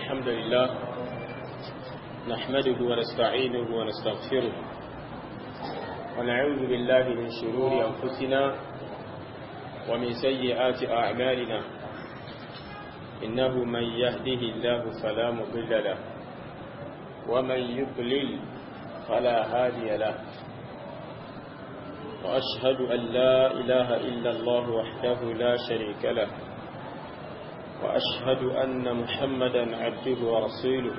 الحمد لله نحمده ونستعينه ونستغفره ونعوذ بالله من شرور أنفسنا ومن سيئات أعمالنا إنه من يهده الله فلا مضل له ومن يضلل فلا هادي له وأشهد أن لا إله إلا الله وحده لا شريك له وأشهد أن محمدا عبده ورسوله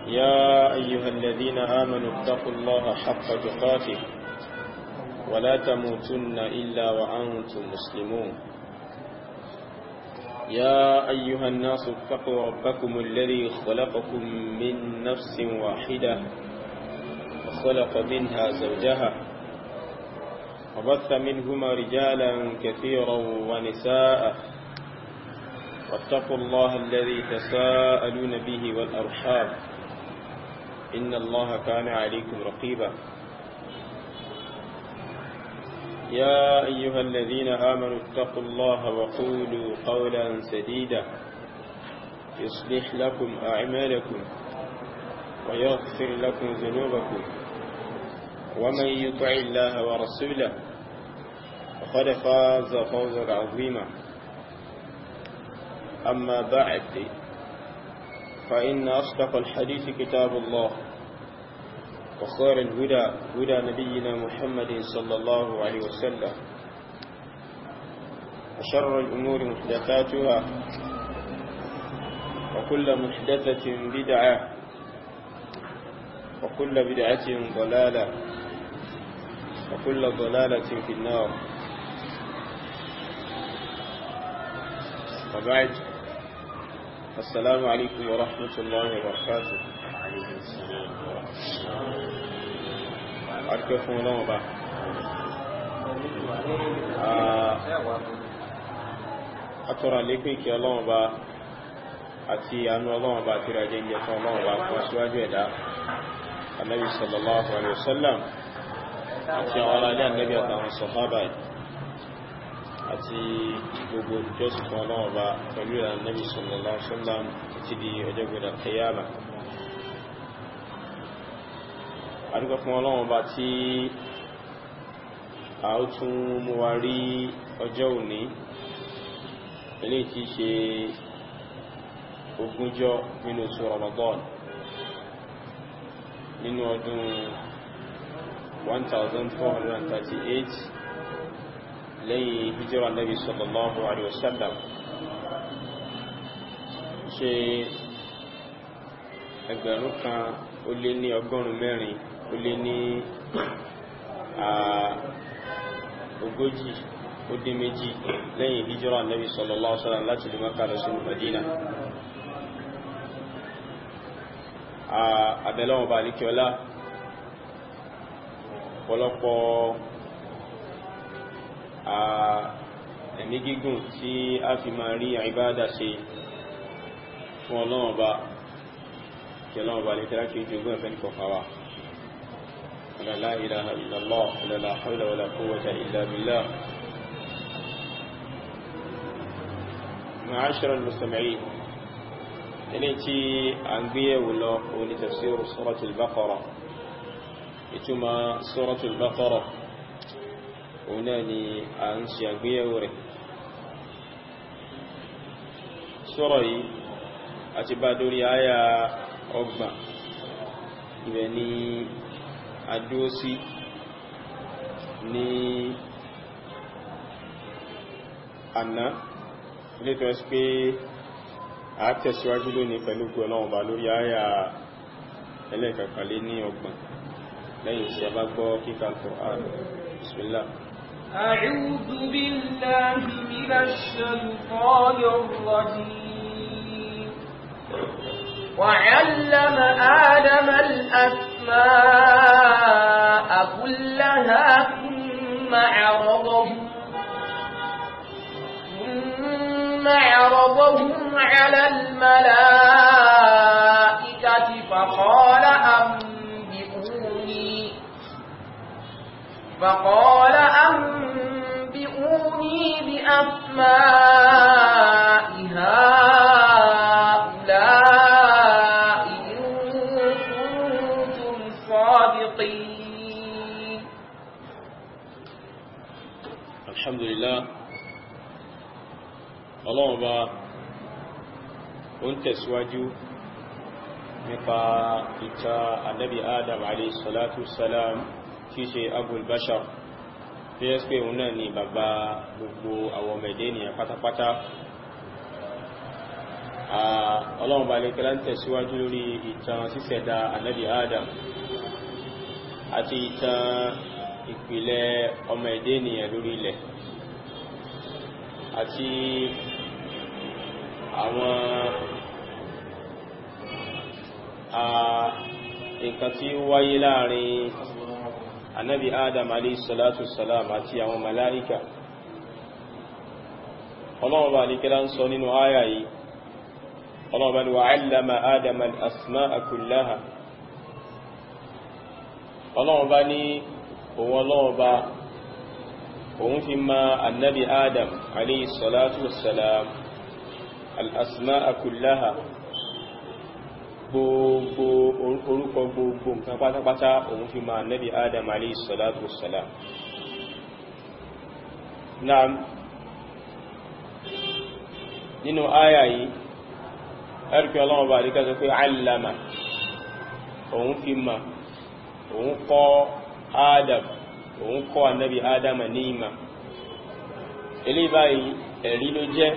يا أيها الذين آمنوا اتقوا الله حق تقاته ولا تموتن إلا وأنتم مسلمون يا أيها الناس اتقوا ربكم الذي خلقكم من نفس واحدة وخلق منها زوجها وبث منهما رجالا كثيرا ونساء واتقوا الله الذي تساءلون به والأرحام إن الله كان عليكم رقيبا يا أيها الذين آمنوا اتقوا الله وقولوا قولا سديدا يصلح لكم أعمالكم ويغفر لكم ذنوبكم ومن يطع الله ورسوله فقد فاز فوزا عظيما أما بعد فإن أصدق الحديث كتاب الله وخير الهدى هدى نبينا محمد صلى الله عليه وسلم وشر الأمور محدثاتها وكل محدثة بدعة وكل بدعة ضلالة وكل ضلالة في النار وبعد السلام عليكم ورحمة الله وبركاته. وعليكم السلام ورحمة الله. أركفكم الله وبا. أترى لكم كي الله وبا أتي أنو الله وبا تراجين يفعل الله وبا وأسواج يدا النبي صلى الله عليه وسلم أتي على النبي أتى الصحابة àti gbogbo ìjọsìn fún Ọlọ́run Ọba pẹ̀lú ìlànà Nabi sallallahu alaihi wasallam títí di ọjọ́ gbẹ̀dẹ̀ Qiyamah. Àdúgbò fún Ọlọ́run Ọba tí a ó tún mú wa rí ọjọ́ òní eléyìí tí ṣe ogúnjọ́ nínú oṣù Ramadan nínú ọdún 1438 lẹ́yìn hijira Nabi sallallahu alaihi wasallam ṣe ẹgbẹ̀rún kan ó lé ní ọgọ́rùn mẹ́rin ó lé ní ogójì ó dín méjì lẹ́yìn hijira Nabi sallallahu alaihi wasallam láti ìlú Mákkà lọ sí Mádínà. Abẹ́lọ́wọ̀n bá ní kí ọlá ọ̀pọ̀lọpọ̀ ẹ̀mí gígùn tí a fi máa rí ìbádà ṣe fún Ọlọ́run Ọba kí Ọlọ́run Ọba lè tẹ́lá kí jogún ẹ̀fẹ́ nìkọ̀fàwà la ilaha illallah la hawla wala quwwata illa billah. Ma'ashara al-mustami'in, ilé tí a ń gbé yẹ̀wò lọ òní tafsir suratul Baqara, ìtumọ̀ suratul Baqara òun náà ni a ń ṣe àgbéyẹ̀wò rẹ̀. Sura yìí àti bá dórí àyà 30 ibẹ̀ ni adóòsí ní àná ilé tó ẹ́sì pé a tẹ̀síwájú lónìí pẹ̀lú Ọlọ́run bá lórí àyà ẹlẹ́kàkàlẹ́ ní 30 lẹ́yìn tí a bá gbọ́ kíkà Al-Qur'an. Bismillah. أعوذ بالله من الشيطان الرجيم. وعلم آدم الأسماء كلها ثم عرضهم على الملائكة فقال أنبئوني بأسماء هؤلاء Ọlọ́run bá ó ń tẹ̀síwájú nípa ìta Ànábì Adam alayhi salatu salam tí ṣe Abul Bashar tí yẹ́ pé òun náà ni bàbá gbogbo àwọn ọmọ ẹ̀dẹ́ ènìyàn pátápátá. Ọlọ́run bá lè kẹ́lá ń tẹ̀síwájú lórí ìtàn ṣíṣẹ̀dá Ànábì Adam àti ìtàn ìpìlẹ̀ ọmọ ẹ̀dẹ́ ènìyàn lórí ilẹ̀ àti àwọn nǹkan tí ó wáyé láàrin Ànábì Adam alayhi salatu salam àti àwọn màláíkà. Ọlọ́run bá lè kẹ́lá ń sọ nínú áyà yìí, Ọlọ́run bá ní wa 'allama Adama al-asma'a kullaha. Ọlọ́run bá ní Ọlọ́run bá òun fi ma Ànábì Adam alayhi salatu wassalam al-asma'a kullaha, gbogbo orúkọ gbogbo nǹkan pátápátá òun fi ma Ànábì Adam alayhi salatu wassalam. Naam, nínú áyà yìí ẹ̀rùkí Ọlọ́run bá rí kẹsọ pé 'allama, òun fi ma, òun kọ́ Adam, òun kọ́ Ànábì Adam ní ìmà. Ilé báyìí ẹ̀rí ló jẹ́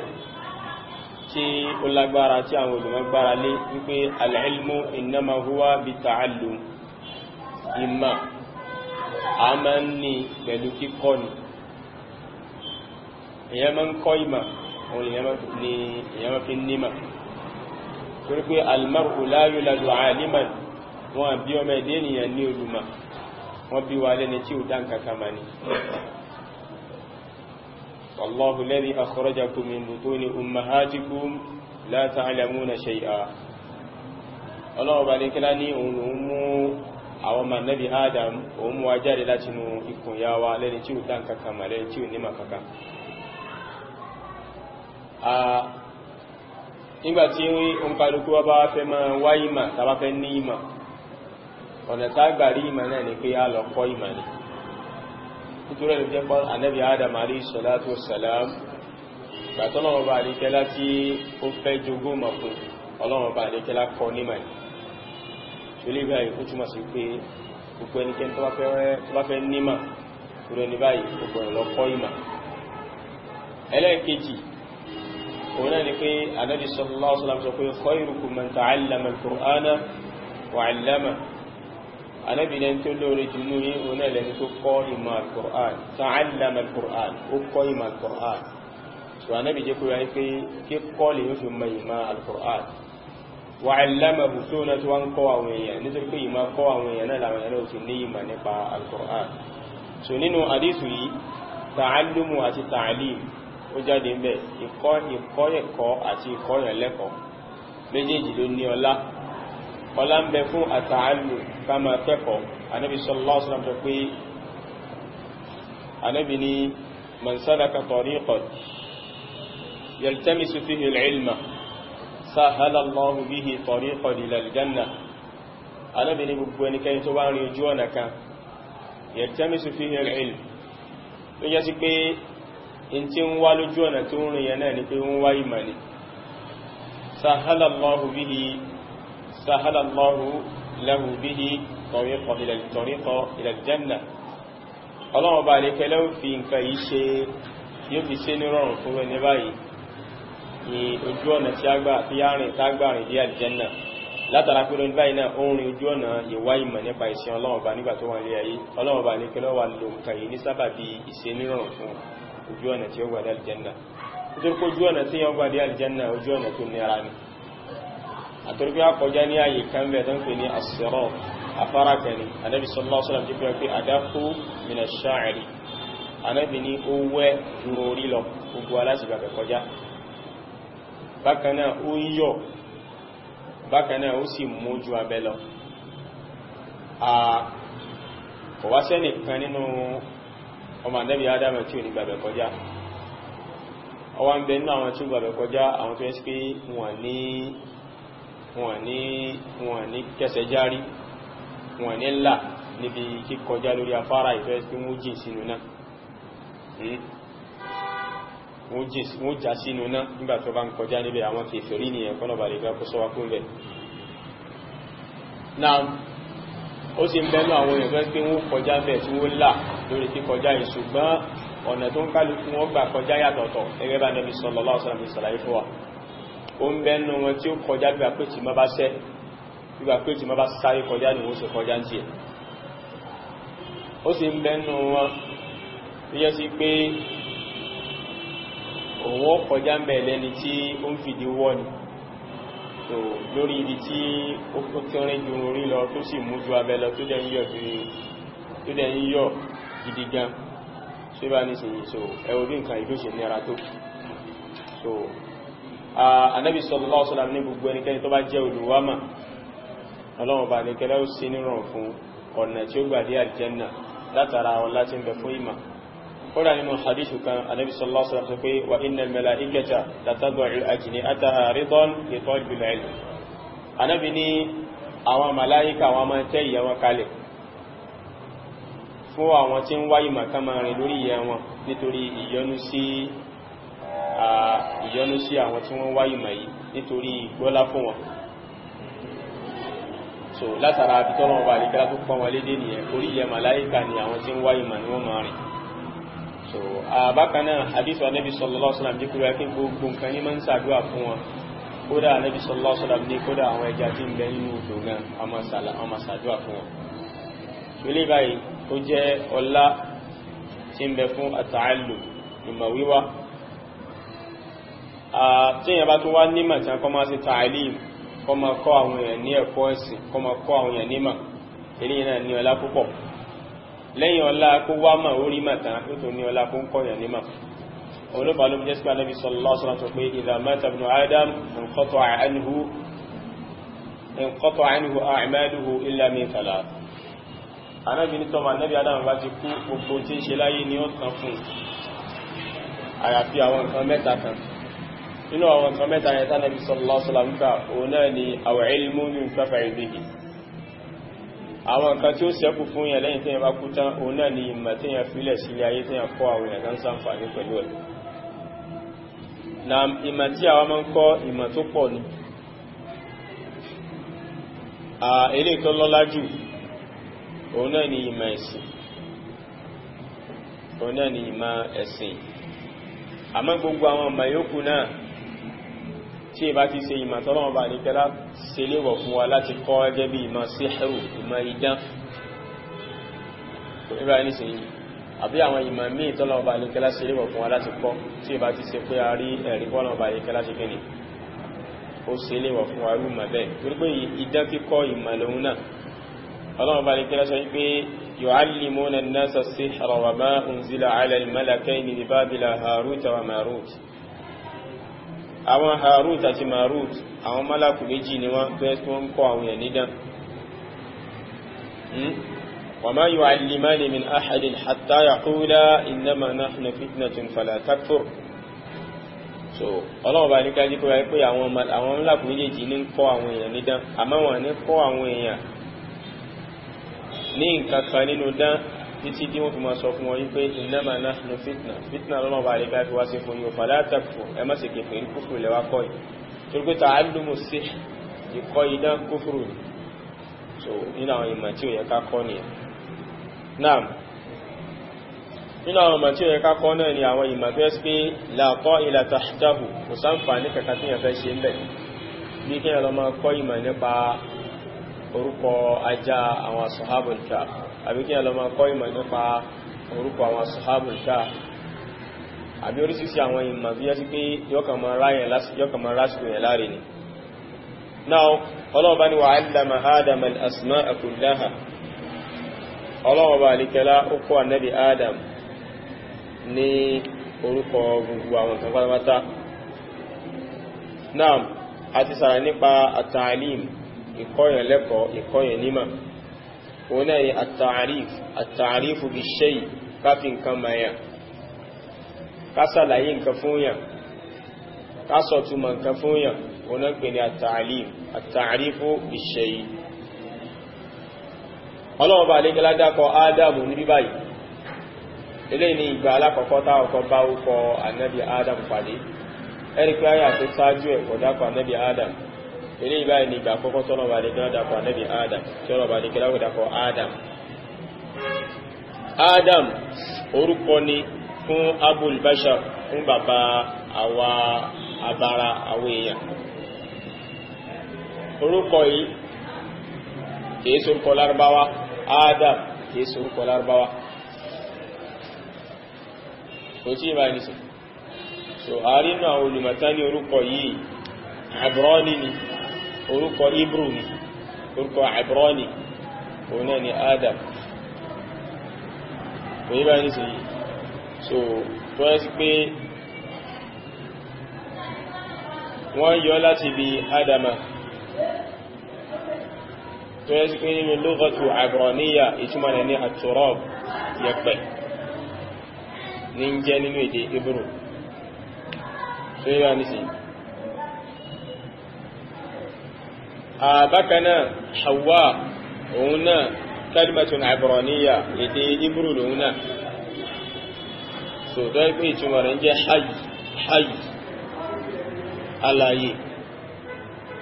tí ó lágbára tí àwọn olùmọ̀ gbára lé wípé al-ilmu innama huwa bi-ta'allum. Ìmà a máa ń ní pẹ̀lú kíkọ́ ni. Èyàn máa ń kọ́ ìmà, òun èyàn máa fi nímà. Torí pé al-mar'u la yuladu 'aliman, wọn bí ọmọ ẹ̀dẹ́ ènìyàn ní olùmọ̀, wọ́n bí wà lẹ́ni tí ó dá nǹkan mà ní. Wallahu alladhi akhrajakum min butuni ummahatikum la ta'lamuna shay'a. Ọlọ́run bá ní kílá ní òun mú àwọn ọmọ Ànábì Adam, òun mú wa jáde láti inú ikùn ìyá wa lẹ́ni tí ó dá nǹkan mà, lẹ́ni tí ó nímọ̀ kankan. Nígbàtí òǹkàlùkù wa bá fẹ́ máa wá ìmọ̀, tàbá fẹ́ ní ìmọ̀, ọ̀nà tágbàrí ìmọ̀ náà ni pé a lọ kọ́ ìmọ̀ ni. Nítorí ẹ̀lú jẹ́ pọ́ Ànábì Adam alayhi salatu wassalam, gbàtọ́lọ́wọ́ bá àríkẹ́lá tí ó fẹ́ jogún mọ̀ fún Ọlọ́run bá àríkẹ́lá kọ́ nímọ̀ ni. Tó lè báyìí ó túnmọ̀ sí pé gbogbo ẹnikẹ́ni tó bá fẹ́ nímọ̀, tó rẹ̀ ní báyìí gbogbo ẹ̀ lọ kọ́ ìmọ̀. Ẹlẹ́ẹ̀kejì òun náà ni pé Ànábì sallallahu alaihi wasallam sọ pé khayrukum man ta'allama al-Qur'ana wa 'allama. Ànábì ní tó lórí jùlọ yìí òun náà lẹ́ni tó kọ́ ìmọ̀ al-Qur'an, ta'allama al-Qur'an, ó kọ́ ìmọ̀ al-Qur'an. So Ànábì jẹ́ kó yáyí pé kí kọ́ lè yóò fi mọ ìmọ̀ al-Qur'an. Wa 'allamahu tó náà tó wá ń kọ́ àwọn èèyàn, nítorí pé ìmọ̀ kọ́ àwọn èèyàn náà làwọn èèyàn náà ti ní ìmọ̀ nípa al-Qur'an. So nínú hadithu yìí, ta'allumu àti ta'lim ó jáde ń bẹ̀, ìkọ́ ẹ̀kọ́ àti ìkọ́ ìrẹ̀lẹ́kọ̀ọ́ méjèèjì ló ní ọlá. Ọlá ń bẹ fún àtàálù ká máa kẹ́kọ̀ọ́. Ànábì sallallahu alaihi wasallam sọ pé Ànábì ní man salaka tariqan yaltamisu fihi al-ilma sahala Allahu bihi tariqan ila al-jannah. Ànábì ní gbogbo ẹnikẹ́ni tó bá rin ojú ọ̀nà kan yaltamisu fihi al-ilm, tó yẹ sí pé in tí ń wá lójú ọ̀nà tó ń rìn yẹn náà ni pé ń wá ìmọ̀ ni. Sahala Allahu lahu bihi tariqa ila al-jannah. Ọlọ́run bá lè kẹlẹ́ ó fi nǹkan yìí ṣe, yóò fi ṣe ní rọrùn fún ẹni báyìí ní ojú ọ̀nà tí a gbà tí a rìn tágbà rìn dé al-jannah. Látara pé lónìí báyìí náà ó ń rin ojú ọ̀nà ìwá ìmọ̀ nípa ìsìn Ọlọ́run bá nígbà tó wà ní ayé. Ọlọ́run bá lè kẹlẹ́ wà lò nǹkan yìí ní sábàbí ìṣe ní rọrùn fún ojú ọ̀nà tí ó gbà dé al-jannah. Nítorí pé ojú ọ̀nà tí ó gbà dé al-jannah ojú ọ̀nà tó nira ni. Àtọ́rí pé a kọjá ní ààyè kan bẹ̀ tó ń pè ní as-sirat, afárá kan ni. Ànábì sallallahu alaihi wasallam ti pé adaqu min ash-sha'ri. Ànábì ní ó wẹ́ dúró orí lọ, gbogbo aláṣìgbà bẹ̀ kọjá. Bákan náà ó yọ̀, bákan náà ó sì mú ju abẹ́ lọ. Kò wá sẹ́nìkan nínú ọmọ Ànábì Ádámù tí ò ní gbàbẹ̀ kọjá. Ọwá ń bẹ nínú àwọn tí ó gbàbẹ̀ kọjá, àwọn tó yẹ sí pé wọ́n ní kẹsẹ̀ járí, wọ́n ní là níbi kíkọjá lórí afárá ìfẹ́ sí mú jìn sínú náà. wọ́n já sínú náà nígbà tó bá ń kọjá níbẹ̀ àwọn kèfèrí ní ẹ̀kọ́ náà balẹ̀ gbá kó sọ wá kún bẹ̀. náà ó sì ń bẹ́nu àwọn èèyàn pé wọ́n kọjá bẹ̀ tí wọ́n là lórí tí kọjá yìí ṣùgbọ́n ọ̀nà tó ń kálukú wọ́n gbà kọjá yàtọ̀tọ̀ gẹ́gẹ́ bá Nabi sallallahu alaihi wasallam ṣàlàyé fún wa. ó ń bẹ́nu wọn tí ó kọjá bí pé tí má bá sẹ́ bí pé tí má bá sáré kọjá ni wọ́n sì kọjá ń tiẹ̀. ó sì ń bẹ́nu wọn tó yẹ sí pé òun kọjá ń bẹ̀ lẹ́ni tí ó ń fìdí wọ́ ni so lórí ibi tí ó tí rìn ju orí lọ tó sì mú ju abẹ lọ tó dẹ̀ ń yọ̀ gidi gan ṣé bá ní sèyí so ẹwọ bí nǹkan ìlú ṣe ní ara tó so Ànábì sallallahu alaihi wasallam ní gbogbo ẹnikẹ́ni tó bá jẹ́ olùwámà Ọlọ́run bá ní kẹ́lẹ́ ó sí níràn fún ọ̀nà tí ó gbà dé àlìjẹ́nà látara wọn láti ń bẹ fún ìmà kódà nínú hadithu kan Ànábì sallallahu alaihi wasallam sọ pé wa innal malaikata latad'u ajnihataha ridan li talibil ilm. Ànábì ní àwọn màláíkà wọn máa tẹ́ ìyẹ́ wọn kalẹ̀ fún àwọn tí ń wá ìmọ̀ kan máa rìn lórí ìyẹ́ wọn nítorí ìyọ́nú sí àwọn tí wọ́n wá ìmọ̀ yìí nítorí gbọ́lá fún wọn. so látara abitọ́lọ́ ọba àlìkẹ́lá tó pọ́n wọn lédè nìyẹn orí ìyẹ́ màláíkà ni àwọn tí ń wá ìmọ̀ ni wọ́n máa rìn. so bákanáà hadithu Ànábì sallallahu alaihi wasallam díkúrò ẹkí gbogbo nǹkan ní máa ń ṣàdúrà fún wọn kódà Ànábì sallallahu alaihi wasallam ní kódà àwọn ẹja tí ń bẹ nínú odò náà a máa ṣàdúrà fún wọn. ilé báyìí ó jẹ́ ọlá tí ń bẹ fún at-ta'allum ìmọ̀ wíwá tí èèyàn bá tún wá nímọ̀ tí wọ́n máa ṣe ta'alim kọ́ máa kọ́ àwọn èèyàn ní ẹ̀kọ́ ẹ̀sìn kọ́ máa kọ́ àwọn èèyàn nímọ̀ eléyìí náà ní ọlá púpọ̀ lẹ́yìn ọlá kó wá mà orí màtà tó tó ní ọlá kó ń kọ́yàn ní mà olóbàá ló jẹ́ sí Ànábì sallallahu alaihi wasallam tó pé idha mata ibnu Adam inqata'a anhu a'maluhu illa min thalath. Ànábì ní tọ́mà Ànábì Adam bá ti kú gbogbo tí ń ṣe láyé ní ó tán fún àyàfi àwọn nǹkan mẹ́ta kan nínú àwọn nǹkan mẹ́ta yẹn tí Ànábì sallallahu alaihi wasallam ká òun náà ni aw ilmun yuntafa' bihi àwọn nǹkan tí ó ṣẹ́kù fún yẹn lẹ́yìn tí yẹn bá kú tán òun náà ni ìmọ̀ tí yẹn fílẹ̀ sílé ayé tí yẹn kọ́ àwọn èèyàn kan ṣàǹfààní pẹ̀lú ẹ̀. na ìmọ̀ tí àwọn máa ń kọ́ ìmọ̀ tó pọ̀ ni eléyìí tó lọ́lá jù òun náà ni ìmọ̀ ẹ̀sìn àmọ́ gbogbo àwọn ọmọ yòókù náà tí ìbá ti ṣe ìmọ̀ tọ́lọ́wọ́ bá ní kẹ́lá ṣe léwọ̀ fún wa láti kọ́ ẹgẹ́ bí ìmọ̀ síhìrù ìmọ̀ idán ìbá ní ṣe yìí àbí àwọn ìmọ̀ míì tọ́lọ́wọ́ bá ní kẹ́lá ṣe léwọ̀ fún wa láti kọ́ tí ìbá ti ṣe pé a rí ẹ̀rí tọ́lọ́wọ́ bá ní kẹ́lá ṣe kẹ́ni ó ṣe léwọ̀ fún wa rú mọ̀ bẹ́ẹ̀ torí pé idán kíkọ́ ìmọ̀ lòun náà Ọlọ́run bá ní kẹ́lá sọ pé yu'allimuna an-nasa as-sihra wa ma unzila 'ala al-malakayni bi Babila Haruta wa Marut. Àwọn Harut àti Marut àwọn málàkù méjì ni wọ́n tó ẹ́sì wọ́n kọ́ àwọn ẹ̀nìdán. wa ma yu'allimani min ahadin hatta yaqula innama nahnu fitnatun fala takfur. so Ọlọ́run bá ní kẹ́lá kó wáyé pé àwọn málàkù méjì ní kọ́ àwọn ẹ̀nìdán àmọ́ wọn ní kọ́ àwọn èèyàn ní nǹkan kan nínú dán títí tí wọ́n fi máa sọ fún wọn wípé innama nahnu fitna lọ́nà bá rí káfí wá sí fún yóò fala takfur ẹ má sì kèfè ní kúfùrù lẹ́wà kọ́ yìí torí pé ta'allumu sihr ìkọ́ idán kúfùrù ni so nínú àwọn ìmọ̀ tí ó yẹ ká kọ́ nìyẹn náà nínú àwọn ìmọ̀ tí ó yẹ ká kọ́ náà ni àwọn ìmọ̀ tó yẹ sí pé la ta'ila tahtahu kò sáǹfààní kankan tí yẹn fẹ́ ṣe ń bẹ̀ bí kí yẹn lọ máa kọ́ ìmọ̀ nípa orúkọ ajá àwọn Ashabul Kahf àbí kí ẹ lọ máa kọ́ ìmọ̀ nípa orúkọ àwọn Ashabul Kahf àbí orísìsí àwọn ìmọ̀ bí yẹ́ sí pé yọ́kàn máa rásìkò yẹn láre ni. náà Ọlọ́run bá ní wa 'allama Adama al-asma'a kullaha Ọlọ́run bá alikẹ́lá ó kọ́ Ànábì Adam ní orúkọ gbogbo àwọn kan pátápátá. náà a ti sàrà nípa at-ta'lim ìkọ́yàn lẹ́kọ̀ọ́ ìkọ́yàn nímà òun náà ni at-ta'rifu bi-shay' káfí nǹkan mayà ká sàlàyé nǹkan fún yàn ká sọ̀túnmọ̀ nǹkan fún yàn òun náà pè ní at-ta'rifu bi-shay'. Ọlọ́run bá lẹ́gẹ́lá dákọ̀ Ádámù ní bíbáyìí eléyìí ni ìgbà alákọ̀ọ́kọ́ tá ọkọ̀ bá orúkọ ànábì Adam pàdé. Ẹ̀rí pé àyà tó ṣáájú ẹ̀ kò dákọ̀ ànábì Adam. Eléyìí báyìí ni ìgbà àkọ́kọ́ tọ́nà bá lè gán dákọ̀ ànábì Adam, tọ́nà bá lè gán dákọ̀ Adam. Adam orúkọ ni fún Abul Bashar, fún bàbá àwa abara àwọn èèyàn. Orúkọ yìí kìí sorúkọ Lárúbáwá. Adam kìí sorúkọ Lárúbáwá. Kò tí ìbá nìsìn. So àárínú àwọn olùmọ̀tá ní orúkọ yìí Ibrani ni, orúkọ Hebrew ni, orúkọ Ibrani òun náà ni Adam. Kò ìbá nìsìn yìí. So tó ẹ́ sí pé wọ́n yọ láti bí Adama, tó yẹ sí pé nínú lughatu Ibraniya ìtumọ̀ rẹ̀ ní at-turab, yẹ̀pẹ̀ ní ń jẹ́ nínú èdè Hebrew. tó yẹ wá nísìn. Bákanáà Hawa òun náà kalimatun Ibraniya èdè Hebrew lòun náà, so tó yẹ pé ìtumọ̀ rẹ̀ ń jẹ́ hayy alààyè.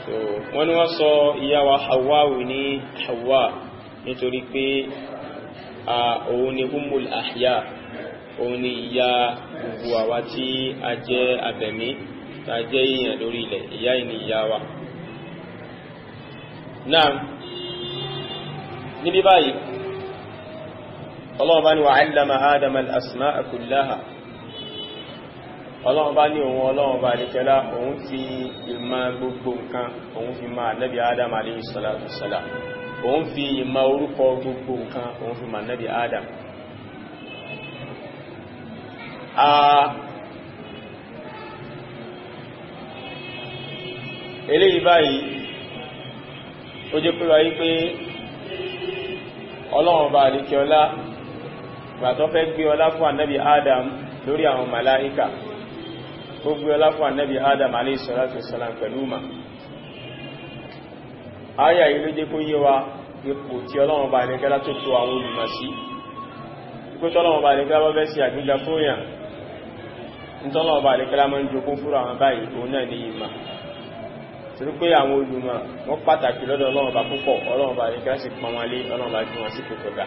So wọ́n ní wọ́n sọ ìyá wa Hawa ní Hawa nítorí pé òun ni Ummul Ahya, òun ni ìyá gbogbo àwa tí a jẹ́ abẹ̀mí, tá a jẹ́ èèyàn lórí ilẹ̀, ìyá yìí ni ìyá wa. Náà níbi báyìí Ọlọ́run bá ní wa 'allama Adama al-asma'a kullaha. Ọlọ́run bá ní òun Ọlọ́run bá nìkẹ́lá òun fi ìmọ̀ gbogbo nǹkan òun fi máa Nábì Adam alayhi salatu wassalam, òun fi ìmọ̀ orúkọ gbogbo nǹkan òun fi máa Nábì Adam. Eléyìí báyìí ó jẹ́ pé wáyé pé Ọlọ́run bá nìkẹ́lá gbà tó fẹ́ gbé ọlá fún Nábì Adam lórí àwọn màláíkà, ó gbé ọlá fún Ànábì Adam alayhi salatu wassalam pẹ̀lú ma. Ayà yìí ló jẹ́ kó yé wa ipò tí Ọlọ́run bá nìkẹ́lá tó tó àwọn olùmọ̀ sí. Ipò tí Ọlọ́run bá nìkẹ́lá bọ́ fẹ́ sí àgbéga fóyàn, nítọ́lọ́run bá nìkẹ́lá máa ń jogún fúnra àwọn báyìí, òun náà ní ìmọ̀. Torí pé àwọn olùmọ̀ wọ́n pàtàkì lọ́dọ̀ Ọlọ́run bá púpọ̀, Ọlọ́run bá nìkẹ́lá sì pọn wọn lé, Ọlọ́run bá gbé wọn sí kòtò ga.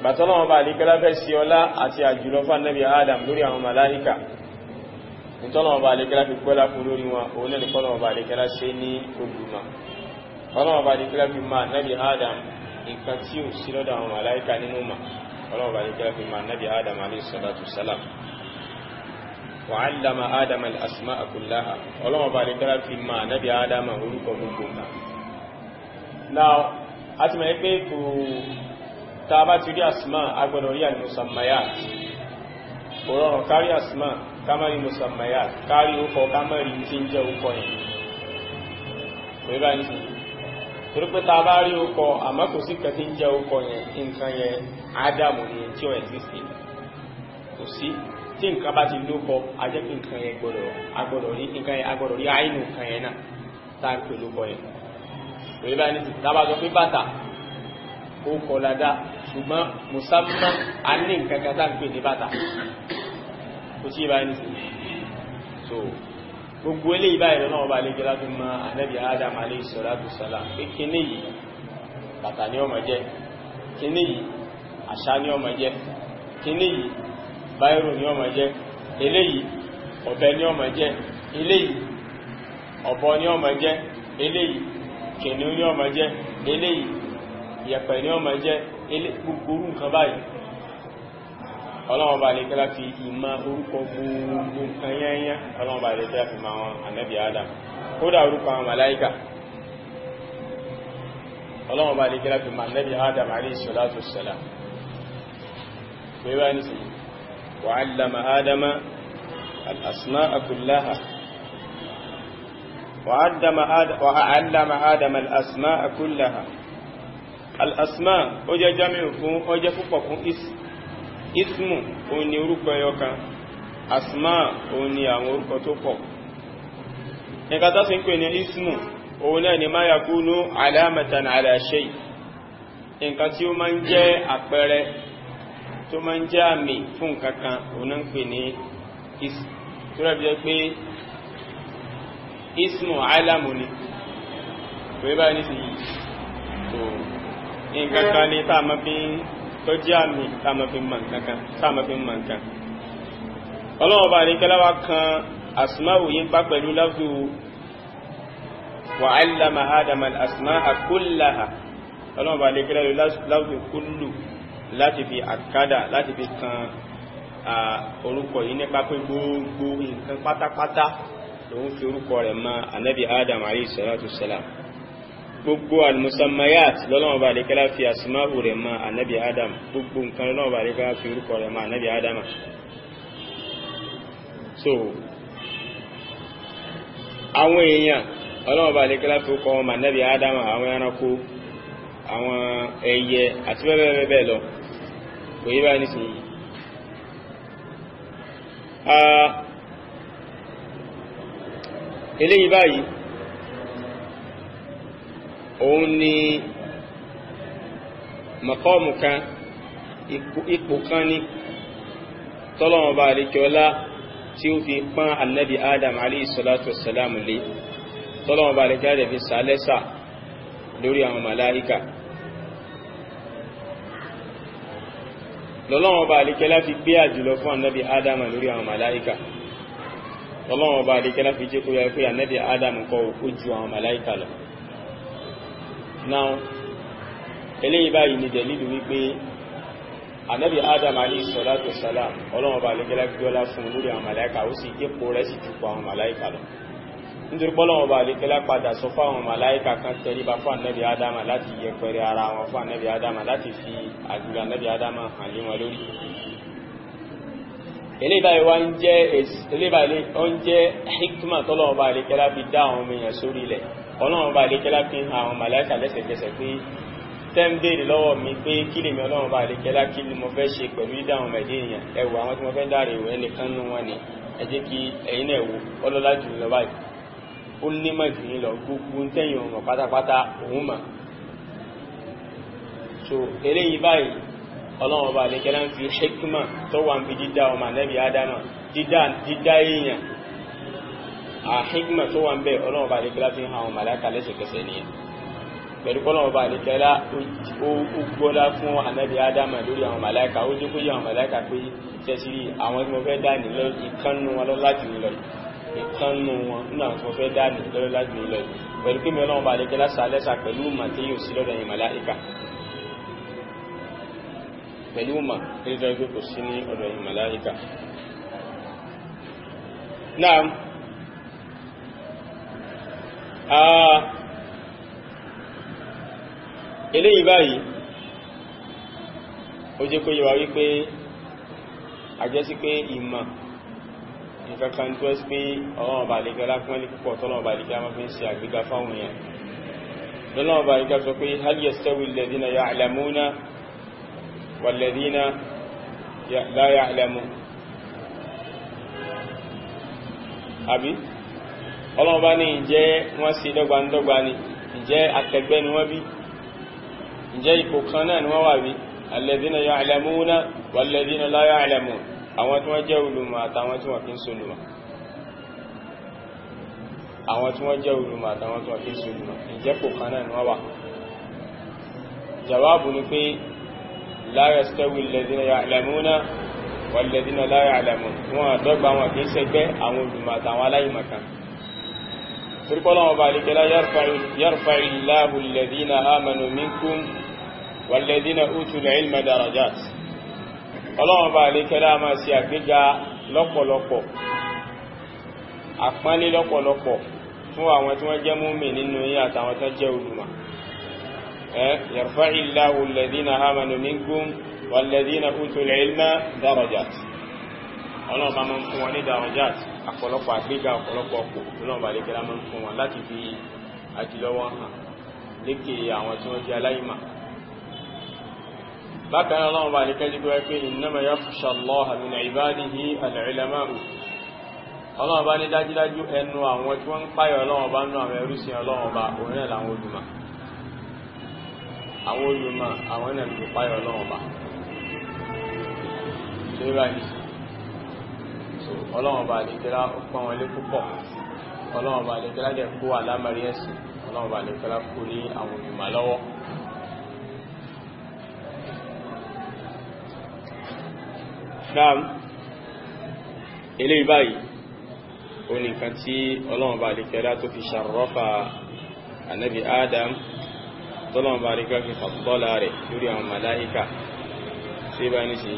Bàtọ́lọ́run bá nìkẹ́lá fẹ́ sí ọlá àti àjùlọ fún Ànábì Adam lórí àwọn màláíkà, ìtọ́lọ̀wọ̀ bá lè kẹ́lá fi pẹ́lá fún lórí wọn, òun lẹ́nu kọ́lọ̀wọ̀ bá lè kẹ́lá ṣe ní olùmọ̀. Ọlọ́wọ̀ bá lè kẹ́lá fi máa Nábì Adam nǹkan tí ó sí lọ́dọ̀ àwọn màláíkà nínú mà. Ọlọ́wọ̀ bá lè kẹ́lá fi máa Nábì Adam alayhi salatu wassalam. Wa 'allama Adama al-asma'a kullaha. Ọlọ́wọ̀ bá lè kẹ́lá fi máa Nábì Adam orúkọ gbogbo nǹkan. Now, a ti mọ̀ pé kò tá a bá ti rí asma agbọ́dọ̀ rí al-musammayat. Ọ̀rọ̀ kárí asma kamari musammayat, kárí ókọ kamari tí ń jẹ́ ókọ yẹn. Wé bá ní sí. Torí pé ta bá rí ókọ àmọ́ kò sí kẹ́ tí ń jẹ́ ókọ yẹn, nǹkan yẹn Ádámù ni tí ó existe. Kò sí. Tí nǹkan bá ti lókọ, a jẹ́ pé nǹkan yẹn agbọ́dọ̀ rí nǹkan yẹn agbọ́dọ̀ rí àínú nǹkan yẹn náà tá ń pè lókọ yẹn. Wé bá ní sí. Tá bá sọ pé bàtà ókọ ládá, ṣùgbọ́n musamman a ní nǹkan kan tá ń pè ní bàtà. Kò sí ìbáyìí nìsí. So gbogbo eléyìí báyìí lọ́nà ọba lè jẹ́ láti mọ Ànábì Adam alayhi salatu wassalam pé kíní yìí bàtà ní ó máa jẹ́, kíní yìí àṣà ní ó máa jẹ́, kíní yìí báírò ní ó máa jẹ́, eléyìí ọ̀bẹ ní ó máa jẹ́, eléyìí ọ̀bọ ní ó máa jẹ́, eléyìí kìnìún ní ó máa jẹ́, eléyìí yẹ̀pẹ̀ ní ó máa jẹ́, gbogbo nǹkan báyìí Ọlọ́run bá lè kẹ́lá fi ìmá orúkọ gbogbo nǹkan yẹ́yẹ́, Ọlọ́run bá lè kẹ́lá fi máa wọn Ànábì Adam. Kódà orúkọ àwọn màláíkà, Ọlọ́run bá lè kẹ́lá fi máa Ànábì Adam alayhi salatu wassalam. Wíwá ní sí, wa 'allama Adama al-asma'a kullaha. Wa 'allama Adama al-asma'a kullaha. Al-asma' ó jẹ́ jami'u fún, ó jẹ́ púpọ̀ fún ismu, òun ni orúkọ ẹyọkan, asma òun ni àwọn orúkọ tó pọ̀. Nǹkan tó sì ń pè ní ismu òun náà ni ma yakunu alamatan ala shay, nǹkan tí ó máa ń jẹ́ àpẹẹrẹ tó máa ń jẹ́ àmì fún kankan òun náà ń pè ní ism tó rẹ̀ bí jẹ́ pé ismu alamu ni pé báyìí nísìnyí tó nǹkan kan ní tá a máa fi tó jẹ́ àmì tá a máa fi mọ̀ nǹkan tá a máa fi mọ̀ nǹkan ọlọ́wọ́ bá ní kẹlẹ́wà kan asmáwò yí bá pẹ̀lú lafzu wa 'allama Adama al-asma'a kullaha ọlọ́wọ́ bá ní kẹlẹ́wà lafzu kullu láti fi àkádà láti fi kan orúkọ yìí nípa pé gbogbo nǹkan pátápátá lòun fi orúkọ rẹ̀ mọ́ Ànábì Adam alayhi salatu wassalam gbogbo al-musammayat lọ́lọ́wọ́ bá ní kẹlẹ́wà fi asmáwò rẹ̀ mọ́ Ànábì Adam gbogbo nǹkan lọ́lọ́wọ́ bá ní kẹlẹ́wà fi orúkọ rẹ̀ mọ́ Ànábì Adam so àwọn èèyàn ọlọ́wọ́ bá lè kẹ́lá fi kọ́ wọn Ànábì Ádámù àwọn ẹranko àwọn ẹyẹ àti bẹ́ẹ̀bẹ́ẹ̀ lọ kò yí báyìí nísìnyí eléyìí báyìí òun ni maqamu kan ipò kan ní tọ́lọ́wọ́ bá lè kẹ́lá tí ó fi pán annabi Adam alayhi salatu wassalamu lé tọ́lọ́wọ́ bá lè kẹ́lá fi sàálẹ́sà lórí àwọn màláíkà lọ́lọ́wọ́ bá lè kẹ́lá fi gbé àjùlọ fún annabi Adam lórí àwọn màláíkà lọ́lọ́wọ́ bá lè kẹ́lá fi jẹ́ kó yẹ pé annabi Adam kọ́ ó ju àwọn màláíkà lọ now eléyìí báyìí ni dẹ̀lílù wípé Ànábì Adam alayhi salatu wassalam Ọlọ́run bá lẹ́gẹ́lá gbọ́lá fún lórí àwọn màláíkà ó sì gépò rẹ̀ sì jùpọ̀ àwọn màláíkà lọ nítorí Ọlọ́run bá lẹ́gẹ́lá padà sọ fún àwọn màláíkà kan tẹríba fún Ànábì Adam láti yẹpẹrẹ ara wọn fún Ànábì Adam láti fi àjùlọ Ànábì Adam hàn lé wọn lórí eléyìí wá ń jẹ́ hikma tọ́lọ́run bá lẹ́gẹ́lá fi dá àwọn èèyàn sórí ilẹ̀ Ọlọ́run bá lẹ́gẹ́lá fi hàn àwọn màláíkà lẹ́sẹ̀kẹsẹ̀ pé tẹ́m̀bẹ̀rẹ̀ lọ́wọ́ mi pé kí lè mi Ọlọ́run bá lè kẹ́lá kí mo fẹ́ ṣe pẹ̀lú ìdáhùn mẹ́dé èèyàn ẹwù àwọn tí mo fẹ́ dáre ìwẹ̀ ẹnìkan nú wọn ni ẹ jẹ́ kí ẹ̀yin náà wò ọlọ́lá jù lọ báyìí ó nímọ̀ jù ní lọ gbogbo tẹ́yìn ọmọ pátápátá òun mà so eléyìí báyìí Ọlọ́run bá lè kẹ́lá ń fi hikma tó wà ń fi dídá ọmọ Ànábì Ádámà dídá èèyàn hikma tó wà ń bẹ Ọlọ́run bá lè kẹ́lá fi hàn àwọn màláíkà lẹ́sẹ̀kẹsẹ̀ nìyẹn pẹ̀lú kọ́lọ̀wọ́ bá lè tẹ́lá ó gbọ́lá fún Ànábì Ádámà lórí àwọn màláíkà ó jẹ́ kó yí àwọn màláíkà pé tẹ́sírí àwọn tí mo fẹ́ dá ní lọ ìkánnú wọn lọ láti ní lọ ìkánnú wọn nínú àwọn tí mo fẹ́ dá ní lọ láti ní lọ pẹ̀lú kí mẹ́lọ́wọ́ bá lè tẹ́lá sàálẹ́sà pẹ̀lú mà tí yóò sí lọ́dọ̀ yìí màláíkà pẹ̀lú mà tí ó jẹ́ kò sí ní ọ̀dọ̀ yìí màláíkà náà eléyìí báyìí ó jẹ́ kó yé wa wípé àjẹ́sí pé ìmọ̀ nǹkankan tó ẹ́sí pé Ọlọ́run bá lè gẹ́lá fún ẹlẹ́ púpọ̀ tọ́lọ́run bá lè gẹ́lá máa fi ń ṣe àgbéga fáwọn èèyàn lọ́lọ́run bá lè gẹ́lá sọ pé hal yastawi alladhina ya'lamuna walladhina la ya'lamun àbí Ọlọ́run bá ní ìjẹ́ wọ́n sí dọ́gbandọ́gba ni ìjẹ́ akẹgbẹ́ ni wọ́n bí ǹjẹ́ ipò kan náà ni wọ́n wà bí alladhina ya'lamuna walladhina la ya'lamun àwọn tí wọ́n jẹ́ olùmọ̀ àtàwọn tí wọ́n kì í ṣe olùmọ̀ àwọn tí wọ́n jẹ́ olùmọ̀ àtàwọn tí wọ́n kì í ṣe olùmọ̀ ǹjẹ́ ipò kan náà ni wọ́n wà jawabu ni pé la yastawi alladhina ya'lamuna walladhina la ya'lamun wọn àdọ́gba wọn kì í ṣẹgbẹ́ àwọn olùmọ̀ àtàwọn aláìmọ̀kan Ọlọ́run bá lè kẹ́lá yarfa'illahu alladhina amanu minkum walladhina utul ilma darajat Ọlọ́run bá lè kẹ́lá máa ṣe àgbéga lọ́pọ̀lọpọ̀ àpánlé lọ́pọ̀lọpọ̀ fún àwọn tí wọ́n jẹ́ mùmínì nínú yín àtàwọn tó jẹ́ olùmọ̀ yarfa'illahu alladhina amanu minkum walladhina utul ilma darajat Ọlọ́run bá máa ń fún wọn ní darajat ọ̀pọ̀lọpọ̀ àgbéga ọ̀pọ̀lọpọ̀ ọ̀pọ̀ Ọlọ́run bá lè kẹ́lá máa ń fún wọn láti fi àjùlọ́wọ́ hàn lékè àwọn tí wọ́n jẹ́ aláìmọ̀ bákan náà Ọlọ́run bá lè kẹ́jú pé innama yakhsha Allaha min ibadihi al-ulama'u Ọlọ́run bá ní dájúdájú ẹnu àwọn tí wọ́n ń páyọ̀ Ọlọ́run bá nú àwọn ẹrúsìn Ọlọ́run bá òun náà làwọn olùmọ̀ àwọn náà lè páyọ̀ Ọlọ́run bá ṣe báyìí so ọlọ́run bá lè kẹ́lá pọ́n wọn lé púpọ̀ ọlọ́run bá lè kẹ́lá jẹ́ kó àlámọ̀rí ẹ̀sìn ọlọ́run bá lè kẹ́lá kó ní àwọn olùmọ̀ lọ́wọ́. Naam eléyìí báyìí ó ní nǹkan tí ọlọ́run bá lè kẹ́lá tó fi ṣàrọ́fà ànábì Adam tọ́lọ́run bá lè kẹ́lá fi fàbọ́lá rẹ̀ lórí àwọn màláíkà ṣe bá ní sí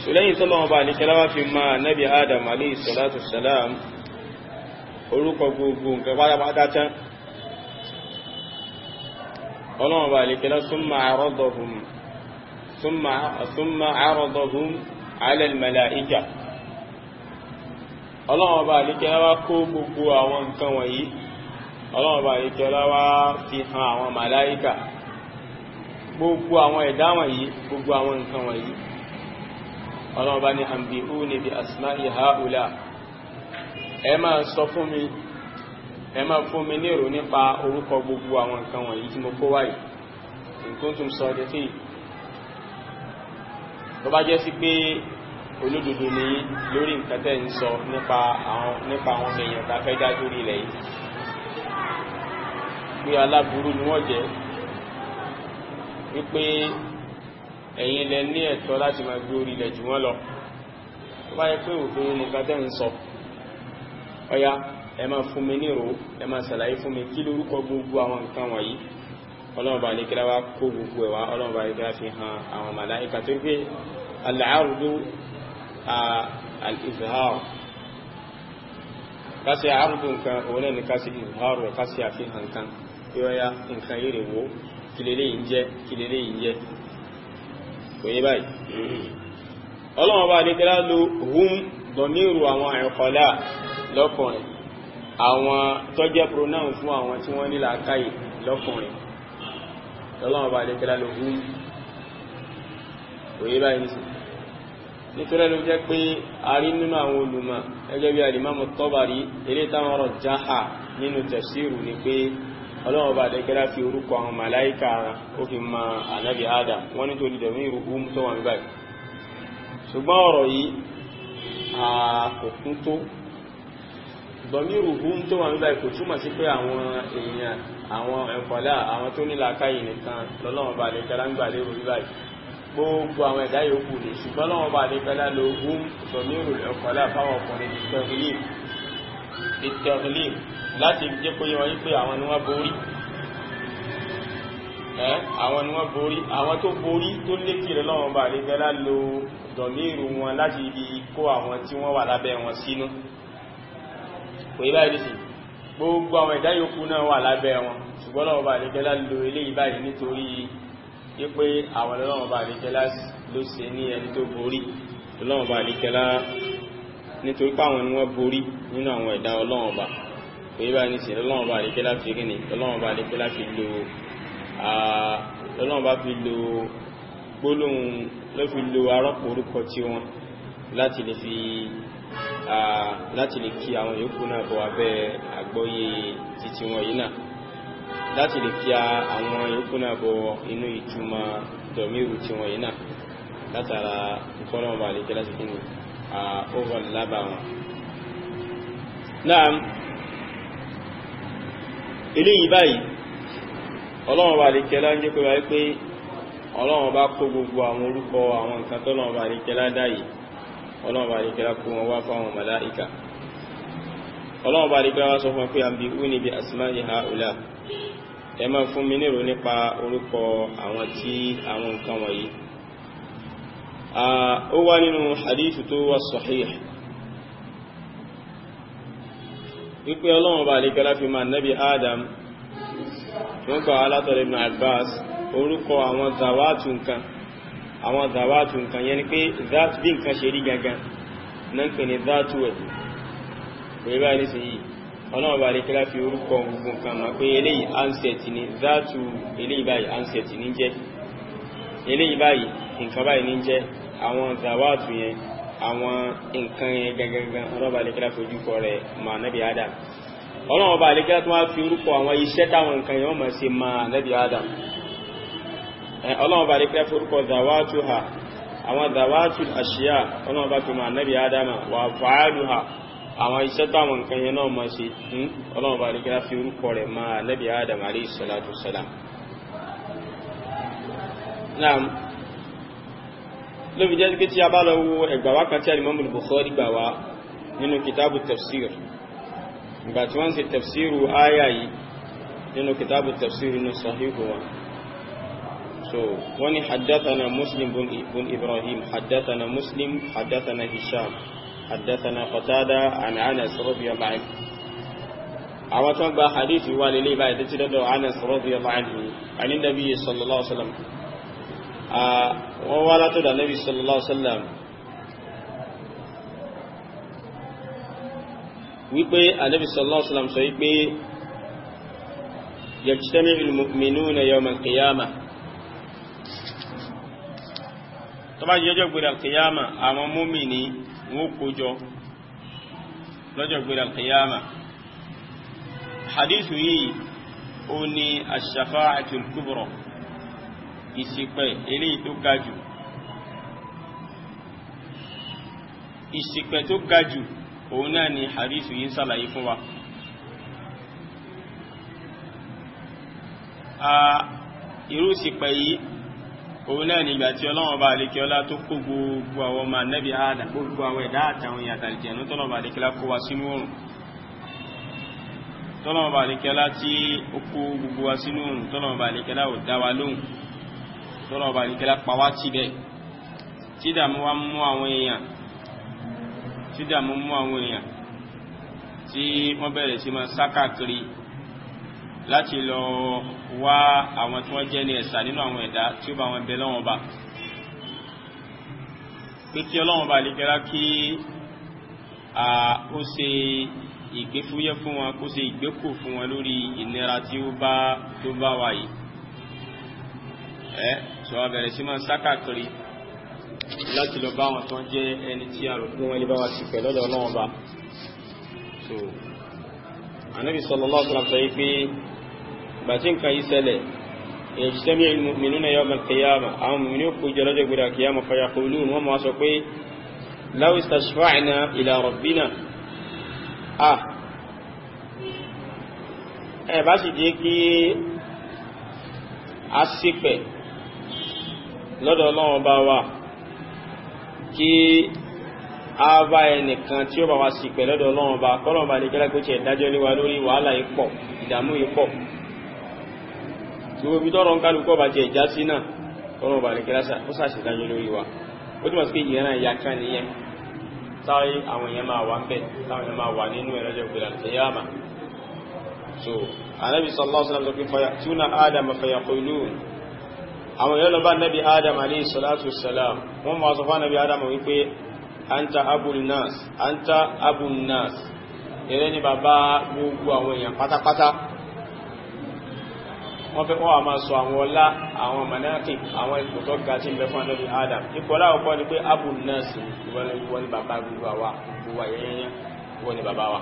so lẹ́yìn tọ́lọ́run bá lè kẹ́lá wá fi máa ànábì Adam alayhi salatu salam orúkọ gbogbo nǹkan pátápátá tán ọlọ́run bá lè kẹ́lá thumma aradahum ala al-malaika ọlọ́run bá lè kẹ́lá wá kó gbogbo àwọn nǹkan wọ̀nyí ọlọ́run bá lè kẹ́lá wá fi hàn àwọn màláíkà gbogbo àwọn ẹ̀dá wọ̀nyí gbogbo àwọn nǹkan wọ̀nyí ọlọ́run bá ní anbi'uni bi asma'i ha'ula ẹ máa sọ fún mi ẹ máa fún mi ní ìrò nípa orúkọ gbogbo àwọn nǹkan wọ̀nyí tí mo kó wáyé in kuntum sadiqin tó bá jẹ́ sí pé olódodo ní lórí nǹkan tẹ́ ń sọ nípa àwọn èèyàn tá fẹ́ dá lórí ilẹ̀ yìí pé aláburú ni wọ́n jẹ́ wípé ẹ̀yin lẹ ní ẹ̀tọ́ láti máa gbé orí ilẹ̀ jù wọ́n lọ tó bá jẹ́ pé òfin nǹkan tẹ́ ń sọ ọya ẹ máa fún mi nírò ẹ máa ṣàlàyé fún mi kí lórúkọ gbogbo àwọn nǹkan wọ̀nyí ọlọ́run bá lè kíra wá kó gbogbo ẹ̀wà ọlọ́run bá lè kíra fi hàn àwọn màláíkà tó gbé al-ardu al-izhar kásì àrùdù nǹkan òun ní kásì izhar rẹ̀ kásì àfihàn nǹkan yóò nǹkan yìí rẹ̀ wó kìlélé yìí jẹ́ kò yé báyìí ọlọ́run bá lè kíra lo hum dọ̀míru àwọn àyọkọ̀lá lọ́kùnrin àwọn tó jẹ́ pronoun fún àwọn tí wọ́n ní làákàyè lọ́kùnrin lọ́lọ́wọ́ bá lè kẹ́lá lógún òye báyìí nìsí nítorí ló jẹ́ pé a rí nínú àwọn olùmọ̀ ẹgẹ́ bí alìmámù Tabari eré táwọn ọ̀rọ̀ jáhà nínú tafsiru ni pé ọlọ́wọ́ bá lè kẹ́lá fi orúkọ àwọn màláíkà ó fi ma ànábì Adam wọ́n ní tó lè dẹ̀mí ìrùhùn tó wà ní báyìí ṣùgbọ́n ọ̀rọ̀ yìí kò kún tó dọ̀míru hum tó wà nígbà kò túmọ̀ sí pé àwọn èèyàn àwọn ẹ̀kọ́lá àwọn tó ní làákàyè nìkan lọ́lọ́wọ́n bá lè kẹ́lá ń gbà lérò bíbáyìí gbogbo àwọn ẹ̀dá yòókù ní ṣùgbọ́n lọ́wọ́n bá lè kẹ́lá lo hum dọ̀míru ẹ̀kọ́lá fáwọn ọkùnrin ìtẹ̀rìlìm láti jẹ́ pé wọ́n yí pé àwọn ni wọ́n borí àwọn tó borí tó lékè lọ́wọ́n bá lè kẹ́lá lo dọ̀míru wọn láti ibi kó àwọn tí wọ́n wà lábẹ́ wọn sínú kò yí báyìí sí gbogbo àwọn ẹ̀dá yòókù náà wà lábẹ́ wọn ṣùgbọ́n lọ́wọ́ bá lè kẹ́lá lo eléyìí báyìí nítorí wípé àwọn lọ́wọ́ bá lè kẹ́lá ló ṣe ní ẹni tó borí lọ́wọ́ bá lè kẹ́lá nítorí pé àwọn ni wọ́n borí nínú àwọn ẹ̀dá ọlọ́wọ́ bá kò yí báyìí sí lọ́wọ́ bá lè kẹ́lá fi rí ni lọ́wọ́ bá lè kẹ́lá fi lo gbólóhùn ló fi lo arọ́pò orúkọ tí wọn láti lè kí àwọn yòókù náà bọ̀ abẹ́ àgbọ́yé títí wọn yìí náà láti lè kí àwọn yòókù náà bọ̀ inú ìtumọ̀ dọ̀míru tí wọn yìí náà látara ìfọ́nàmọ̀bà lè kẹ́ láti kí ni over lábà wọn. náà eléyìí báyìí ọlọ́run bá lè kẹ́ lá ń jẹ́ pé wáyé pé ọlọ́run bá kó gbogbo àwọn orúkọ àwọn nǹkan tọ́lọ́run bá lè kẹ́ lá dá yìí ọlọ́run bá lè kẹ́lá kó wọn wá fáwọn màláíkà ọlọ́run bá lè kẹ́lá wá sọ fún pé anbi'uni bi asma'i ha'ula ẹ máa fún mi nírò nípa orúkọ àwọn tí àwọn nǹkan wọ̀nyí ó wá nínú hadith tó wà sahih wípé ọlọ́run bá lè kẹ́lá fi máa nabi Adam wọ́n gbà alátọ̀rọ̀ Ibn Abbas orúkọ àwọn zawatu nǹkan yẹn ni pé záàtù bí nǹkan ṣe rí gangan náà ń pè ní záàtù ẹ̀ pẹ̀lú bá ní sí yìí ọlọ́run bá lè kílá fi orúkọ gbogbo nǹkan mọ̀ pé eléyìí ansẹ̀tì ni záàtù eléyìí báyìí ansẹ̀tì ní jẹ́ eléyìí báyìí nǹkan báyìí ní jẹ́ àwọn zawatu yẹn àwọn nǹkan yẹn gangan ọlọ́run bá lè kílá fi ojúkọ rẹ̀ mọ̀ Ànábì Adam ọlọ́run bá lè kílá tó wá fi orúkọ àwọn iṣẹ́ táwọn nǹkan yẹn wọ́n mọ̀ sí mọ̀ Ànábì Adam ọlọ́run bá lè kílá fi orúkọ zawatuha àwọn dawatul ashiya ọlọ́run bá fi máa nabi adama wà fa'aluha àwọn iṣẹ́ táwọn nǹkan yẹn náà máa ṣe ọlọ́run bá nígbà fi orúkọ rẹ̀ máa nabi adam alayhi salatu wassalam. naam ló fi jẹ́ pé tí a bá lọ wo ẹgbà wá kan tí al-Imam al-Bukhari gbà wá nínú kitabu tafsir ìgbà tí wọ́n ṣe tafsiru aya yìí nínú kitabu tafsir nínú sahihu wa so wọ́n ní haddathana Muslim bin Ibrahim haddathana Muslim haddathana Hisham haddathana Qatada an Anas radiyallahu anhu àwọn tó gba hadith wà lè báyìí títí dọ́dọ̀ Anas radiyallahu anhu àní Nabi sallallahu alaihi wasallam wọ́n wá látọ̀dọ̀ Nabi sallallahu alaihi wasallam wípé Nabi sallallahu alaihi wasallam sọ wípé yajtami'ul mu'minuna yawm al-qiyamah tó bá jẹ́jọ́ gbé al-qiyamah àwọn mùmínì wọ́n kójọ lọ́jọ́ gbé al-qiyamah. hadithu yìí ó ní ash-shafa'atul kubra ìṣìpẹ̀ eléyìí tó ga jù ìṣìpẹ̀ tó ga jù òun náà ni hadithu yìí ṣàlàyé fún wa. irú ìṣìpẹ̀ yìí òun náà ni ìgbà tí Ọlọ́run bá lékè ọlá tó kó gbogbo àwọn ọmọ Ànábì Adam gbogbo àwọn ẹ̀dá àtàwọn ìyàtà ìjẹ̀nú tọ́lọ́run bá lékè ọlá kó wa sínú oòrùn tọ́lọ́run bá lékè ọlá tí ó kó gbogbo wa sínú oòrùn tọ́lọ́run bá lékè ọlá ò dá wa lóhùn tọ́lọ́run bá lékè ọlá pa wá tibẹ̀ tí dààmú wa mú àwọn èèyàn tí wọ́n bẹ̀rẹ̀ sí máa sá káàkiri láti lọ wá àwọn tí wọ́n jẹ́ ní ẹ̀sà nínú àwọn ẹ̀dá tí ó bá wọn bẹ lọ́wọ́n bá pé kí Ọlọ́run bá lè gẹ́rá kí ó ṣe ìgbéfúyẹ́ fún wọn kó ṣe ìgbékò fún wọn lórí ìnira tí ó bá wà yìí sọ wá bẹ̀rẹ̀ sí máa sá káàkiri láti lọ bá wọn tó jẹ́ ẹni tí a rò pé wọ́n lè bá wa ti pẹ̀ lọ́dọ̀ Ọlọ́run bá. so Ànábì sallallahu alaihi wasallam sọ yìí pé bàtí nǹkan yìí ṣẹlẹ̀ yajtami'ul mu'minuna yawm al-qiyamah àwọn mùmínì kó jọ lọ́jọ́ gbéra kìyàmà fa yaqulun wọ́n máa sọ pé law istashfa'na ila rabbina bá sì jẹ́ kí a sípẹ̀ lọ́dọ̀ Ọlọ́run bá wà kí a bá ẹnìkan tí ó bá wá sípẹ̀ lọ́dọ̀ Ọlọ́run bá kọ́lọ̀n bá lè gẹ́lẹ́ kó tiẹ̀ dájọ́ lé wa lórí wàhálà yìí pọ̀ ìdààmú yìí pọ̀ tí ó bí tọ́rọ ń kálukọ́ bá jẹ́ ìjà sí náà kọ́lọ̀n bá lè gẹ́lẹ́ ó sàṣì dájọ́ lórí wa ó túnmọ̀ sí pé ìyẹn ìyá kan nìyẹn táwọn àwọn èèyàn máa wà ń bẹ̀ táwọn èèyàn máa wà nínú ẹ̀rọ́jọ́ gbèrà al-qiyama. so Ànábì sallallahu alaihi wasallam sọ pé fayatuna Adama fayaqulun àwọn èèyàn lọ bá Nabi Adam alayhi salatu wassalam wọ́n máa sọ fún Nabi Adam wípé anta abun nas eré ní bàbá gbogbo àwọn èèyàn pátápátá wọ́n fẹ́ wọ́n máa sọ àwọn ọlá àwọn manaqib àwọn ipò tó ga tí ń bẹ fún Nabi Adam ipò láwọ́pọ̀ ni pé abun nas ìwọ ni bàbá gbogbo àwa gbogbo ayẹyẹyẹ ìwọ ni bàbá wa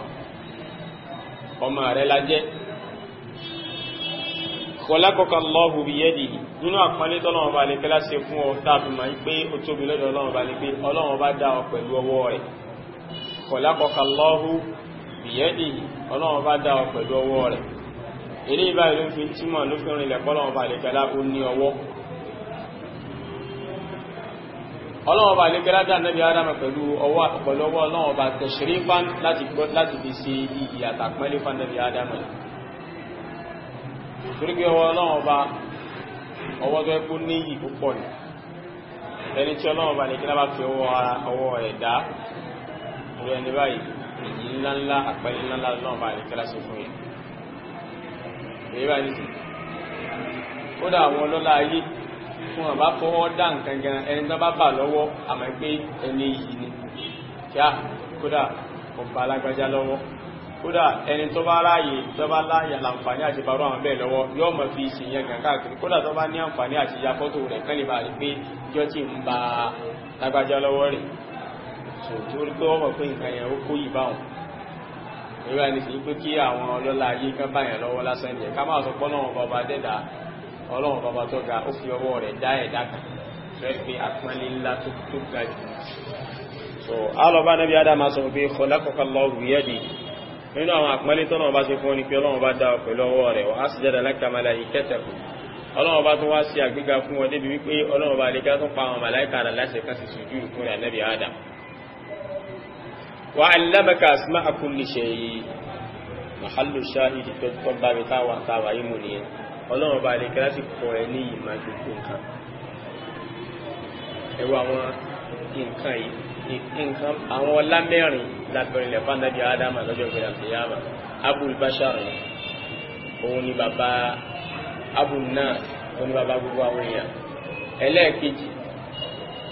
ọmọ rẹ̀ lájẹ́ khalaqaka Allahu biyadihi nínú àpọ́nlé tọ́lọ́run bá lè kẹ́lá ṣe fún ọ tàbí ma ń pé ó tóbi lọ́dọ̀ Ọlọ́run bá lè pé Ọlọ́run bá dá ọ pẹ̀lú ọwọ́ rẹ̀ khalaqaka Allahu biyadihi Ọlọ́run bá dá ọ pẹ̀lú ọwọ́ rẹ̀ ilé ìbáyìí ló fi tímọ̀ ló fi rìnlẹ̀ pọ́lọ́run bá lè kẹ́lá ó ní ọwọ́ Ọlọ́run bá lè kẹ́lá dá Nabi Adam pẹ̀lú ọwọ́ Ọlọ́run bá tashrifan láti fi ṣe ìyàtàpẹ́lẹ́ fún Nabi Adam torí pé ọwọ́ Ọlọ́run ọba ọwọ́ tó ẹkú ní yìí púpọ̀ ní ẹni tí Ọlọ́run ọba ní kí lábá fi ọwọ́ rẹ̀ dá orí ẹni báyìí èyí ńláńlá àpẹẹlẹ ńláńlá Ọlọ́run ọba ní kí lásì fún yẹn èyí báyìí nìsí kódà àwọn ọlọ́lá ayé fún àbá fọwọ́ dá nǹkan gan ẹni tó bá bà lọ́wọ́ àmọ́ pé ẹni yìí ni kí á kódà ọba alágbájá lọ́wọ́ kódà ẹni tó bá ráyè tó bá láyà láǹfààní àti bàrú àwọn bẹ́ẹ̀ lọ́wọ́ yóò mọ̀ fi ìsìnyẹn gàn káàkiri kódà tó bá ní àǹfààní àti ya fọ́tò rẹ̀ kán lè bá rí pé jọ tí ń ba lágbájá lọ́wọ́ rẹ̀ so tí ó rí pé wọ́n mọ̀ pé nǹkan yẹn ó kó yìí báwọn ìrora ẹni sì pé kí àwọn ọlọ́lá ayé kan bá yẹn lọ́wọ́ lásán yẹn ká máa sọ pé Ọlọ́run bàbá dẹ́dà Ọlọ́run bàbá tó ga ó fi ọwọ́ rẹ̀ dá ẹ̀dá kan pé àpọ́nlé ńlá tó ga jù. So alọ́bá Nabi Adam sọ pé khalaqakallahu biyadihi nínú àwọn àpọ́nlé tọ́nà bá ṣe fún ní pé Ọlọ́run bá dá ọ pẹ̀lú ọwọ́ rẹ̀ wa asjada laka malaikatahu Ọlọ́run bá tún wá sí àgbéga fún wọn débi wípé Ọlọ́run bá lè ká tún pa àwọn màláìkà rẹ̀ láṣẹ kan sì sùjúdù fún rẹ̀ Nabi Adam wa 'allamaka asma'a kulli shay mahallu shahid tó bá mi táwà yìí mú nìyẹn Ọlọ́run bá lè ká sì kọ́ ẹ ní ìmọ̀ gbogbo nǹkan ẹwà àwọn nǹkan yìí nǹkan àwọn ọlá mẹ́rin lábẹ̀rẹ̀ ilẹ̀ fún Nabi Adam lọ́jọ́ ìgbéra kìyàmà Abul Bashar òun ni bàbá Abul Nas òun ni bàbá gbogbo àwọn èèyàn ẹlẹ́ẹ̀kejì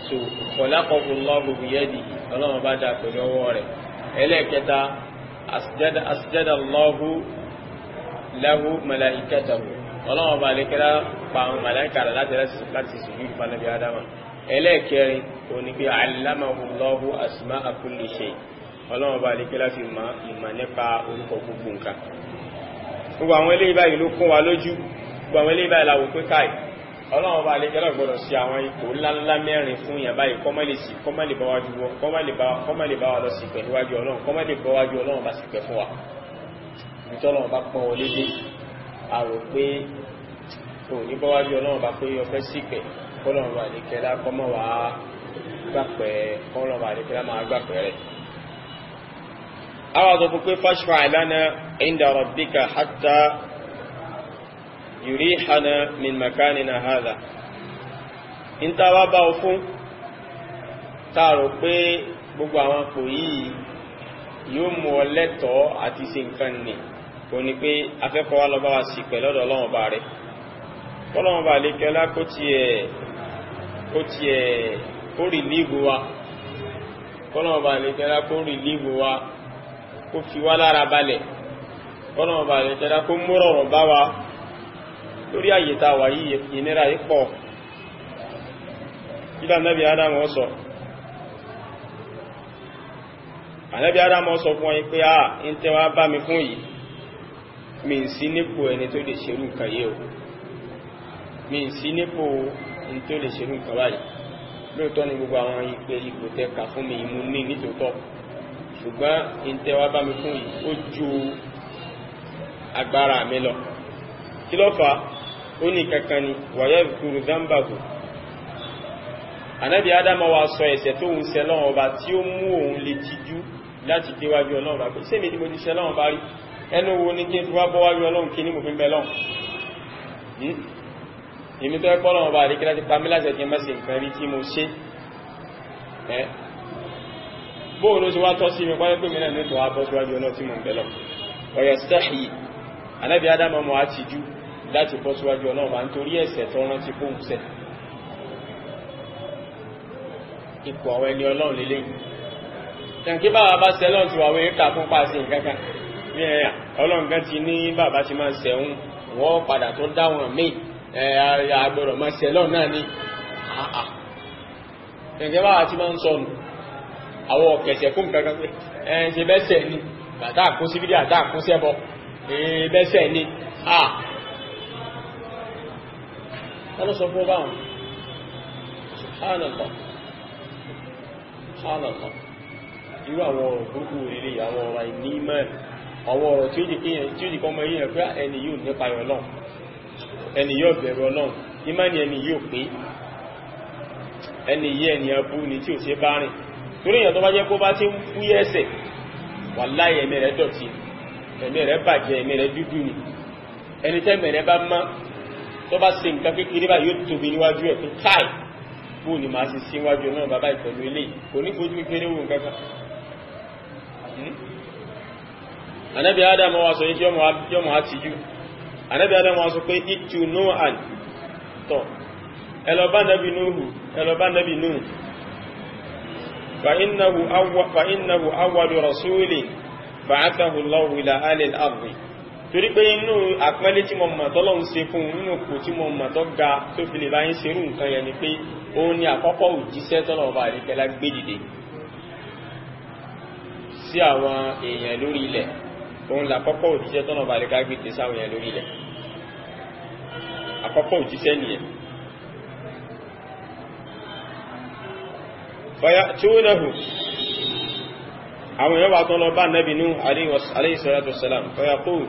so khalaqahu Allahu biyadihi Ọlọ́run bá dá pẹ̀lú ọwọ́ rẹ̀ ẹlẹ́ẹ̀kẹta asjada Allahu lahu malaikatahu Ọlọ́run bá lè kẹ́lá pa àwọn màláìkà rẹ̀ láti sùjúdù fún Nabi Adam ẹlẹ́ẹ̀kẹrin òní pé allamahu Allahu asma'a kulli shay Ọlọ́run bá lè kí láti ìmọ̀ nípa orúkọ gbogbo nǹkan gbogbo àwọn eléyìí báyìí ló kún wa lójú gbogbo àwọn eléyìí báyìí láwò pé káì Ọlọ́run bá lè kí láti gbọdọ̀ sí àwọn ipò ńláńlá mẹ́rin fún yàn báyìí kọ́mọ́lè bá wa lọ sí pẹ̀ níwájú Ọlọ́run kọ́mọ́lè bá wájú Ọlọ́run bá sì pẹ̀ fún wa ìtọ́lọ́run bá pọ́n wọlé dé a rò pé òní bá wájú Ọlọ́run bá pé ọfẹ́ sí pẹ̀ kọ́lọ́run bá lè kẹ́lá kọ́mọ́ wá gbàpẹ́ kọ́lọ́run bá lè kẹ́lá máa gbàpẹ́ rẹ̀ àwọn àtọ́kù pé fashfa' lana inda rabbika hatta yurihana min makanina hadha in ta wá bá o fún tààrò pé gbogbo àwọn kò yìí yóò mú ọ lẹ́tọ̀ọ́ àti ṣe nǹkan nì kò ní pé afẹ́kọ́ wá lọ bá wa sì pẹ̀ lọ́dọ̀ Ọlọ́run bá rẹ̀ kọ́lọ́run bá lè kẹ́lá kó rìlíìbù wa kọ́lọ́run bá lè kẹ́lá kó rìlíìbù wa kó fi wá lára balẹ̀ kọ́lọ́run bá lè kẹ́lá kó múrọ̀rọ̀ bá wa lórí àyètà wà yìí ìnira ipọ̀ ìdá Ànábì Adam sọ Ànábì Adam sọ fún wọn pé ń tẹ́wàá bá mi fún yìí mi ń sí nípò ẹni tó lè ṣerú nǹkan yìí o mi ń sí nípò ẹni tó lè ṣerú nǹkan báyìí lóòótọ́ ni gbogbo àwọn ipò tẹ́ka fún mi mú ní nítòótọ́ ṣùgbọ́n ń tẹ́wàá bá mi fún yìí ó ju agbára mi lọ kí ló fà ó ní kankan ni wàyẹ̀ kúrú zambahu Ànábì Ádámù wa sọ ẹ̀ṣẹ̀ tó ń ṣẹ̀ lọ́wọ́ ọba tí ó mú òun lè tijú láti déwájú Ọlọ́run bá pé sẹ́mi ni mo ti ṣẹ̀ lọ́wọ́ bá rí ẹnu wo ní kí n fi wá bọ́wájú Ọlọ́run kí ní mo fi ń bẹ lọ́wọ́ èmi tó ẹ̀kọ́ Ọlọ́run bá rí kí láti pa mí láṣẹ kí n má ṣe nǹkan rí tí mo ṣe bóòlù sí wá tọ́ sí mi pàdé pé mi náà nítorí wá bọ́ síwájú Ọlọ́run tí mo ń bẹ lọ ọ̀yẹ̀stẹ́hì Ànábì Ádámù mọ́ á tijú láti bọ́ síwájú Ọlọ́run bá nítorí ẹ̀ṣẹ̀ tó rántí fún ṣẹ̀ ipò àwọn ẹni Ọlọ́run lélẹ̀ tẹ̀kí bàbá bá ṣẹ̀ lọ́n ti wà wé ká fún pàṣẹ nǹkankan ní ẹ̀yà Ọlọ́run gan ti ní bàbá ti máa ṣẹ̀hún wọ́n padà tó dáwọn míì àgbọ̀rọ̀ máa ṣẹ̀ lọ́n náà ní tẹ̀kí bàbá ti máa ń sọnù àwọn ọ̀kẹ̀ṣẹ̀ fún nǹkankan pé ṣe bẹ́sẹ̀ ni bàtà àkún sí fídíò àtà àkún sẹ́bọ̀ bẹ́sẹ̀ ni wọ́n sọ fún báwọn subhanallah irú àwọn ọ̀rọ̀ gbogbo ilé àwọn ọ̀rọ̀ ìní mẹ́rin àwọn ọ̀rọ̀ tí ó jì kọ́ mọ́ yíyàn pé ẹni yóò nípa Ọlọ́run ẹni yóò bẹ̀rù Ọlọ́run ìmáni ẹni yóò pé ẹni yí ẹni abú ni tí ò ṣe bá rìn torí èèyàn tó bá jẹ́ kó bá tí ń fúyẹ́ ẹ̀ṣẹ̀ wàláhì ẹ̀mí rẹ̀ dọ̀tí ẹ̀mí rẹ̀ bàjẹ́ ẹ̀mí rẹ̀ dúdú ni ẹni tẹ́mì rẹ̀ bá má tó bá ṣe nǹkan kékeré bá yóò tóbi níwájú ẹ̀ pé káì bó ni máa ṣe síwájú náà bàbá ìpẹ̀lú ilé kò ní fojú kékeré wò nǹkan kan Ànábì Ádámù wá sọ yí ọmọ àtijú Ànábì Ádámù wá sọ pé ìtù Nóàn tọ́ ẹlọ́bá Nábì Núhù فإنه أول رسول بعثه الله إلى أهل الأرض torí pé inú àpẹẹlẹ tí mo mọ̀ tọ́lọ́run ṣe fún nínú kò tí mo mọ̀ tọ́ ga tó fi lè bá yín ṣerú nǹkan yẹn ni pé òun ni àkọ́kọ́ òjíṣẹ́ tọ́lọ́run bá rí kẹlá gbé dìde sí àwọn èèyàn lórí ilẹ̀ òun làkọ́kọ́ òjíṣẹ́ tọ́lọ́run bá rí kẹlá gbé dìde sáwọn èèyàn lórí ilẹ̀ àkọ́kọ́ òjíṣẹ́ nìyẹn fayatunahu àwọn èèyàn wà tó lọ bá Nabi Nuh alayhi salatu wassalam fayaqul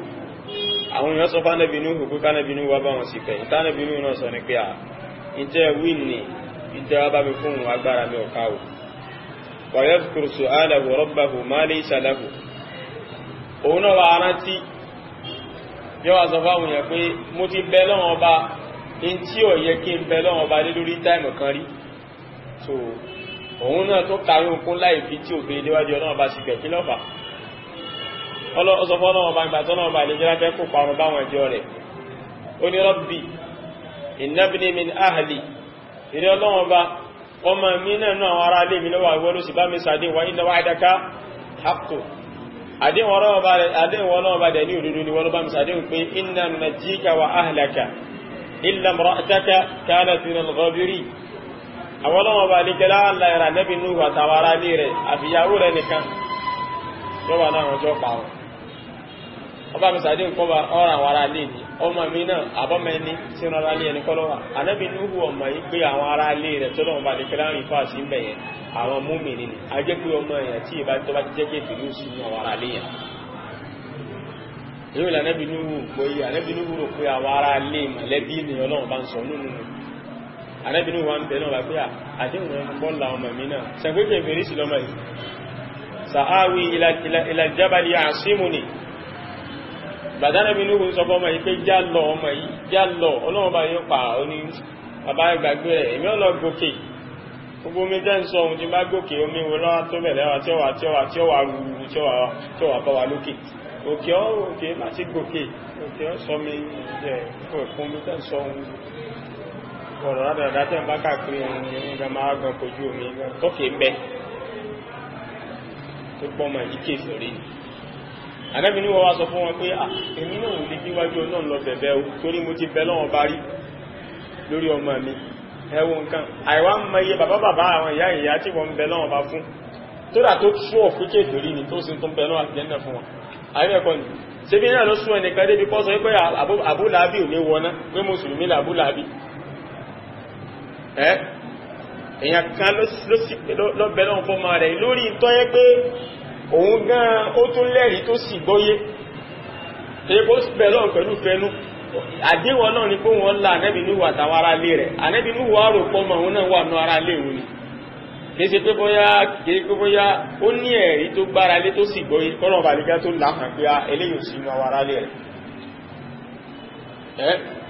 àwọn èèyàn sọ fún Nabi Nuh pé ká Nabi Nuh wá bá wọn sí pẹ̀ ìta Nabi Nuh náà sọ ní pé ìjẹ́ wí ní ìjẹ́ wá bá mi fún agbára mi ọ̀ká o wa yadhkuru su'alahu rabbahu ma laysa lahu òun náà wà rántí yọ́ wà sọ fáwọn èèyàn pé mo ti bẹ lọ́wọ́ ọba in tí ò yẹ kí n bẹ lọ́wọ́ ọba lé lórí táìmù kan rí so òun náà tó kàrí òkun láì fi tí ò fi déwájú ọlọ́wọ́ bá sì gẹ̀kí lọ́fà ọsọ̀fọ́ ọlọ́wọ́ bá ń gbà tọ́lọ́wọ́ bá lè jẹ́ láti kó parun báwọn ẹjọ́ rẹ̀ ó ní Rabbi inna ibni min ahli ìrẹ́ ọlọ́wọ́ bá ọmọ mi náà náà àwọn ará ilé mi lọ́wọ́ àwọn olóṣì bá mi sàdé wa inna wa'daka haqqun àdéhùn ọlọ́wọ́ bá dẹ̀ ní òdodo ni wọ́n ló bá mi sàdé pé inna nunajjika wa ahlaka illa imra'ataka kanat min al-ghabirin àwọn ọlọ́wọ́ bá lè kẹlá aláìrà Nabi Nuh àtàwárá lè rẹ̀ àfìyàwó rẹ̀ nìkan tó wà náà ọjọ́ pàwọn ọba mi sàdé nǹkan bá ọ̀rọ̀ àwọn ará lè ní ọmọ mi náà àbọ́mẹ́ni tí wọ́n rárá lé ẹni kọ́lọ́wà Nabi Nuh ọmọ yìí pé àwọn ará lè rẹ̀ tó lọ́wọ́ bá lè kẹlá rìn fáà sí ń bẹ̀yẹn àwọn mùmínì ni a jẹ́ pé ọmọ èèyàn tí ìbá tó bá jẹ́ kéfì ní òsì ní àwọn ará lè yẹn èyí là Nabi Nuh gbóyè Nabi Nuh rò pé àwọn ará lè mọ̀lẹ́bí ni Ọlọ́run bá ń sọ nínú Ànábì Nuh wá ń bẹ náà wà pé àdéhùn ẹ̀mù bọ́ọ̀lá ọmọ mi náà ṣàgbékè fèrè sí lọ́mọ yìí sa'awi ila jabali ya'simuni Ànábì Nuh ń sọ fọ́mọ yìí pé já lọ ọmọ yìí já lọ Ọlọ́run bá yóò pa oní bàbá ìgbàgbé rẹ̀ èmi ọlọ gòkè gbogbo mi jẹ́ ń sọ ohun tí bá gòkè omi wo lọ́wọ́ tó bẹ̀rẹ̀ wà tí ó wà rúrú tí ó wà bá wa lókè òkè láti gòkè òkè ó sọ mi jẹ́ fún mi jẹ́ ń sọ ohun ọ̀rọ̀ rádàrádá tẹ́ ń bá káàkiri ohun ìgbà máa gan kojú omi tókè ń bẹ tó gbọ́mọ̀ ìké ìfẹ̀rí Ànábì Nuh wá sọ fún wọn pé èmi náà wù lè bí wájú náà lọ bẹ̀bẹ̀ o torí mo ti bẹ lọ́wọ́ bá rí lórí ọmọ mi ẹwọ nǹkan àìwá ń mọye bàbá àwọn ìyá tí wọ́n ń bẹ lọ́wọ́ bá fún tó dà tó tú ọ̀fíkè ìfẹ̀rí ni tó sì tó ń bẹ lọ́wọ́ àjẹ́nà fún wọn àìbẹ̀kọ́ ni ṣe bí náà ló sún ẹnìkan débi pọ́ sọ pé Abu Lahabi ò ní wọná pé mùsùlùmí là Abu Lahabi èyàn kan ló bẹ̀rẹ̀ ọ̀fọ́ ma rẹ̀ lórí tó yẹ pé òun gan ó tún lẹ́rí tó sì gbọ́yé tẹ́yẹ kó bẹ̀rẹ̀ pẹ̀lú fẹ́nú àdéwọ̀ náà ni pé wọ́n lá Ànábì Nuh àtàwọn ará lé rẹ̀ Ànábì Nuh wá rò pọ́ ma òun náà wà ní ará lé òun ni kìí pé bóyá ó ní ẹ̀rí tó gbára lé tó sì gbọ́yé kọ́nà bàlígá tó láhàn pé eléyìí sínú àwọn ará lé rẹ̀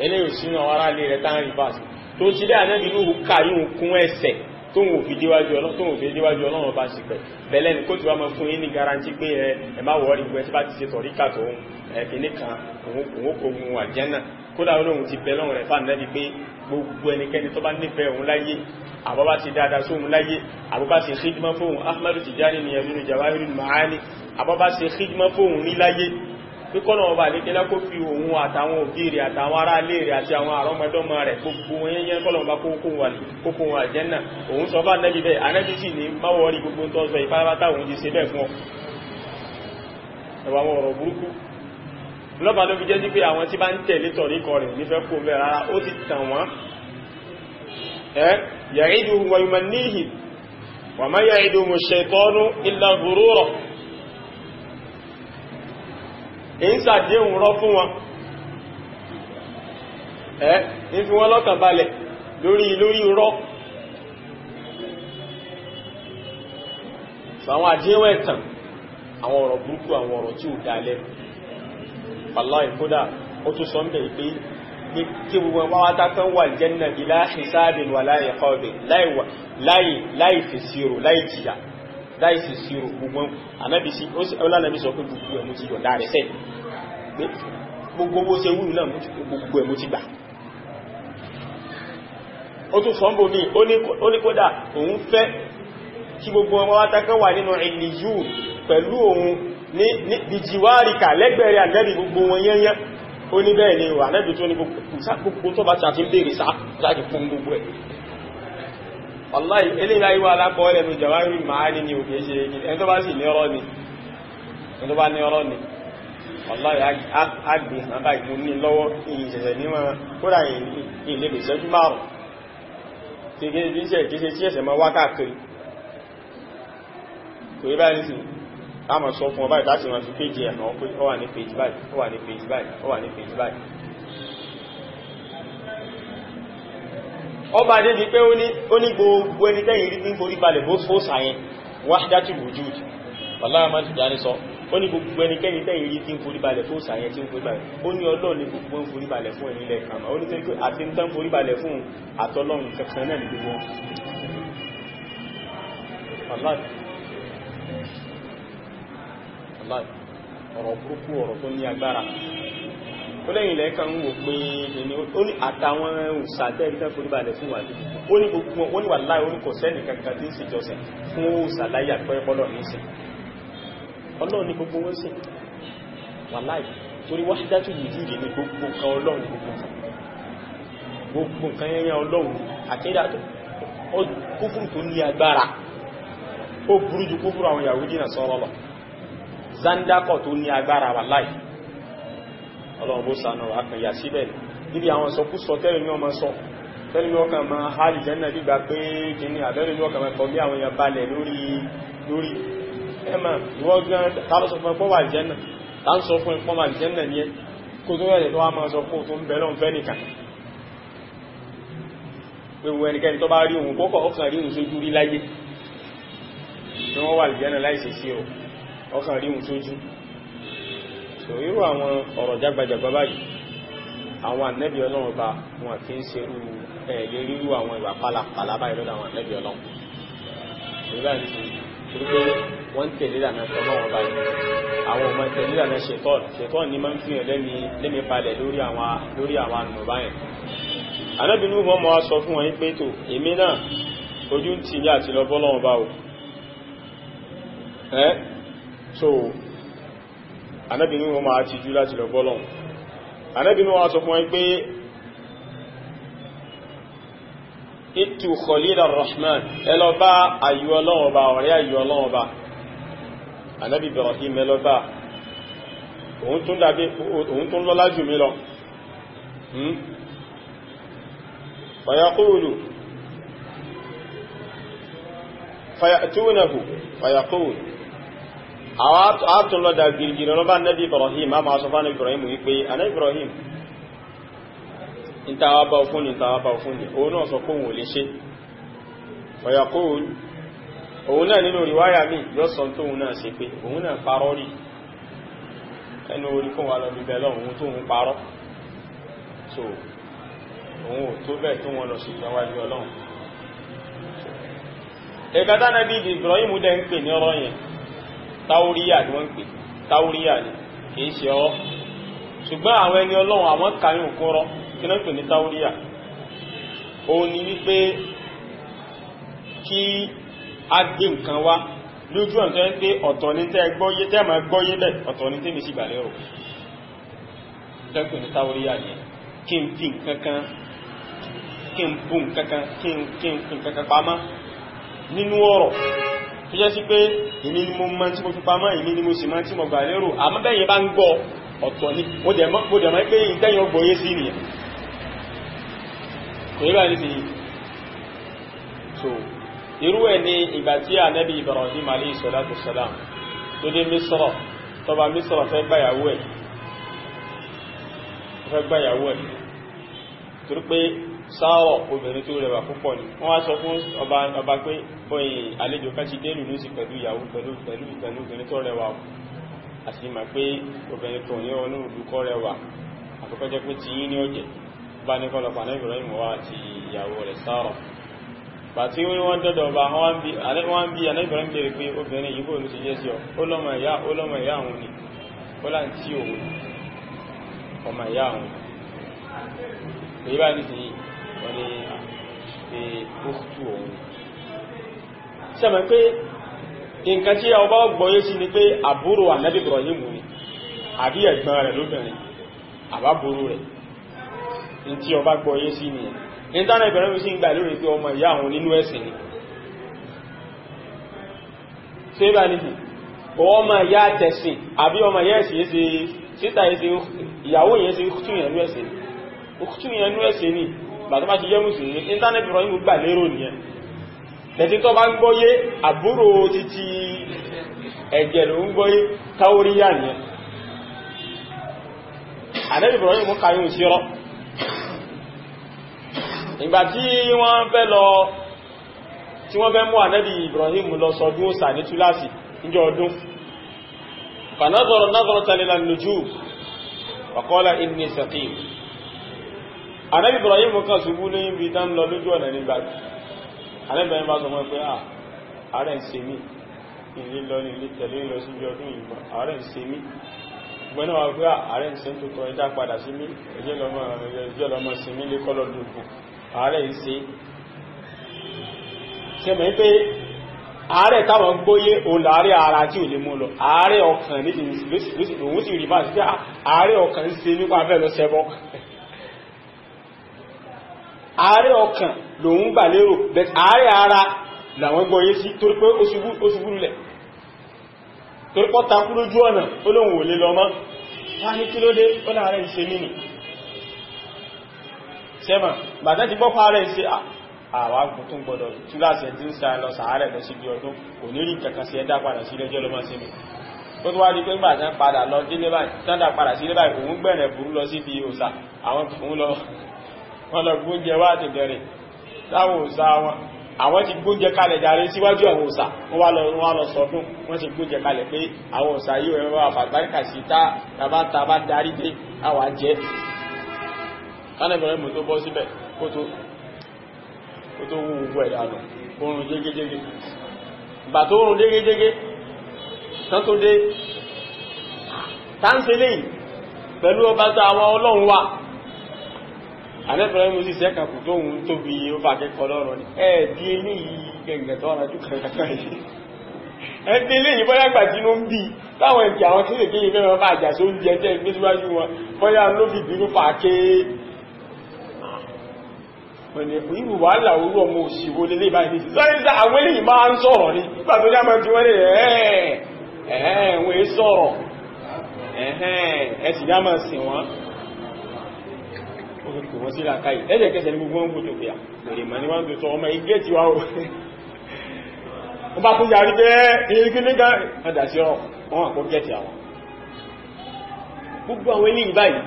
eléyìí sínú àwọn ará lé rẹ̀ tán rí fásitì tó ti dé Ànábì Nuh ká yíò kún ẹsẹ̀ tó wò fi déwájú Ọlọ́run bá sì pẹ̀ bẹ̀lẹ́ ní kó tí wá mọ́ fún yín ní garanti pé ẹ má wọ́rí gbẹ́ tí bá ti ṣe tọ̀ríkà tó ẹ̀kìní kan òun kò gun àjẹ́nà kódà Ọlọ́run ti bẹ̀ lọ́run rẹ̀ fà nẹ́bí pé gbogbo ẹnikẹ́ni tó bá nífẹ̀ẹ́ òun láyé àbọ́bá ti dáadáa sóhun láyé àbọ́bá ṣe khidma fóhun Ahmadu Tijani ni ẹ̀mínú Jawahirul Ma'ani àbọ́bá ṣe khidma fóhun ní láyé pípọ́nà ọba àlékẹ́lá kó fi òun àtàwọn òbí rẹ̀ àtàwọn ará ilé rẹ̀ àti àwọn àrọ́mọdọ́mọ rẹ̀ gbogbo yẹnyẹn kọ́lọ̀ bá kókó wọn àjẹ́nà òun sọ bá nẹ́bí bẹ́ẹ̀ anẹ́bí sì ní máwọ́rí gbogbo tó sọ ìfárátá òun ti ṣe bẹ́ẹ̀ fún ọ ẹwà àwọn ọ̀rọ̀ burúkú lọ́bàá ló fi jẹ́ sí pé àwọn tí bá ń tẹ̀lé tọ̀ríkọ rẹ̀ nífẹ́ kó bẹ́ẹ̀ rárá ó ti tàn wọ́n ya'iduhum wa yumannihim wa ma ya'iduhumu ash-shaytanu illa ghurura èyí sàdéhùn rọ́ fún wọn ní fi wọ́n lọ́kàn balẹ̀ lórí rọ́ àwọn àdéhùn ẹ̀tàn àwọn ọ̀rọ̀ burúkú àwọn ọ̀rọ̀ tí ó dálẹ̀ wallahi kódà ó tún sọ ń bẹ̀ pé kí gbogbo wáwátá kan wà janna bila hisabin wala iqabin láì fèsìrò láì jìyà láì fèsìrò gbogbo anábìsí ọlánàbí sọ pé gbogbo ẹ̀mú ti yọ̀dá rẹ̀ sẹ́ gbogbo bó ṣe wúrù náà gbogbo ẹ̀mú ti gbà ó tún sọ ń bò ní ó ní kódà òun fẹ́ kí gbogbo wáwátá kan wà nínú ìlìyù pẹ̀lú òun ní ìjìwárìkà lẹ́gbẹ̀rẹ̀ àgbẹ̀bì gbogbo wọn yẹnyẹn ó ní bẹ́ẹ̀ ni wà nẹ́bì tó ní gbogbo tó bá ṣàtí bèèrè sáà láti fún gbogbo ẹ̀ wallahi eléyà ìwà alápọ̀ ẹlẹ́nu Jawahirul Ma'ani ni òkè ṣe ẹni tó bá sì ní ọ̀rọ̀ ni wallahi àgbè àbá ìmú ní lọ́wọ́ ìṣẹ̀ṣẹ̀ níwọ̀n kódà ilé ìṣẹ́jú márùn-ún tí ẹsẹ̀ máa wá káàkiri kò yẹ báyìí sí a máa sọ fún ọ báyìí láti máa fi péjì ẹ̀nà pé ó wà ní péjì báyìí ó wà ní péjì báyìí ó wà ní péjì báyìí. ọba dé di pé ó ní gbogbo ẹni tẹ́yìn rí ní forí balẹ̀ bó fóòsà yẹn wahdatul wujud wallahi máa ti dáni sọ ó ní gbogbo ẹnikẹ́ni tẹ́yìn rí tí ń forí balẹ̀ fóòsà yẹn tí ń forí balẹ̀ ó ní Ọlọ́run ní gbogbo ń forí balẹ̀ fún ẹni ilẹ̀ kan ó ní tẹ́lẹ̀ àti ń tán forí balẹ̀ fún àtọ́lọ́run kankan náà ní gbogbo ọ̀rọ̀ burúkú ọ̀rọ̀ tó ní agbára ó lẹ́yìn ilẹ̀ kan ń wò pé ó ní àtàwọn òsàtẹ́ ìtẹ́ forí balẹ̀ fún wàlú ó ní gbogbo ó ní wà láì ó ní kò sẹ́nì kankan tí ń sì jọsẹ̀ fún òsàláyà pẹ́pọ́lọ̀ ní sí Ọlọ́run ní gbogbo wọ́n sí wà láì torí wahdatul wujud ní gbogbo nǹkan Ọlọ́run gbogbo nǹkan yẹnyẹn Ọlọ́run àkídà kúfùrù tó ní agbára ó burú ju kúfùrù àwọn Yahudi náà sọ́rọ̀ lọ zandakọ̀ tó ní agbára wà láì Ọlọ́run bó sànà wà kàn yà síbẹ̀ níbi àwọn sọkúsọ tẹ́lẹ̀ ní ọmọ sọ tẹ́lẹ̀ ní ọkàn máa hálì jẹ́nà gbígbà pé kìíní àbẹ́lẹ̀ ní ọkàn mẹ́kọ̀ bí àwọn èèyàn balẹ̀ lórí ẹmà ìwọ́gán tàbí sọ fún ẹpọ́wà jẹ́nà tá ń sọ fún ẹpọ́wà jẹ́nà ní ẹ kó tó rẹ̀ tó wá máa sọ fún tó ń bẹ̀rẹ̀ ọ̀fẹ́ nìkan pé wo ẹnikẹ́ni tó bá rí òun kókọ̀ ọkàn rí òun sójú rí láyé tí wọ́n wà jẹ́nà láìsí sí ọkàn rí òun sójú so irú àwọn ọ̀rọ̀ jágbàjàgbà báyìí àwọn ànẹ́bí Ọlọ́run bá wọn kí ń ṣerú ẹ̀lẹ́ rírú àwọn ìwà pálapàla báyìí lọ́dọ̀ àwọn ànẹ́bí Ọlọ́run ìrírà ní sí torípé wọ́n tẹ̀lé ìlànà Ọlọ́run báyìí àwọn ọmọ tẹ̀lé ìlànà ṣètọ́n ní máa ń fi hàn lẹ́mi palẹ̀ lórí àwọn ànà báyìí ànẹ́bí ní wọ́n máa sọ fún wọn pé tó èmi náà ojú ń tì ní àti lọ bọ́lọ́run bá o so Ànábì ní wọ́n máa ti jú láti lọ bọ́lọ̀. Ànábì ní wọ́n sọ fún wọn pé ìtù Khalila Rahman ẹlọ bá ayú Ọlọ́run Ọba ọ̀rẹ́ ayú Ọlọ́run Ọba Ànábì Ibrahim ẹlọ bá òun tún lọ́lá jù mí lọ fayaqulu fayatunahu fayaqulu àátún lọ́dà gìrìgìrì lọ́bá nẹ́bí Ibrahim a máa sọ fánà Ibrahim wípé aná Ibrahim ìtawàbà òfún ni òun náà sọ kó wò lè ṣe ọ̀yàkóhùn òun náà nínú ríwáyà mi lọ́sàn tó òun náà ṣe pé òun náà parọ́ rí ẹnu orí fún wa lọ bíbẹ̀ lọ́wọ́n tó òun parọ́ so òun ò tó bẹ́ẹ̀ tó wọn lọ sí ìjọwájú Ọlọ́run ẹ̀kátá nẹ́bí Ibrahim dẹ́ ń pè ní ọ̀rọ̀ yẹn táwóríyà ni wọ́n ń pè táwóríyà ni kìí ṣe ọ́ ṣùgbọ́n àwọn ẹni Ọlọ́run àwọn kàyún kúrọ́ kí náà pè ní táwóríyà òun ni wípé kí a gbé nǹkan wá lójú ọ̀n tó ń pé ọ̀tọ̀ ní tẹ́ gbọ́yé tẹ́ máa gbọ́yé bẹ̀ ọ̀tọ̀ ní tẹ́mi sí ìgbàlẹ̀ rò tẹ́ pè ní táwóríyà ni kí n fi nǹkankan kí n bú nǹkankan kí n fi nǹkankan pamọ́ nínú ọ̀rọ̀ tó jẹ́ sí pé èmi ni mo mọ̀ tí mo fi pamọ́ èmi ni mo sì mọ̀ tí mo gbà lérò àmọ́ bẹ́yẹn bá ń gbọ́ ọ̀tọ̀ ní mo dẹ̀ mọ̀ pé ìtẹ́yìn ọgbọ̀yé sí nìyẹn kò yí bá ní sí so irú ẹ̀ ní ìgbà tí Ànábì Ibrahim alayhi salatu wassalam tó dé Misra tọba Misra fẹ́ gbáyàwó ẹ̀ torí pé sáárọ̀ obìnrin tó rẹwà púpọ̀ ni wọ́n wá sọ fún ọba pé oyin àlejò kan ti dé lùlú sí pẹ̀lú ìyàwó pẹ̀lú obìnrin tó rẹwà àti ma pé obìnrin tó ní ọ̀nà olùkọ́ rẹwà àkọ́kọ́ jẹ́ pé ti yí ní ọjẹ́ bá ní kọlọpàá náà Ibrahim wá àti ìyàwó rẹ̀ sáárọ̀ bà tí wọ́n dọ́dọ̀ ọba wọ́n bí Ànábì Ibrahim bèèrè pé obìnrin yìí bó ló ti jẹ́ sí ọ ó lọ́mọ ìyá àwọn ni ó lá ń tí òun ọmọ ìyá àwọn èyí bá ní sí wọ́n ni pé òkútù òun sẹ́mọ̀ pé nǹkan tí ọba gbọ́yé sí ni pé àbúrò Ànábì Ibrahim ni àbí ẹ̀gbọ́n rẹ̀ lóbìnrin àbábúrò rẹ̀ ní tí ọba gbọ́yé sí ni ìntánà ìbẹ̀rẹ̀ sí ń gbà lórí pé ọmọ ìyá àwọn nínú ẹ̀sìn ni ṣe bá ní sí ọmọ ìyá tẹ̀sìn àbí ọmọ ìyá ẹ̀sìn yẹ́ sí síta yẹ́ sí ìyàwó yẹ́ sí òkútù yẹn nú ẹ̀sìn ni bàtọ́ bá ti jẹ́ mùsùlùmí ìntánà ìbẹ̀rẹ̀ gbà lérò nìyẹn tẹ̀tí tó bá ń gbọ́yé àbúrò títí ẹ̀jẹ̀ ló ń gbọ́yé táóríyà nìyẹn. Ànábì Ibrahim mú kàyún sí rọ́ ìgbà tí wọ́n fẹ́ mú Ànábì Ibrahim lọ sọdún òsà ní túláàsì níjọ́ ọdún fanazara nazratan ila an-nujum wa qala inni saqim. Ànábì Ibrahim kan ṣubú ní ibi tán lọ lójú ọ̀nà nígbà Ànábì Ibrahim bá sọ mọ́ pé ààrẹ ń ṣe mí ilé lọ ní ilé tẹ̀lé lọ sí ibi ọdún ìgbà ààrẹ ń ṣe mí gbọ́nà wà pé ààrẹ ń ṣe tó tọ́ ẹjá padà sí mí ẹjẹ́ lọ́mọ sí mí lé kọ́lọ̀ dùnkù ààrẹ ń ṣe mẹ́ pé ààrẹ táwọn gbóyé òun láàrẹ ara tí ò lè mú lọ ààrẹ ọkàn ní òun sì rí bá sí pé ààrẹ ọkàn ń ṣe nípa fẹ́ lọ ṣẹbọ ààrẹ ọkàn lòun gbà lérò bẹ̀t ààrẹ ara làwọn gbóyé sí torí pé ó ṣubú lulẹ̀ torí pọ́ takú lójú ọ̀nà olóhun ò lè lọ mọ́ wá ní kí ló dé ó láàrẹ ń ṣe mínì sẹ́mà bàtẹ́ ti gbọ́pá rẹ̀ ṣe àwágùn tó ń gbọdọ̀ túláṣẹ̀ tí ń sa lọ sàárẹ̀ lọ sí bí ọdún kò ní rí kẹkàn sí ẹ̀dá padà sí lẹ́jọ́ lọ́mọ́ sí mi tó tó wá di pé gbà tán padà lọ délé báyìí tánda padà sí lébàá òun gbẹ̀rẹ̀ burú lọ sí bí òsà àwọn fún lọ wọ́n lọ gbóúnjẹ wá ti bẹ̀rẹ̀ láwọn òsà wọn àwọn ti gbóúnjẹ kalẹ̀ jàre síwájú àwọn òsà wọ́n lọ sọdún wọ́n ti gbóúnjẹ kalẹ̀ pé àwọn òsà yíò ẹ̀rọ àfàgbáríkà sí tàbá darí dé àwà jẹ́ kánẹ̀bẹ̀rẹ̀ mú tó bọ́ síbẹ̀ kó tó wú gbogbo ẹ̀dà lọ oòrùn jégéjégé ìgbà tó oòrùn jégéjégé tán tó dé táńsẹ̀ lẹ́yìn pẹ̀lú ọba tó àwọn ọlọ́run wà anẹ́bẹ̀rẹ̀ mú sí sẹ́kàkù tó ń tóbi ó bá kẹ́kọ̀ọ́ lọ́rọ̀ ní ẹ̀ẹ́dí eléyìí gẹ̀gẹ̀ tó ọ̀nà jùkọ̀ kankan yìí ẹ̀ẹ́dí eléyìí bọ́yá gbà tí ló ń bí táwọn ìkẹ́ àwọn tí lè kéyìí fẹ́ràn bá àjà só ń jẹ jẹ́ ìgbésíwájú wọn bọ́yá ló fi bínú fà ké ìwù wàhálà orú ọmọ òṣìwò lélé báyìí sọ́rọ̀ àwọn eléyìí máa ń sọ̀rọ̀ ní nígbà tó jámọ́ tí wọ́n lè wọ́n sọ̀rọ̀ ẹ̀sì jámọ́ sí wọn ó fi kò wọ́n sí làkáyì ẹ̀jẹ̀kẹsẹ̀ ní gbogbo wọn gbogbo pé àpèrè mọ̀ ní wọ́n tó sọ ọmọ igé tí wá ó bá tó yàrí pé ìrìnkínlẹ́gá ọdá sí ọ̀rọ̀ wọn àpọ̀ gẹ́ẹ̀tì àwọn gbogbo àwọn eléyìí báyìí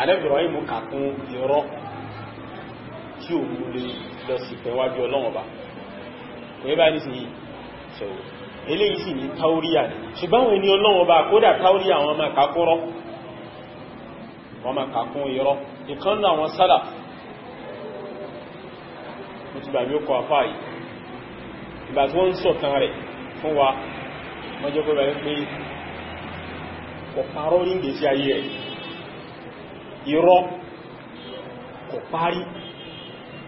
alẹ́bìrọ̀ ìmú kàkún ìrọ́ tí ò mú lè lọ sí pẹ̀wájú ọlọ́wọ̀n bá kò yẹ́ bá ní sí ṣẹ̀wọ̀ eléyìí sì ní táóríyà ní ṣùgbọ́n wọn ni ọlọ́wọ̀n bá kódà táóríyà wọn máa kàkúrọ́ wọn máa kàkún irọ́ ìkan náà wọn sálà mo ti gbàgbé ọkọ̀ àfáà yìí ìgbà tí wọ́n ń sọ̀tàn rẹ̀ fún wa wọ́n jẹ́ pẹ́bẹ̀rẹ̀ pé ọ̀pàrọ̀ ní ìgbésí ayé ẹ̀ irọ́ kò parí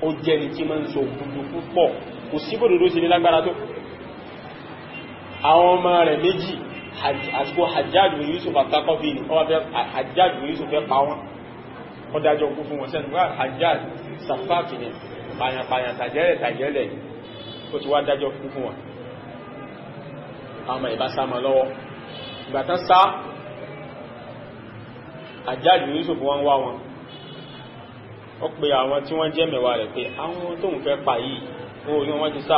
ó jẹ́ ní tí máa ń sọ òkúdù púpọ̀ kò sí bòdòdó sí ní lágbára tó àwọn ọmọ rẹ̀ méjì àsìkò Hajjaj bin Yusuf àtàkọ́bí ní ọwọ́ fẹ́ Hajjaj bin Yusuf fẹ́ pa wọn ó dájọ́ kú fún wọn sẹ́nu wá Hajjaj sàfáàkì ní pàyàpàyà tàjẹ́lẹ̀ ó ti wá dájọ́ kú fún wọn àwọn ìbá sá mọ́ lọ́wọ́ ìgbàtán sá Hajjaj bin Yusuf wọ́n wá wọn ó pe àwọn tí wọ́n jẹ́ mẹ́wàá rẹ̀ pé àwọn tó ń fẹ́ pa yìí ó ní wọ́n ti sá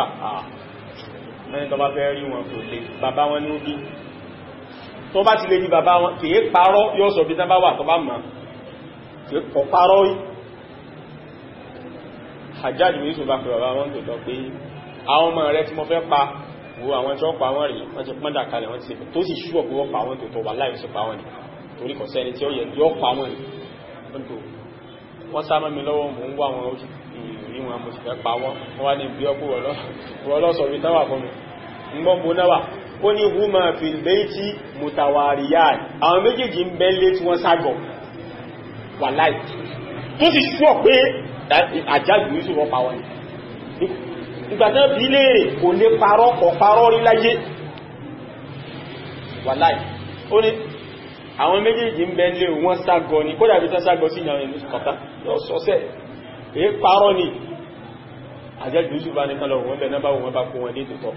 mẹ́rin tó bá fẹ́ rí wọn kò lè bàbá wọn ní ó bí tó bá ti lè ní bàbá wọn kìí parọ́ yóò sọ bí tán bá wà tó bá mọ̀ kìí kọ̀ parọ́ yìí Hajjaj bin Yusuf bá pè bàbá wọn tó tọ́ pé àwọn ọmọ rẹ̀ tí mo fẹ́ pa wo àwọn tí wọ́n pa wọ́n rí wọ́n ti pọ́n dàkalẹ̀ wọ́n ti tó sì ṣúwọ̀ pé wọ́n pa wọ́n tó tọ́ wà láì sí pa wọ́n ni torí kò sẹ́ni tí ó yẹ yọ́ pa wọ́n ni wọ́n sá mọ́ mi lọ́wọ́ mò ń wá wọn rí wọn mo sì fẹ́ pa wọ́n wá ní bí ọkú wọ́lọ́sọ̀ rí táwà fún mi ń gbọ́n bó náwà ó ní huma fil bayti mutawariyan àwọn méjèèjì ń bẹ́lé tí wọ́n ságọ̀ wà láì tó sì ṣúwọ̀ pé Hajjaj bin Yusuf pa wọ́n ni ìgbàtán bí léèrè kò lè parọ́ rí láyé wà láì ó ní àwọn méjèèjì ń bẹ lé wọ́n ságọ ní kódà bí tán ságọ sí ìyàwó ìlú kọta lọ sọ́sẹ̀ èé parọ́ ní Hajjaj bin Yusuf bá ní kálọ̀ wọ́n bẹ̀ náà bá wọ́n bá kó wọn dé tòótọ́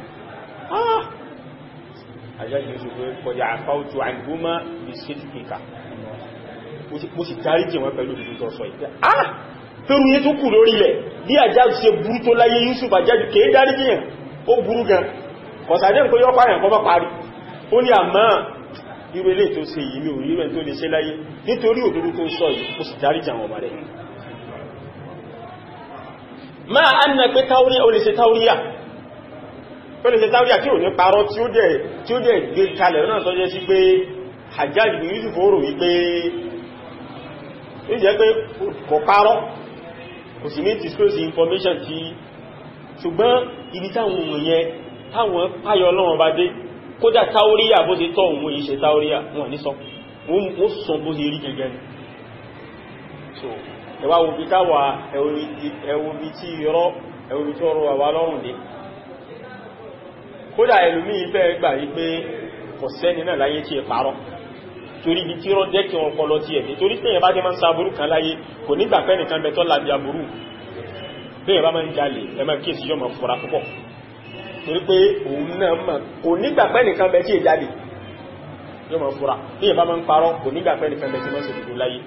Hajjaj bin Yusuf pé kọjá àfáwùtù àìgbómá bí sí kíkà mo sì dárí jẹ wọn pẹ̀lú ìlú tó sọ ìpẹ́ pẹ̀rù yí tó kù lórí ilẹ̀ bí Hajjaj ṣe burú tó láyé Yusuf Hajjaj kèé dárí jíyàn ó burú gan kọ̀sàdé nǹkan yọ́ pààyàn kọ́ bá parí ó ní àmá irú ilé tó ṣe yìí mi ò rí rẹ̀ tó lè ṣe láyé nítorí òdodo tó sọ yìí ó sì dárí jàwọn ọmọ rẹ̀ máa á nà pé táwíríà ó lè ṣe táwíríà tí ò ní parọ́ tí ó dẹ̀ gbé kalẹ̀ náà tó jẹ́ sí pé Hajjaj bin Yusuf ó rò wípé ó jẹ́ pé kò parọ́ kò sì ní disclose information tí ṣùgbọ́n ibi táwọn ohun yẹn táwọn páyọ Ọlọ́run bá dé kódà táwíríà bó ṣe tọ́ òun yìí ṣe táwíríà wọn ní sọ wọ́n sọ bó ṣe rí gẹ́gẹ́ ni so ẹwà wo bí káwà ẹwọ bí tí irọ́ ẹwọ bí tí ọrọ̀ àwà lọ́rùn dé kódà ẹlòmí ìfẹ́ gbà yí pé kò sẹ́ni náà láyé tí ẹ parọ́ torí bí tí irọ́ jẹ́ kí wọn kọlọ tí ẹ̀ torí pé èyàn bá jẹ́ máa ń sa aburú kan láyé kò nígbà pẹ́ nìkan bẹ tọ́ lábí aburú bí èyàn bá máa ń jalè ẹ máa kíyèsí yọ́ máa fura púpọ̀ torí pé òun náà mà kò nígbà pẹ́ nìkan bẹ tí è jalè yọ́ máa fura bí èyàn bá máa ń parọ́ kò nígbà pẹ́ nìkan bẹ tí máa ń ṣe dúdú láyé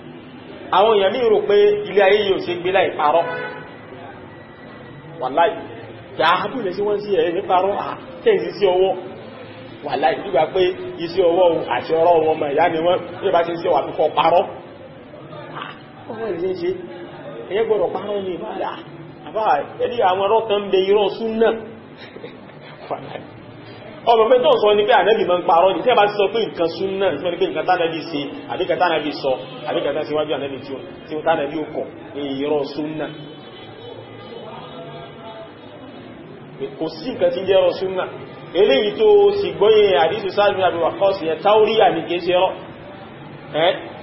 àwọn èèyàn ní rò pé ilé ayé yóò ṣe gbé láì parọ́ wàláì dáadù lè sí wọ́n sí ẹ̀ ní parọ́ àtẹ́sí sí ọwọ́ wàláì nígbà pé iṣẹ́ ọwọ́ àti ọ̀rọ̀ wọn mọ̀ ìyá ni wọ́n ní bá ṣe ń ṣe wà púpọ̀ parọ́ ọwọ́ ìṣẹ́ ṣe ẹyẹ gbọ́dọ̀ parọ́ ní ìbára àbá ẹni àwọn ọ̀rọ̀ kan bẹ irọ́ súnnà ọmọ pé tó sọ ní pé ànẹ́bì máa ń parọ́ ní tí a bá ti sọ pé nǹkan súnnà ìfẹ́ ní pé nǹkan tánàbí ṣe àbíkẹ́ tánàbí sọ àbíkẹ́ tánàbí síwájú ànẹ́bì tí ó tánàbí ó kọ̀ irọ́ súnnà kò sí nǹkan tí jẹ́ irọ́ súnnà eléyìí tó sì gbọ́yẹ àdísù sáàbí àbíwà kọ́sì ẹ̀ táóríyà ní kéèsì ẹ̀rọ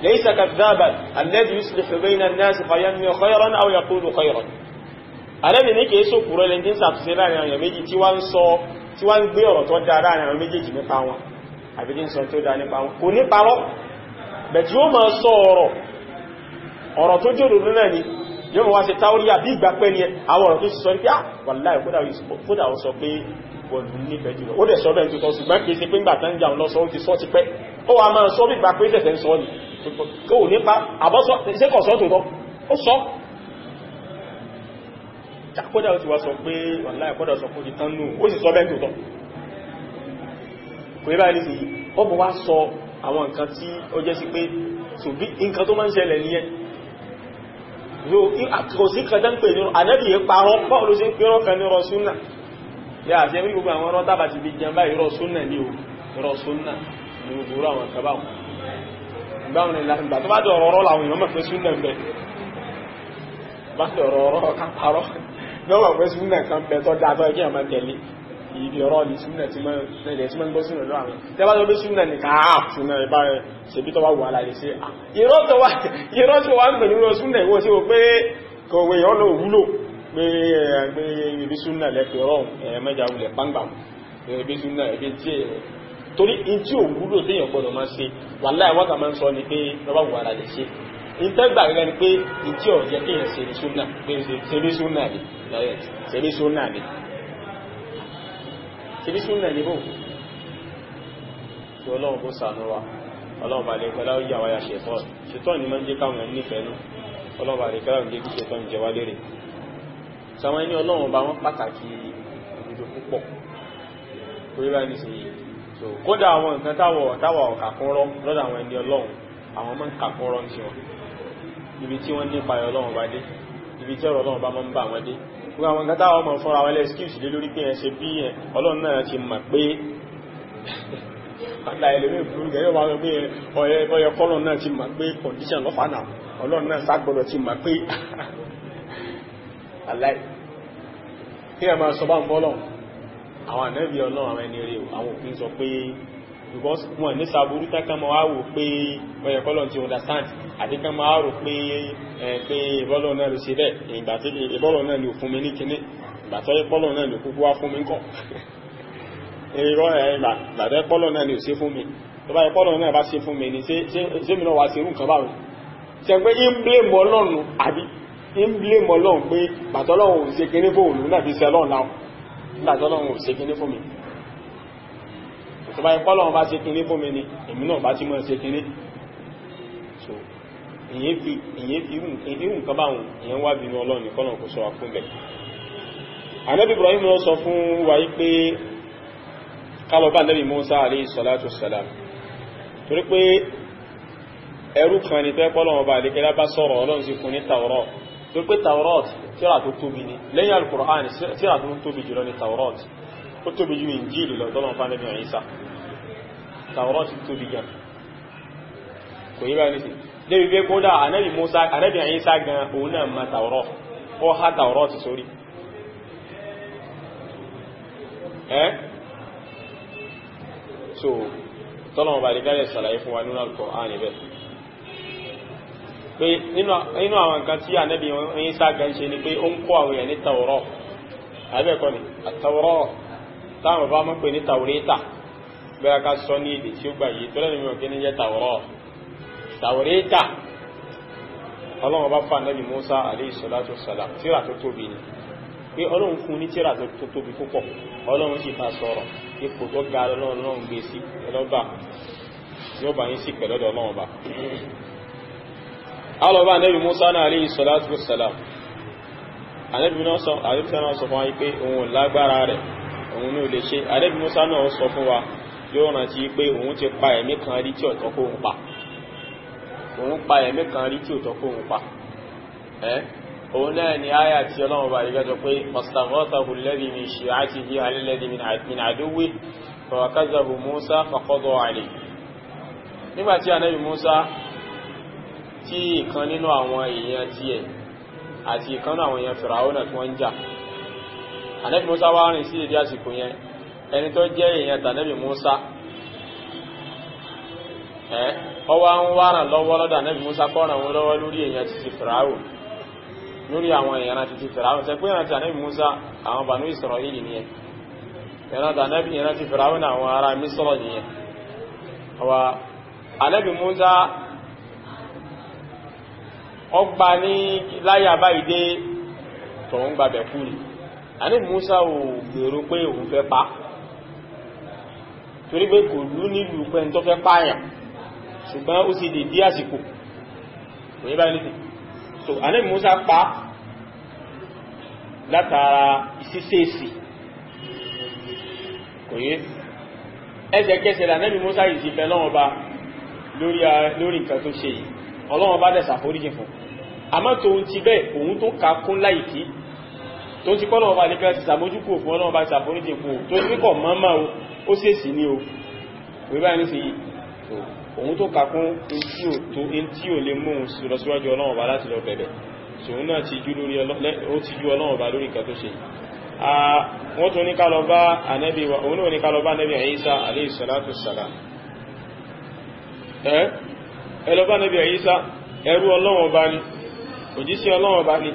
laysa kadhaban alladhi yuslihu bayna an-nas fayanmi khayran aw yaqulu khayran alẹ́bì ní kéèsì òkúrọ̀ lẹ́ndí ń sàtúnṣe láàrin àwọn méjì tí wá ń gbé ọ̀rọ̀ tó dáa láàrin àwọn méjèèjì nípa wọn àbídí ń sọ tó dáa nípa wọn kò ní parọ́ bẹ̀ tí ó máa sọ ọ̀rọ̀ tó jòdò náà ni yóò wá ṣe táóríyà bí ìgbà pẹ́ ni àwọn ọ̀rọ̀ tó sì sọ ní pé wallahi kódà ó sọ pé bọ̀lù nífẹ̀ẹ́ jùlọ ó dẹ̀ sọ bẹ́ẹ̀ tó ṣùgbọ́n kìí ṣe pé ńgbà tán jà ń lọ sọ ó ti sọ ti pẹ́ ó wà máa sọ bí ìgbà pé ìṣẹ̀ṣẹ̀ ń sọ ní kó ò nípa àbọ́sọ́ ṣe kọ̀ sọ tòótọ́ ó sọ kódà ó ti wá sọ pé wallahi kódà sọ pé ó ti tán nù ó sì sọ bẹ́ẹ̀ tòótọ́ kò yẹ báyìí sí ó bọ̀ wá sọ àwọn nǹkan tí ó jẹ́ sí pé ṣùgbí nǹkan tó máa ń ṣẹlẹ̀ nìyẹn kò sí kan tán pè ní ànábì yẹn parọ́ báwo ló ṣe ń pèrọ́ kan ní rọ súnà yà àti ẹ̀rí gbogbo àwọn ọ̀rọ̀ tábà ti fi jẹun báyìí rọ súnà ní o rọ súnà ní gbogbo àwọn kàbáwọn ìgbàwọn ìlànà tó bá dọ̀ ọ̀rọ̀ làwọn èèyàn mọ̀ pé súnà ń bẹ bá dọ̀ ọ̀rọ̀ kan parọ́ lọ́wọ́ pé súnà kan bẹ tó dáa tó ẹgbẹ́ àmà tẹ̀lé ìdí ọ̀rọ̀ ní súnà tí máa ń gbọ́ súnà lọ́wọ́ àwọn tẹ́bá tó bí súnà ní káà súnà ìbá rẹ̀ ṣe bí tó wà wà láì ṣe irọ́ tó wà ń pẹ̀lú súnà ìwọ̀n sí o pé kọ̀wé ọlọ́ òwúlò pé ibi súnà lẹ́pẹ̀ ọ̀rọ̀ mẹ́jà wulẹ̀ pàǹgbà ibi súnà ibi tí torí in tí ò wúlò téèyàn gbọ́dọ̀ máa ṣe wàláhì wákà máa ń sọ ni pé lọ́wọ́ wà láì ṣe ìtẹ́gbà gẹ́gẹ́ ni pé in tí ò jẹ́ kéèyàn ṣe ní súnà pé ṣe ní súnà ni ṣe ní súnà ni ṣebí súnnà ní bò tí ọlọ́run kó ṣàánú wa ọlọ́run bá lè pẹ́lá ó yà wáyà ṣètọ́ ní máa ń jẹ́ káwọn ẹni nífẹ̀ẹ́ nú ọlọ́run bá lè pẹ́lá ń jẹ́ kí ṣètọ́ ń jẹ wá lérè sàwọn ẹni ọlọ́run bá wọ́n pàtàkì ìdúdó púpọ̀ orí bá ní sí so kódà àwọn nǹkan táwọ̀ ọ̀kàkúnrọ́ lọ́dọ̀ àwọn ẹni ọlọ́run àwọn máa ń kàkúnrọ́ ní wọn ibi tí wọ́n nípa ọlọ́run bá dé ibi tí ọ̀rọ̀ ọlọ́run bá máa ń bà wọ́n dé gbogbo àwọn nǹkan táwọn ọmọ fúnra wọn lẹ́skíùsì lé lórí pé ẹ ṣe bí ẹ ọlọ́run náà ti mọ̀ pé àtà ẹlẹ́mẹ́ ìbúrú gẹ̀ẹ́ wà lọ pé ọyẹ kọ́lọ̀ náà ti mọ̀ pé condition lọ́fàánà ọlọ́run náà ságbọ́dọ̀ ti mọ̀ pé aláì kí ẹ máa sọ bá ń bọ́lọ̀ àwọn ànẹ́bí ọlọ́run àwọn ẹni rẹ̀ àwọn òfin sọ pé because wọn ní sàbúrú tẹ́kàn máa wò pé ọyẹ kọ́lọ̀ ti understand àti kan máa rò pé ìbọ́lọ̀ náà ló ṣe bẹ́ẹ̀ ìgbà tí ìbọ́lọ̀ náà lè fún mi ní kíní ìgbà tó ìbọ́lọ̀ náà lè kúkú wá fún mi kọ́ ìgbàtọ́ ìpọ́lọ̀ náà lè ṣe fún mi tó bá ìpọ́lọ̀ náà bá ṣe fún mi ní ṣé mi náà wá sí irú nǹkan báwọn ṣe pé ń blame Ọlọ́run àbí ń blame Ọlọ́run pé bàtọ́lọ́run ò ṣe kíní fún òun náà fi ṣe Ọlọ́run náà bàtọ́lọ́run ò ṣe kíní fún mi tó bá ìpọ́lọ̀ bá ṣe kíní fún mi ní èmi náà bá ti mọ́ ṣe kíní ìyẹn nǹkan báwọn ìyẹn wá bínú Ọlọ́run nìkan náà kò sọ wá fún bẹ̀. Ànábì Ibrahim ló sọ fún wa pé kálọ̀bá Ànábì Musa alayhi salatu wassalam torí pé ẹrú kan ní pẹ́ pọ́lọ́wọ́ bá lékẹ́lá bá sọ̀rọ̀ Ọlọ́run sí fún ní Tawrat torí pé Tawrat tíra tó tóbi ní lẹ́yìn Al-Qur'an tíra tó tóbi jùlọ ní Tawrat ó tóbi ju Injil lọ tọ́lọ́wọ́ fún Ànábì Isa Tawrat tóbi gan kò yí bá ní sí débi pé kódà Ànábì Musa Ànábì Isa gan òun náà ma Tawrat ó há Tawrat sórí so tọ́lọ́wọ́ bá lékẹ́lá sàlàyé fún wa nínú Al-Qur'an níbẹ̀ pé nínú àwọn nǹkan tí Ànábì Ìsá gan ṣe ni pé ó ń kọ́ àwọn èèyàn ní Tawrah àbẹ́ẹ̀kọ́ ni At-Tawrah táwọn bá mọ́ pé ní Tawrita bẹ́ẹ̀ ká sọ ní èdè tí ó gbà yìí tó lẹ́nu mìíràn kí ní jẹ́ Tawrita Ọlọ́run bá fà Ànábì Musa alayhi salatu wassalam tíra tó tóbi ni pé Ọlọ́run fún ní tíra tó tóbi púpọ̀ Ọlọ́run sì ta sọ̀rọ̀ ipò tó ga Ọlọ́run gbé sí ẹlọ́ba tí ó bá yín sí pẹ̀lọ́dọ̀ Ọlọ́run bá alọ́bá Ànábì Musa náà alayhi salatu wassalam Ànábì náà sọ fún wa pé òun lágbára rẹ̀ òun ní ò lè ṣe Ànábì Musa náà sọ fún wa yóò rántí pé òun ti pa ẹ̀mí kan rí tí ọ̀tọ̀ kó òun pa òun pa ẹ̀mí kan rí tí ọ̀tọ̀ kó òun pa òun náà ni áyà tí Ọlọ́run bá rígájọ pé mastaghathahu alladhi min shi'atihi ala alladhi min aduwwihi fawakazahu Musa faqada alayhi nígbàtí Ànábì Musa tí ìkan nínú àwọn èèyàn tí ẹ̀ àti ìkan náà àwọn èèyàn Fìràwọ́nà tí wọ́n ń jà Ànábì Musa wá rìn sí èdè àsìkò yẹn ẹni tó jẹ́ èèyàn tànábì Musa ọwá ń wá ràn lọ́wọ́ lọ́dọ̀ Ànábì Musa kọ́ ràn wọ́n lọ́wọ́ lórí èèyàn ti Fìràwọ́ lórí àwọn èèyàn ti Fìràwọ́ tẹ́ pé ìrántí Ànábì Musa àwọn Banu Isra'ili ni ẹ̀ ìrántí Fìràwọ́ àwọn ará Mísírọ̀ ni ẹ̀ Ànábì Musa ọgbà ní láyà báyìí dé tọ̀hún gbàbẹ̀ kú ní Ànábì Musa ò gbèrò pé òun fẹ́ pa torí pé kò lú nílùú pẹ́ tó fẹ́ pààyàn ṣùgbọ́n ó sì dìdí àsìkò kò ní báyìí nìtì so Ànábì Musa pa látara ìsísèsì kò yé ẹsẹ̀kẹsẹ̀ Ànábì Musa yìí ti bẹ lọ́wọ́ bá lórí nǹkan tó ṣe yìí Ọlọ́run bá dẹ̀ ṣàforíjì fún àmọ́ tó ń ti bẹ́ òun tó ká kún láìkí tó ti kọ́ lọ́wọ́ bá ní kẹ́ẹ̀sì sàmójúkò fún Ọlọ́run bá ṣàforíjì fún tó ní kọ̀ mọ́mọ́ ó sì sí ní o wíbá ní sí òun tó ká kún in tí ò lè mú lọ síwájú Ọlọ́run bá láti lọ bẹ̀bẹ̀ ṣòun náà ti jú Ọlọ́run bá lórí nǹkan tó ṣe wọ́n tó ní ká lọ bá Ànábì Ìsá alayhi salatu wassalam ẹlọ́bá Ànábì Ìsá ẹrú Ọlọ́run bá ní òjíṣẹ́ Ọlọ́run bá ní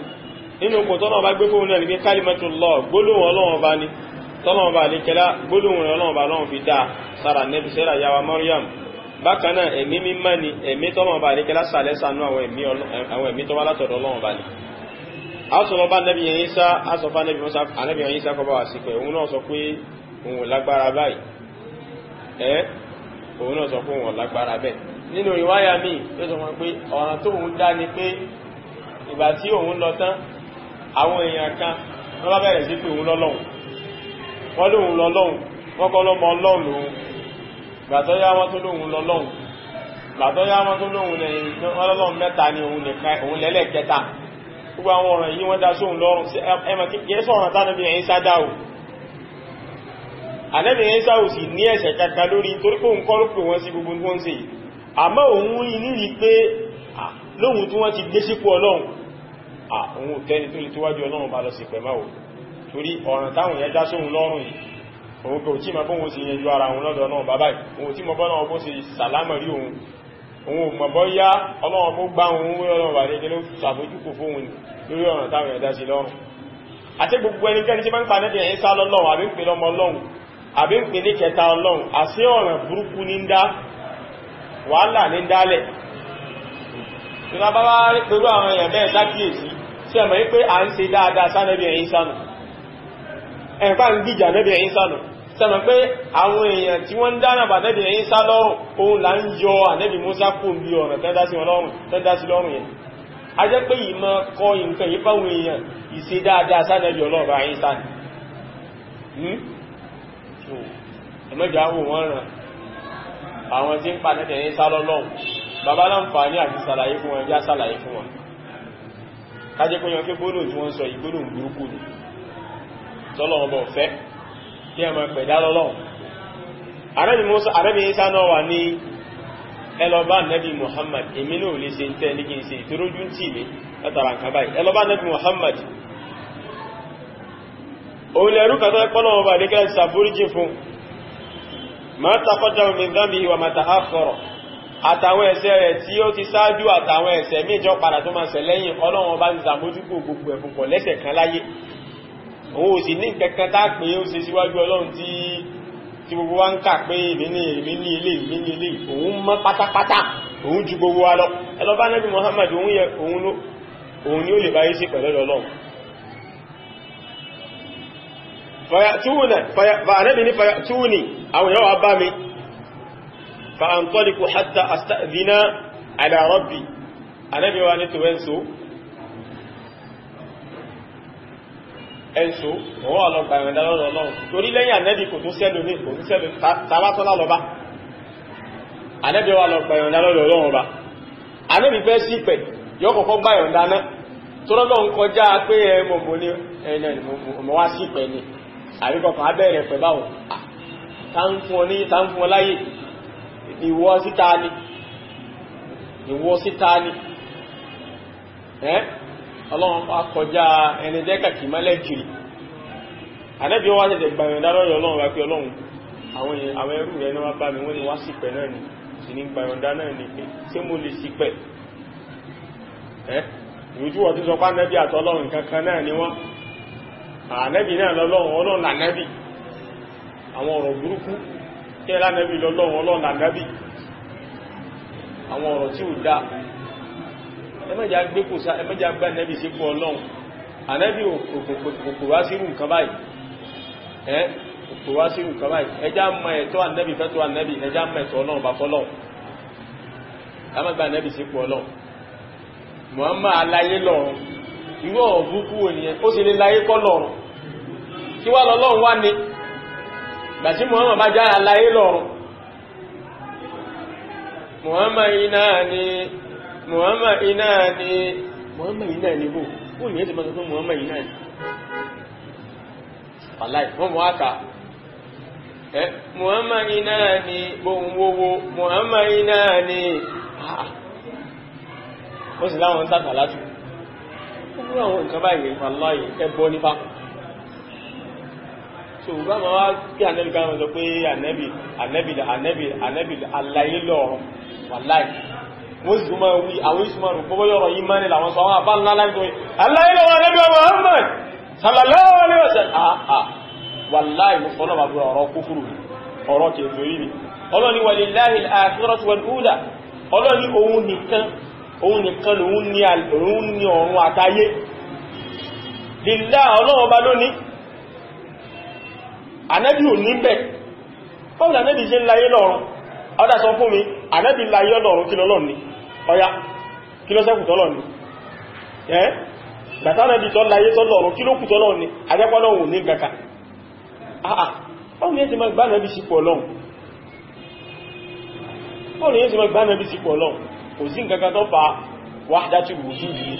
nínú kò tọ́lọ́run bá gbé fóun náà ní pé kalimatullah gbólóhùn Ọlọ́run bá ní tọ́lọ́run bá ní kẹlá gbólóhùn Ọlọ́run bá lọ́run fi dá sára nẹ́bí sẹ́rà yàwá Maryam bákan náà ẹ̀mí mímọ́ ni ẹ̀mí tọ́lọ́run bá ní kẹlá sàlẹ́sànú àwọn ẹ̀mí tọ́wá látọ̀dọ̀ Ọlọ́run bá ní asọ̀rọ̀ bá Ànábì Ìsá asọ̀fà Ànábì Ìsá kọ́ bá wà sí pé òun náà sọ pé òun lágbára báyìí òun náà sọ pé òun lágbára bẹ́ẹ̀ nínú ìwáyà míì tó sọ wọn pé ọ̀ràn tó òun dá ni pé ìgbà tí òun lọ tán àwọn èèyàn kan wọ́n bá bẹ̀rẹ̀ sí pé òun lọ́lọ́hun wọ́n lóhun lọ́lọ́hun wọ́n kọ́ lọ́mọ Ọlọ́run lòun gbàtọ́yá wọ́n tó lóhun lọ́lọ́hun gbàtọ́yá wọ́n tó lóhun lọ́lọ́hun mẹ́ta ni òun lẹ́lẹ́kẹta gbogbo àwọn ọ̀ràn yìí wọ́n dá sóhun lọ́rùn ẹmọ kìí sọ̀rọ̀ tánàbí ẹ̀yìn sádá ò Ànábì Ìsá ò sì ní ẹ̀ṣẹ̀ kankan lórí torí pé òun kọ́ ló pè wọ́n sí gbogbo tí wọ́n ń ṣe yìí àmọ́ òun rí nírí pé lóhun tí wọ́n ti gbé sípò Ọlọ́run òun ò tẹ́ni tó lè tó wájú Ọlọ́run bá lọ sí pẹ̀mọ́ ò torí ọ̀ràn táwọn yẹn dá sóhun lọ́rùn yìí òun kò tí ma bọ́ wọn sí yẹn ju ara òun lọ́dọ̀ Ọlọ́run bàbá òun tí mọ bọ́ náà bó ṣe sàlámà rí òun ò mọ̀ bọ́ yá Ọlọ́run bó gbá òun wé Ọlọ́run bá lẹ́gẹ́ ló ṣàbójúkò fóun lórí ọ̀ràn táwọn yẹn dá sí lọ́rùn àti gbogbo ẹnikẹ́ni tí máa ń pa Ànábì Ìsá lọ́lọ́run àbí ń pè lọ́mọ Ọlọ́run àbí ń pè ní kẹta Ọlọ́run àti ọ̀ràn burúkú ní ń dá wàhálà ní dálẹ̀ tí wọ́n bá wá rí pẹ̀lú àwọn èèyàn bẹ́ẹ̀ sákìyèsí sí ẹ̀mọ̀ wípé à ń ṣe dáadáa sánẹ́bí ẹ̀yìn sánù ẹ̀pá ń gbìjà nẹ́bí ẹ̀yìn sánù sẹ́mọ̀ pé àwọn èèyàn tí wọ́n dáná bà nẹ́bì Ìsá lọ́rùn òun là ń yọ ànẹ́bì Mùsá kò bí ọ̀nà tẹ́dá sí lọ́rùn yẹn a jẹ́ pé ìmọ̀ kọ nǹkan yìí fáwọn èèyàn ìṣe dáadáa sánẹ́bì ọlọ́ọ̀bà Ìsá ni ẹmọ́jà wò wọ́n ràn àwọn tí ń pa nẹ́bì Ìsá lọ́lọ́run bàbá láǹfààní àti sàlàyé fún wọn já sàlàyé fún wọn kájẹ́ pé yan pé gbóòlò tí wọ́n sọ ìgbóòlò burúkú ni tọ́lọ́wọ́n bọ̀ fẹ́ kí ẹ ma pẹ̀dá lọ́lọ́run Ànábì Ìsá náà wà ní ẹlọ́bá Ànábì Muhammad èmi náà lè ṣe ń tẹ́ ní kí n ṣe ìtòrójú tí ilé látara nǹkan báyìí ẹlọ́bá Ànábì Muhammad òun lẹ́rú kàtọ́ ẹpọ́lọ́wọ́n bá lékẹ́ ìsàforíjì fún ma taqaddama min dhanbihi wa ma ta'akhkhara àtàwọn ẹ̀ṣẹ̀ rẹ̀ tí ó ti ṣáájú àtàwọn ẹ̀ṣẹ̀ méjọ padà tó máa ṣẹ̀ lẹ́yìn Ọlọ́run bá ti ṣàmójúkò gbogbo ẹ̀fún pọ̀ lẹ́ṣẹ̀ kan láyé òun ò sì ní kẹkàn tá pé ó ṣe síwájú Ọlọ́run tí gbogbo wa ń kà pé èmi ní ilé òun mọ́ pátápátá òun ju gbogbo wa lọ ẹlọ́bá Nábì Muhammad òun ni ó lè báyé sí pẹ̀lú Ọlọ́run fayatuni àwọn èèyàn wà bá mi فأنطلق حتى أستأذن على ربي Ànábì wa ní tó ẹnso wọ́n wà lọ gbàyàn dálọ́rọ̀ Ọlọ́run torí lẹ́yìn Ànábì kò tún sẹ́lò ní kò tún sẹ́lò tàbátọ́lá lọ bá Ànábì wa lọ gbàyàn dálọ́rọ̀ Ọlọ́run bá Ànábì fẹ́ sí pẹ̀ yọ́ kọ̀kọ́ gbàyàn dáná tó lọ́lọ́ ń kọjá pé ẹmọ̀mọ̀ ní ẹ̀nà wá sí pẹ̀ ni àríkọ̀kan abẹ́rẹ̀ pẹ̀ báwọn tá ń fún ọ láyé ìwọ síta ni Ọlọ́run akọjá ẹni dẹ́kàkì mọ́lẹ̀ kiri Ànábì wá tẹ̀tẹ̀ gbàyàn dálọ́rọ̀ Ọlọ́run wá pé Ọlọ́run àwọn ẹrú rẹ̀ náà wá bá mi wọ́n ni wá sípẹ̀ náà ni sì ní gbàyàn dá náà ni pé tí mo lè sípẹ̀ ìrújú wọ́n tí sọ pá Ànábì àtọ́lọ́run kankan náà ni wọ́n Ànábì náà lọ́lọ́run Ọlọ́run lànábì àwọn ọ̀rọ̀ burúkú kí ẹlá Ànábì lọ́lọ́run Ọlọ́run lànábì àwọn ọ̀rọ̀ tí ó dá ẹmẹ́jà gbé kò sá ẹmẹ́jà gbá Ànábì sí fún Ọlọ́run Ànábì òkò wá sírù nǹkan báyìí òkò wá sírù nǹkan báyìí ẹjá mọ ẹ̀tọ́ Ànábì fẹ́tọ́ Ànábì ẹjá mọ ẹ̀tọ́ Ọlọ́run bá fọ́lọ́run ẹmẹ́gbà Ànábì sí fún Ọlọ́run Muhammad aláyé lọ́run irú ọ̀rọ̀ burúkú ènìyàn ó sì lè láyé kọ́ lọ́run kí wá lọ́lọ́run wá ní gbàtí Muhammad bá já aláyé lọ́run Muhammad iná ni bó ó ní ẹ́sì mọ́sán fún Muhammad iná ni aláì wọ́n mọ́ áka Muhammad iná ni bóhun wówó Muhammad iná ni ó sì láwọn tàtà látù ó fún àwọn nǹkan báyìí wàláyé ẹbọ nípa so bá ma wá kí Ànábì ká mọ́ sọ pé Ànábì aláyé lọ́run wàláì wọ́n sì máa wí àwọn ìsúnmọ̀ rùn pọ́pọ́ yọ́rọ̀ yí mẹ́rin làwọn sọ wọ́n àbá ńlá láìpẹ́ aláyé lọ́run Ànábì Muhammad sallallahu alaihi wasallam wàláì mú fọ́nà bàbúrà ọ̀rọ̀ kúfùrù ọ̀rọ̀ kèfèrí ni ọlọ́ni walillahil akhiratu wal ula ọlọ́ni òun nìkan lòun ní ọ̀run àtayé lílá ọlọ́wọ́ bá lónìí Ànábì ò ní bẹ̀ báwọn Ànábì ṣe ń láyé lọ́run ọdá sọ fún mi Ànábì láyé lọ́run kí lọ́lọ́run ní ọya kí ló sẹ́kù tọ́lọ́run ní gbàtà Ànábì tọ́ láyé tọ́lọ́run kí ló kù tọ́lọ́run ní ajẹ́pọ́lọ́run ní gbẹ̀ka báwọn ni ẹ́ ti máa gbá Ànábì sípò Ọlọ́run kò sí nǹkan tó fa wahdatul wujud ní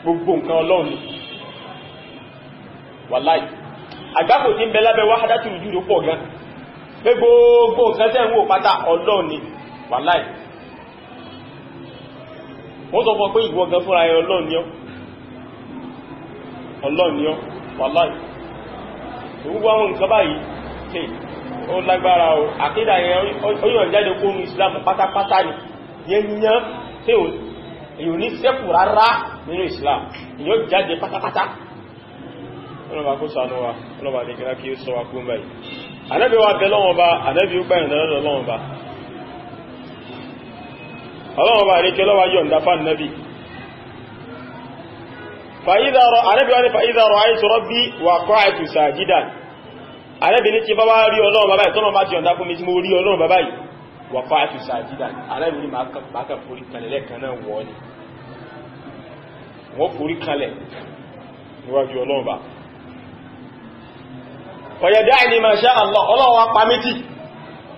gbogbo nǹkan Ọlọ́run ni wàláì àgbákò tí ń bẹ lábẹ́ wahdatul wujud pọ̀ gan pé gbogbo nǹkan tẹ́ ń wò pátá Ọlọ́run ni wàláì wọ́n sọ fún pé ìwọ gan fúnra ẹ Ọlọ́run ni ọ́ wàláì gbogbo àwọn nǹkan báyìí ó lágbára o àkídà yẹn ó yọ̀ jáde kó ní Islam pátápátá ni yẹnyẹn tí èyàn ní sẹ́kù rárá nínú Islam èyàn jáde pátápátá ọlọ́bà kó sànú wa ọlọ́bà lè kíra kí ó sọ wa kú mẹ́ Ànábì wa bẹ lọ́wọ́ bá Ànábì ó gbẹ̀yàn lọ́dọ̀ lọ́wọ́ bá ọlọ́wọ́ bá lè kí ọlọ́wà yọ̀ ǹdà fán Ànábì Ànábì wa ní fa idha ra'aytu rabbi waqa'tu sajidan Ànábì ní tí bá wá rí Ọlọ́run bàbá ìtọ́nà bá ti ọ̀dá fún mi tí mo rí Ọlọ́run bàbá yìí wà fàájú sàjídà. Ànábì ní máa kàn forí kalẹ̀ lẹ́ẹ̀kan náà wọ́ ni wọ́n forí kalẹ̀ níwájú Ọlọ́run bá fọ̀yẹ̀dá ma sha Allah.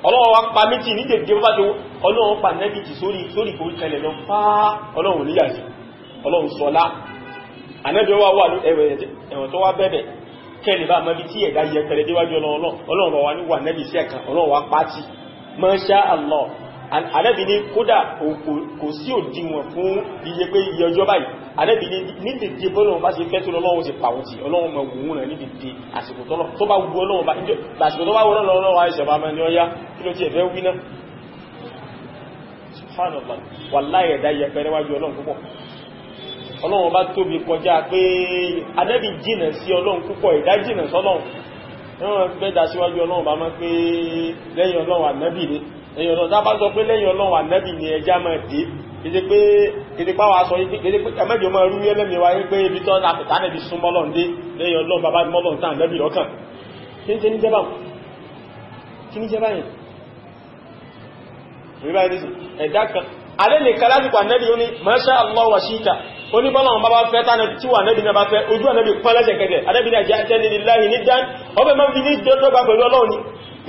Ọlọ́run wá pa mítì ní dèdè bá tó Ọlọ́run pa nẹ́bìtì sórí forí kalẹ̀ lọ fáá Ọlọ́run níyàjí Ọlọ́run sọlá. Ànábì wá wà ẹ̀wọ̀n tó wá bẹ̀bẹ̀ kẹ́lẹ̀ bá mọ́bí tí ẹ̀dá yẹ pẹ̀lẹ̀ déwájú Ọlọ́run bá wà ní wà nẹ́bì sí ẹ̀kan Ọlọ́run wá pàtí ma sha Allah. Ànábì ní kódà kò sí òdiwọ̀n fún iye pé iye ọjọ́ báyìí. Ànábì ní dèdè bọ́lọ́run bá ṣe fẹ́ tó lọ́wọ́ sí pàwọ́ tí Ọlọ́run mọ̀ wùn rẹ̀ ní dèdè àsìkò tó bá wù Ọlọ́run bá àsìkò tó bá wù Ọlọ́run àìṣẹ̀ bá mẹ́ ní ọya kí ló ti ẹ̀fẹ́ wí náà. Subhanallah, wallahi ẹ̀dá yẹ pẹ̀lẹ̀ wájú Ọlọ́run púpọ̀. Ọlọ́run bá tóbi kọjá pé Ànábì jìnà sí Ọlọ́run púpọ̀, ẹ̀dá jìnà sọ́lọ́run. Wọ́n gbẹ́dà síwájú Ọlọ́run bá mọ́ pé lẹ́yìn Ọlọ́run Ànábì ni ẹ̀yìn Ọlọ́run tá bá sọ pé lẹ́yìn Ọlọ́run Ànábì ni ẹjá máa dé kéde pá wà sọ kéde pé ẹmẹ́jọ máa rú ẹlẹ́mì wáyé pé ibi tọ́ tánẹ̀bí sún mọ́lọ́n dé lẹ́yìn Ọlọ́run bàbá mọ́lọ́n tán Ànábì lọ́kàn kí ní jẹba yìí rí báyìí ní sí ẹ̀dá kan alẹ́ nìkan lásìkò Ànábì ó ní masha Allah wa shita ó ní bọ́lọ́run bá fẹ́ tánẹ̀bí tí wà Ànábì náà bá fẹ́ ojú Ànábì pọ́n lẹ́sẹ̀ kẹsẹ̀ Ànábì náà jẹ́ tẹ́lẹ̀ lillahi niddan ọbẹ̀ máa fi ní dọ́gba pẹ̀lú Ọlọ́run ni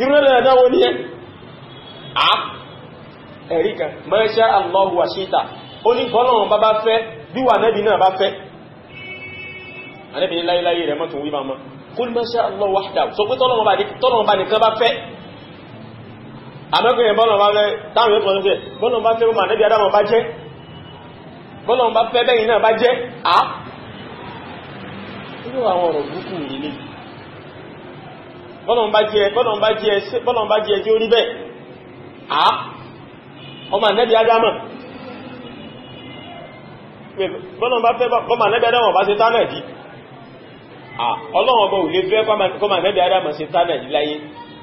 irú náà wọ́n ní ẹ́ ẹ̀ríkà masha Allah wa shita ó ní bọ́lọ́run bá fẹ́ bí wà Ànábì náà bá fẹ́ Ànábì ní láyéláyé rẹ̀ mọ́tún wí bá mọ́ kul masha Allah wahdahu sọ pé tọ́lọ́run bá nìkan bá fẹ́ àmọ́kùnrin bọ́lọ́run bá fẹ́ táwọn yóò tọ́lọ́run fẹ́ bọ́lọ́run bá fẹ́ bọ́ Ànábì Ádámù bá jẹ́ bọ́lọ́run bá fẹ́ bẹ́yìn náà bá jẹ́ irú àwọn ọ̀rọ̀ burúkú nílé bọ́lọ́run bá jẹ́ tí ó rí bẹ́ẹ̀ ọmọ Ànábì Ádámù bọ́lọ́run bá fẹ́ bọ́mọ Ànábì Ádámù bá ṣe tánàdì Ọlọ́run ọba ò lè fẹ́ kọ́mọ Ànábì Ádámù ṣe tánàdì láyé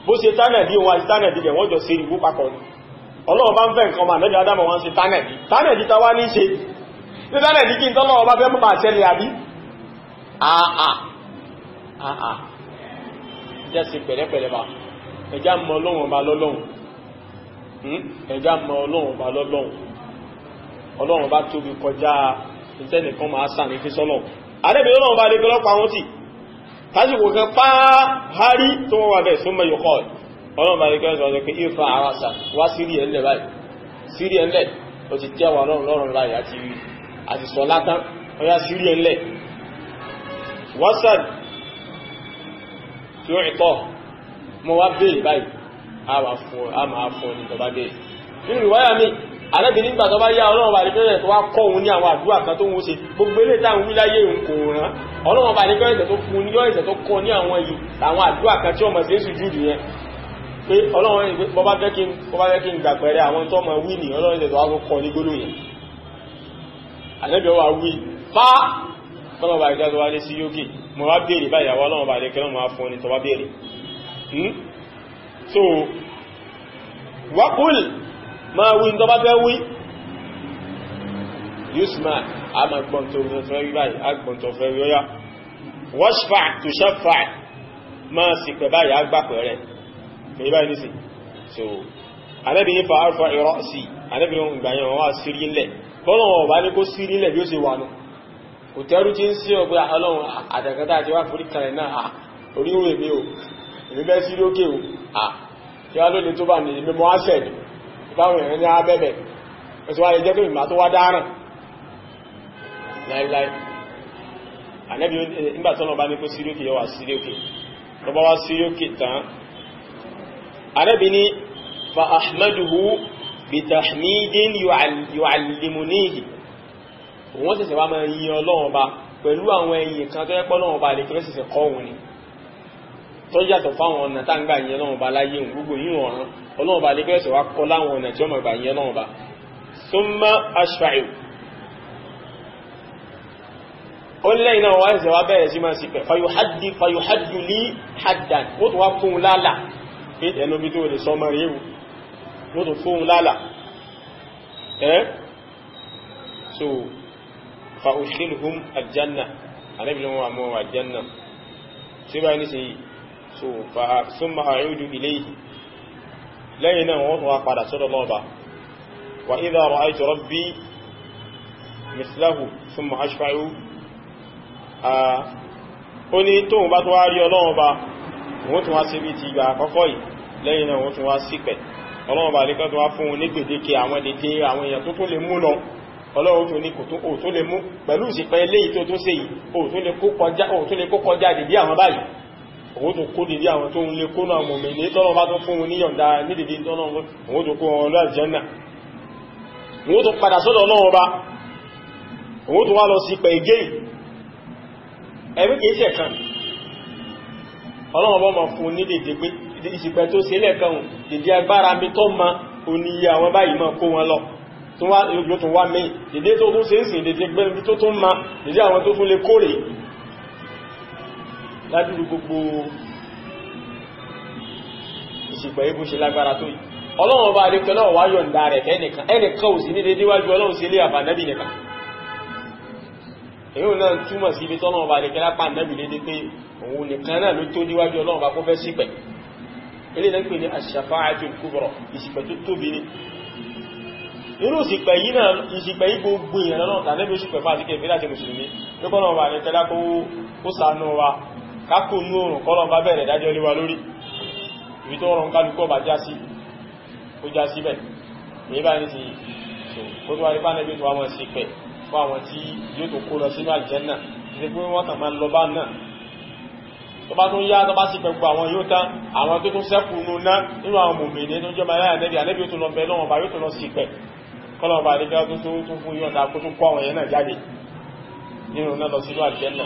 bó ṣe tánàdì òun àti tánàdì rẹ̀ wọ́n jọ ṣe ìwó papọ̀ ní Ọlọ́run bá ń fẹ́ nǹkan ọmọ Ànábì Ádámù wọ́n ṣe tánàdì ta wá ní ṣe ní tánàdì kí n tọ́lọ́run bá fẹ́ mọ́ máa ṣẹlẹ̀ àbí jẹ́ sí pẹ̀lẹ́pẹ̀lẹ́ bá ẹjá mọ Ọlọ́run ọba lọ́lọ́run ẹjá mọ Ọlọ́run ọba lọ́lọ́run Ọlọ́run bá tóbi kọjá ìtẹ́nìkan máa sàn ní fi sọ́lọ̀ Ànábì Ọlọ́run bá lè gọ́lọ́pàá wọn tí tásìkò kan pàáhárí tó wọ́n wà bẹ́ẹ̀ súnmọ́ yóò Ọlọ́run bá lè gọ́lọ́pàá pé ìfà àwásà wá sírí ẹ̀lẹ̀ báyìí sírí ẹ̀lẹ̀ ó ti tẹ́wà lọ́rùn láyé àti sọ látán ọya sírí ẹ̀lẹ̀ wásàn tí ó ìtọ́ mọ́ wá bèèrè báyìí a máa fún ní tọba bèèrè nínú ìwáyà mi Ànábì nígbà tó bá yá Ọlọ́run bá ní pẹ́rẹ̀ tó wá kọ́ òun ní àwọn àdúrà kan tó ń ṣe gbogbo ilé táwọn wíláyé òun kò rán Ọlọ́run bá ní pẹ́rẹ̀ tó fún ní ọ̀ẹ̀sẹ̀ tó kọ́ ní àwọn àdúrà kan tí ó mọ̀ sí sùjúdù yẹn pé Ọlọ́run bọ́bá fẹ́ kí n gbà pẹ̀rẹ̀ àwọn tó mọ̀ wí ní Ọlọ́run tó wá kọ́ ní gbólóhùn yẹn Ànábì wá wí fá Ọlọ́run bá ìjá tó wá lé sí yókè mọ̀ wá béèrè báyìí àwọn Ọlọ́run bá lè kẹ́rọ̀ mọ̀ wá fún ní tó wá béèrè so wákùl máa wí tó bá fẹ́ wí yusma a ma gbọ́n tó fẹ́ wí báyìí a gbọ́n tó fẹ́ wí ọya washfa to shafa máa sì pẹ̀ báyìí a gbà pẹ̀rẹ̀ pẹ̀lú báyìí ní sí so Ànábì ní fa arfa ra'si Ànábì ní ìgbàyàn wọ́n wá sírí ńlẹ̀ bọ́nà wọn bá ní kó sírí ńlẹ̀ bí ó ṣe wà nù kò tẹ́rù tí ń sí ọgbẹ́ Ọlọ́run àtẹ̀kẹ́ta àti wá forí kalẹ̀ náà oríwò èmi o èmi bẹ́ sí lókè o kí wá lónìí tó bá ní èmi mọ́ áṣẹ̀dì báwọn èèyàn ní abẹ́bẹ̀ ẹ̀sùn wáyé jẹ́ pé ìmá tó wá dáràn láìláì Ànábì nígbàtọ́nà bá ní kó sí lókè yọ wà sí lókè tó bá wá sí lókè tán Ànábì ní fa ahmaduhu bi tahmidin yu'allimunihi wọ́n sẹ̀sẹ̀ wá máa yin Ọlọ́run bá pẹ̀lú àwọn ẹ̀yìn kan tó yẹ pé Ọlọ́run bá lè kí sẹ̀sẹ̀ kọ́ òun ni tó yàtọ̀ fáwọn ọ̀nà tá ń gbà yin Ọlọ́run bá láyé òun gbogbo yíò ọ̀ràn Ọlọ́run bá lè kí sẹ̀sẹ̀ wá kọ́ láwọn ọ̀nà tí ó mọ̀ gbà yin Ọlọ́run bá summa ashfa'u ó lẹ́yìn náà wá ẹ̀sẹ̀ wá bẹ̀rẹ̀ sí máa sì pẹ̀ fayuhaddu li haddan ó tó wá fún un lálà pé ẹnu bí tó lè sọ mọ́ rí ewu ó tó fún un lálà so فأدخلهم الجنة أنا بلهم أموه الجنة سيبا نسي so thumma a'udu ilayhi lẹ́yìn náà wọ́n tún wá padà sọ́dọ̀ lọ́ọ̀bá wa idha ra'aytu rabbi mislahu thumma ashfa'u ó ní tóun bá tún wá rí Ọlọ́run bá wọ́n tún wá sí bí ti ìgbà àkọ́kọ́ yìí lẹ́yìn náà wọ́n tún wá sípẹ̀ Ọlọ́run bá lè kọ́ tún wá fún un ní gbèdéke àwọn dédé àwọn èèyàn tó tún lè mú lọ Ọlọ́run tó ní kò tó lè mú pẹ̀lú ìsìpẹ́ eléyìí tó tún ṣe yìí ó tó lè kó kọjá dédé àwọn báyìí òun tó kó dédé àwọn tó ń lè kó náà mọ̀mí ní tọ́lọ́ bá tó fún un ní yọ̀ǹda ní dédé tọ́lọ́ òun tó kó wọn lọ àlùjánnà òun tó padà sọ́dọ̀ Ọlọ́run bá òun tó wá lọ sípẹ̀ igé ẹ̀rí kìí ṣe kan Ọlọ́run bá máa fún un ní dédé pé ìsìpẹ́ tó ṣe lẹ́ẹ̀kan dédé agbára mi tó ma oníyẹ àwọn báyìí máa kó wọn lọ tó wá ìlú tó wá mẹ́yìn dédé tó tún ṣe ń sìn dédé gbẹ́rẹ̀ tó tún ma dédé àwọn tó tún lè kórè ládúrú gbogbo ìsìpẹ́ ibú ṣe lágbára tó yìí Ọlọ́run bá adékẹ́ náà wá yọ̀ǹda rẹ̀ ẹnìkan ò sí ní dédé wájú Ọlọ́run sí ilé àbànẹ́bì nìkan èyí náà túmọ̀ sí ibi tọ́lọ́run bá adékẹ́ lápá nẹ́bì lédé pé òun nìkan náà ló tó níwájú Ọlọ́run bá kó fẹ́ sípẹ̀ ilé náà pè ní ash-shafa'atul kubra ìsìpẹ̀ tó tóbi ní irú ìsìpẹ̀ yìí náà ìsìpẹ̀ yìí gbogbo ìyẹn náà tàbí ó sípẹ̀ fáti kẹfẹ́ láti mùsùlùmí tó kọ́nà wà ní tẹ́lá kó sànú wa kákò ní oòrùn kọ́nà bá bẹ̀rẹ̀ dájọ́ lé wa lórí ibi tó rọrùn kálukọ́ bá já sí ó já síbẹ̀ ní bá ní ti kó tó wá rí pánẹ́bí tó wá wọn sípẹ̀ fún àwọn tí yóò tó kó lọ sínú àlùjánnà ti pé wọ́n kàn máa lọ bá náà tó bá tún yá tó bá sí pẹ̀gbọ́ àwọn yóò tán àwọn tó tún sẹ́kù nínú àwọn mòmìnì tó jẹ́ mẹ́rin ànẹ́bí ànẹ́bí ó tún lọ bẹ̀ẹ́ lọ́wọ́ bá yóò tún lọ sí pẹ̀ kọ́lọ̀ bá rí gẹ́gẹ́ tó tún fún yọ́ta kó tún kọ́ àwọn yẹn náà jáde nínú náà lọ sínú àlùjánnà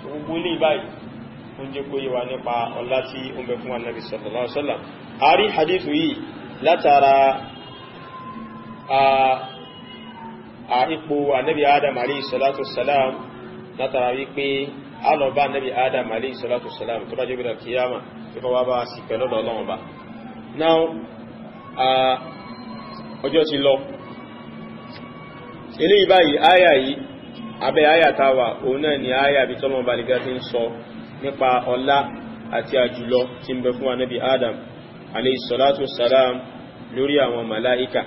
gbogbo ilé ìbáyìí ó ń jẹ́ kó yé wa nípa ọlá tí ó ń bẹ fún ànẹ́bí sallallahu alaihi wasallam a rí hadithu yìí látara ipò ànẹ́bí Adam alayhi salatu wassalam látara wípé alọba nabi Adam alayhi salatu wassalam tó bá jẹ́ gbẹ̀rẹ̀ kìyàmà tó bá wá bá sí pẹ̀lú Ọlọ́run bá now ọjọ́ ti lọ ilé ìbáyìí áyà yìí abẹ́ áyà tàwà òun náà ni áyà bí tọ́lọ́run bá nígbà tí ń sọ nípa ọlá àti àjùlọ tí ń bẹ fún nabi Adam alayhi salatu wassalam lórí àwọn màláíkà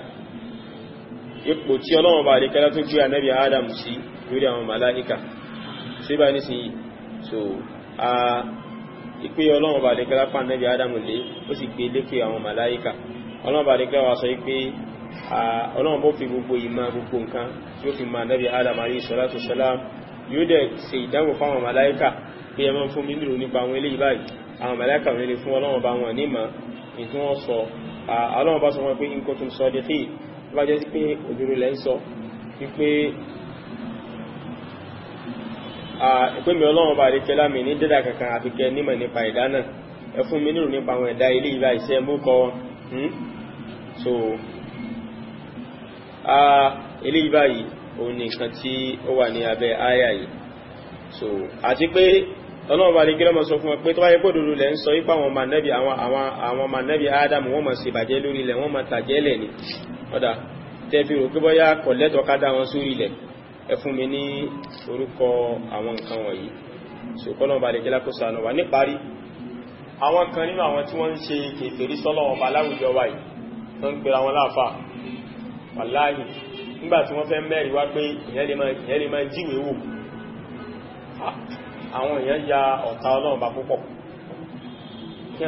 ipò tí Ọlọ́run bá nígbà tó gbé nabi Adam sí lórí àwọn màláíkà sí bá ní sí so ìpé Ọlọ́run bá lè kẹ́lá pàn nẹ́bí Ádámù lé ó sì gbé lékè àwọn màláíkà Ọlọ́run bá lè kẹ́lá wá sọ pé Ọlọ́run bó fi gbogbo ìmọ̀ gbogbo nǹkan tí ó fi ma nẹ́bí Ádámù alayhi salatu wassalam yóò dẹ̀ ṣe ìdánwò fáwọn màláíkà pé ẹ máa fún mi nílò nípa àwọn eléyìí báyìí àwọn màláíkà wọn lè fún Ọlọ́run bá wọn nímọ̀ ní tí wọ́n sọ Ọlọ́run bá sọ wọn pé in kuntum sadiqin tó bá jẹ́ sí pé òdodo lẹ́ ń sọ wípé ìpémi Ọlọ́run bá rí kẹlá mi ní dẹ́dà kankan àfikẹ́ nímọ̀ nípa ẹ̀dá náà ẹ fún mi nírò nípa àwọn ẹ̀dá ilé ìbá iṣẹ́ mú kọ so ilé ìbá yìí òun ni nǹkan tí ó wà ní abẹ́ àyà yìí so àti pé Ọlọ́run bá rí kẹlá mọ̀ sọ fún wọn pé tó wáyé pé òdodo lẹ́ ń sọ ipá àwọn ọmọ nẹ́bí Ádámù wọ́n mọ̀ sí ìbàjẹ́ lórí ilẹ̀ wọ́n mọ̀ tàjẹ́lẹ̀ ni ọ̀dà tẹ́ fi rò pé bọ́yá kọ̀lẹ́tọ̀ ká dá wọn sórí ilẹ̀ ẹ fún mi ní orúkọ àwọn nǹkan wọ̀nyí so kọ́lọ̀ bá lè jẹ́ lákó sànà wà níparí àwọn kan nínú àwọn tí wọ́n ń ṣe kèfèrí sọ́lọ́wọ́ bá láwùjọ wà yìí tó ń pèrà wọn láàfà wàláhì nígbà tí wọ́n fẹ́ mẹ́rin wá pé ìyẹn lè máa jíwèé wò àwọn èèyàn ya ọ̀tá Ọlọ́run bá púpọ̀ kí